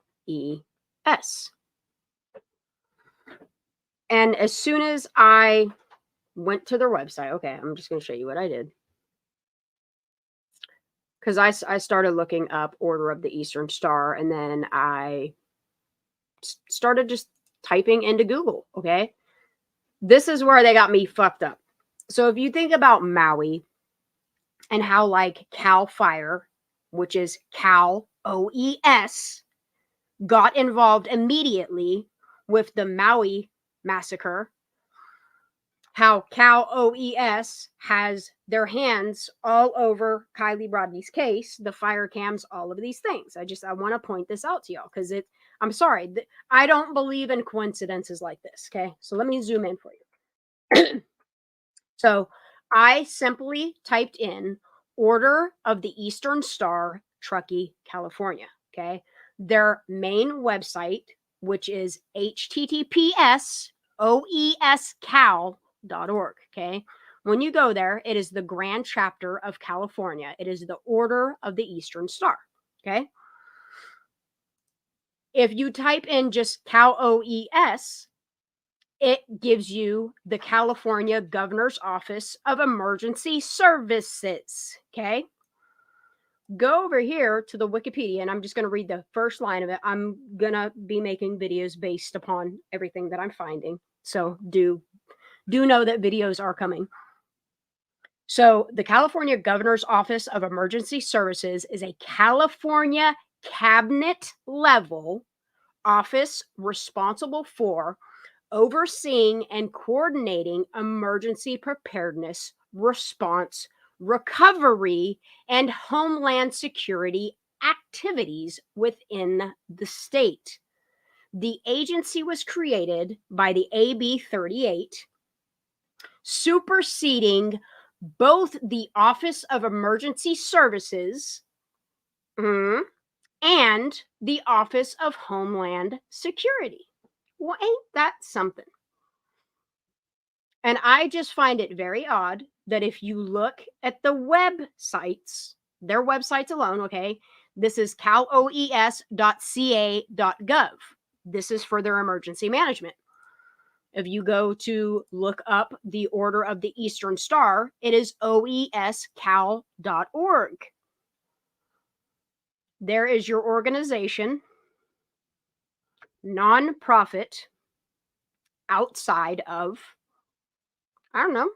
And as soon as I went to their website, okay, I'm just going to show you what I did. Because I started looking up Order of the Eastern Star, and then I started just typing into Google, okay? This is where they got me fucked up. So if you think about Maui and how like Cal Fire, which is Cal OES, got involved immediately with the Maui massacre, how Cal OES has their hands all over Kylie Rodni's case, the fire cams, all of these things. I want to point this out to y'all because I'm sorry, I don't believe in coincidences like this. Okay, so let me zoom in for you. So I simply typed in Order of the Eastern Star, Truckee, California. Okay, their main website, which is https://oescal.org. Okay, when you go there, it is the Grand Chapter of California. It is the Order of the Eastern Star. Okay, if you type in just Cal OES, it gives you the California Governor's Office of Emergency Services. Okay. Go over here to the Wikipedia, and I'm just going to read the first line of it. I'm going to be making videos based upon everything that I'm finding. So do know that videos are coming. So the California Governor's Office of Emergency Services is a California cabinet level office responsible for overseeing and coordinating emergency preparedness, response, recovery, and homeland security activities within the state. The agency was created by the AB 38, superseding both the Office of Emergency Services and the Office of Homeland Security. Well, ain't that something? And I just find it very odd that if you look at the websites, their websites alone, okay, this is caloes.ca.gov. This is for their emergency management. If you go to look up the Order of the Eastern Star, it is oescal.org. There is your organization, nonprofit, outside of, I don't know,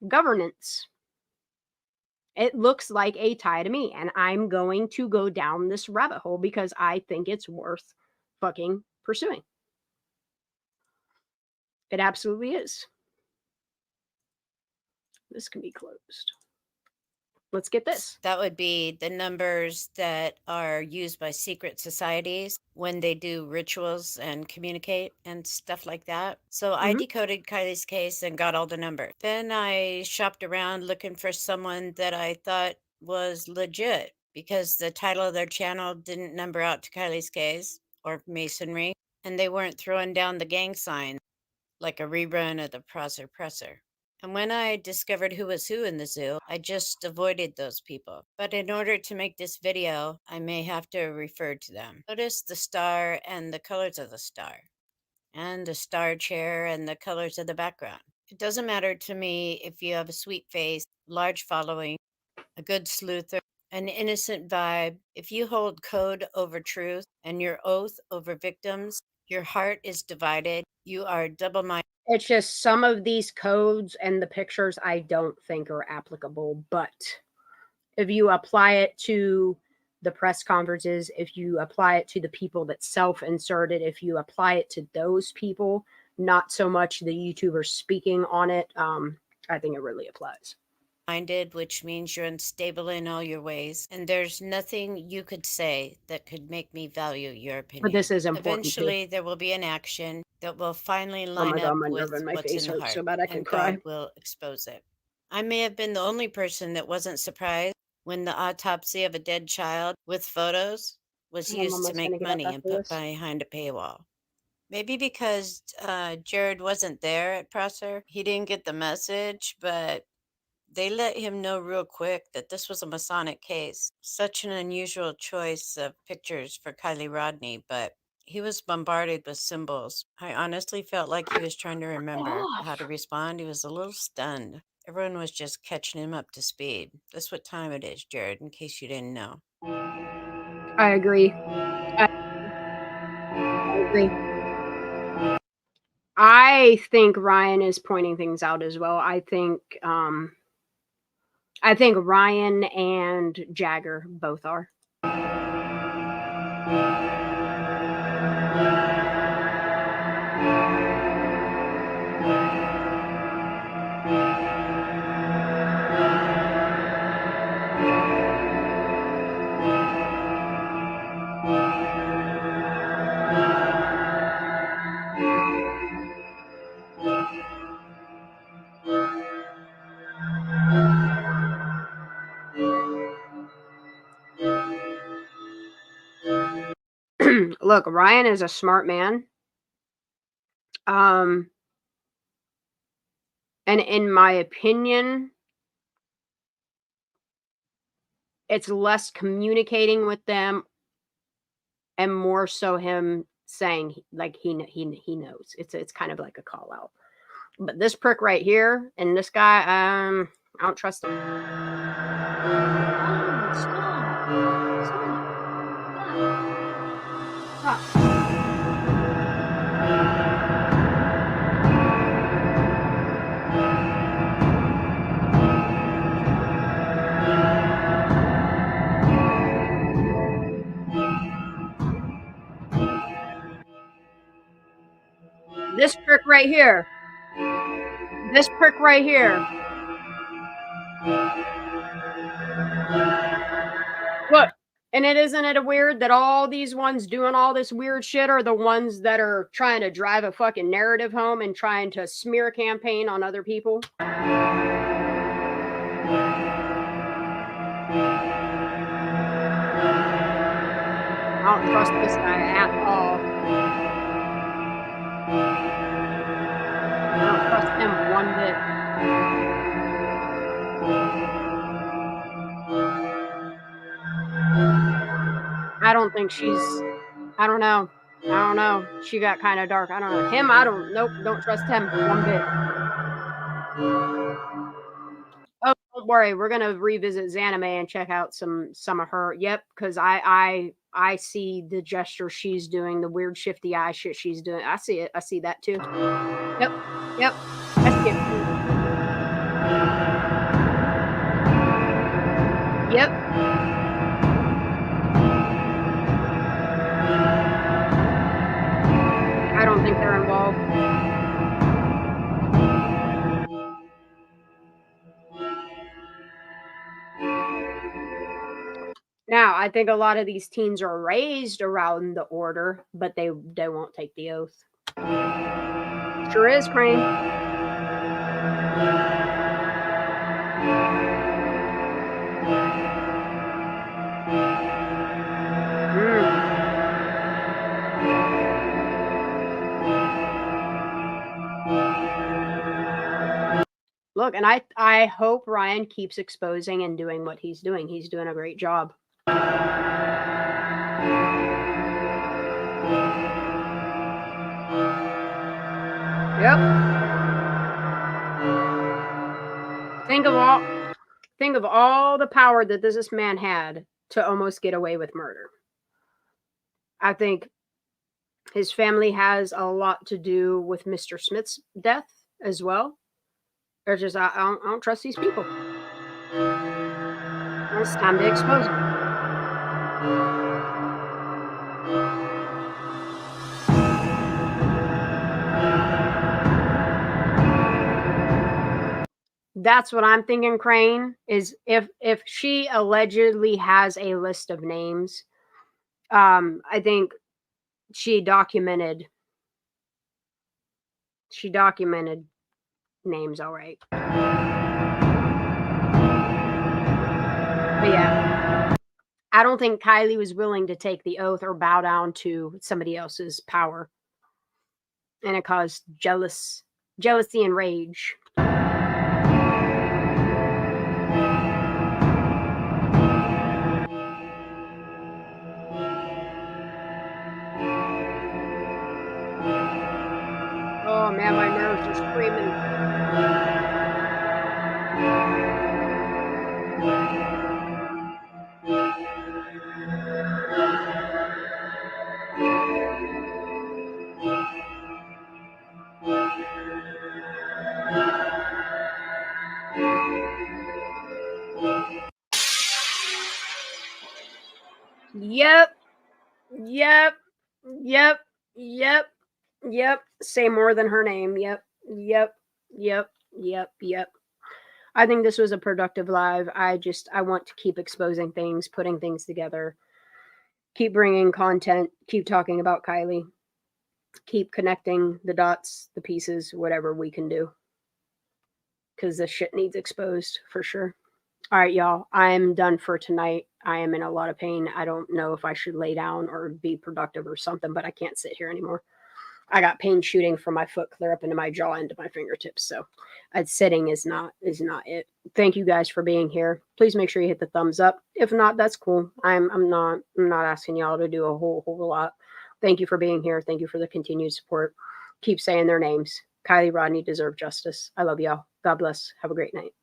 governance. It looks like a tie to me, and I'm going to go down this rabbit hole because I think it's worth fucking pursuing. It absolutely is. This can be closed. Let's get this. That would be the numbers that are used by secret societies when they do rituals and communicate and stuff like that. So I decoded Kylie's case and got all the numbers. Then I shopped around looking for someone that I thought was legit because the title of their channel didn't number out to Kylie's case. or masonry, and they weren't throwing down the gang signs like a rerun of the Presser. And when I discovered who was who in the zoo, I just avoided those people. But in order to make this video, I may have to refer to them. Notice the star and the colors of the star, and the star chair and the colors of the background. It doesn't matter to me if you have a sweet face, large following, a good sleuther, an innocent vibe. If you hold code over truth and your oath over victims, your heart is divided. You are double-minded. It's just some of these codes and the pictures I don't think are applicable. But if you apply it to the press conferences, if you apply it to the people that self-inserted, if you apply it to those people, not so much the YouTubers speaking on it, I think it really applies. Which means you're unstable in all your ways, and there's nothing you could say that could make me value your opinion. But this is important. Eventually, there will be an action that will finally line up with what's in the heart, so bad I can and cry. God will expose it. I may have been the only person that wasn't surprised when the autopsy of a dead child with photos was used to make money and put behind a paywall. Maybe because Jared wasn't there at Prosser, he didn't get the message, but they let him know real quick that this was a Masonic case. Such an unusual choice of pictures for Kylie Rodni, but he was bombarded with symbols. I honestly felt like he was trying to remember how to respond. He was a little stunned. Everyone was just catching him up to speed. That's what time it is, Jared, in case you didn't know. I agree. I think Ryan is pointing things out as well. I think Ryan and Jagger both are. Look, Ryan is a smart man. And in my opinion, it's less communicating with them and more so him saying like he knows. It's kind of like a call out. But this prick right here and this guy, I don't trust him. Stop. This prick right here. This prick right here. Look, and isn't it weird that all these ones doing all this weird shit are the ones that are trying to drive a fucking narrative home and trying to smear campaign on other people? I don't trust this guy at all. I don't trust him one bit. I don't think she's, I don't know. She got kind of dark. I don't know. Him, nope, don't trust him one bit. Oh, don't worry. We're going to revisit Zanime and check out some of her. Yep, because I see the gesture she's doing, the weird shifty eye shit she's doing. I see it. I see that too. Yep. I see it. Yep. I don't think they're involved. Now, I think a lot of these teens are raised around the order, but they won't take the oath. Sure is, Crane. look, and I hope Ryan keeps exposing and doing what he's doing. He's doing a great job. Yep. Think of all the power that this man had to almost get away with murder. I think his family has a lot to do with Mr. Smith's death as well. There's just I don't trust these people. It's time to expose them. That's what I'm thinking, Crane, is if she allegedly has a list of names, I think she documented names all right. But yeah, I don't think Kylie was willing to take the oath or bow down to somebody else's power. And it caused jealousy and rage. Oh man, my nerves are screaming. Yep. Say more than her name. Yep. I think this was a productive live. I want to keep exposing things, putting things together, keep bringing content, keep talking about Kylie, keep connecting the dots, the pieces, whatever we can do. Because this shit needs exposed for sure. All right, y'all. I'm done for tonight. I am in a lot of pain. I don't know if I should lay down or be productive or something, but I can't sit here anymore. I got pain shooting from my foot clear up into my jaw into my fingertips. So sitting is not it. Thank you guys for being here. Please make sure you hit the thumbs up. If not, that's cool. I'm not asking y'all to do a whole lot. Thank you for being here. Thank you for the continued support. Keep saying their names. Kylie, Rodni deserve justice. I love y'all. God bless. Have a great night.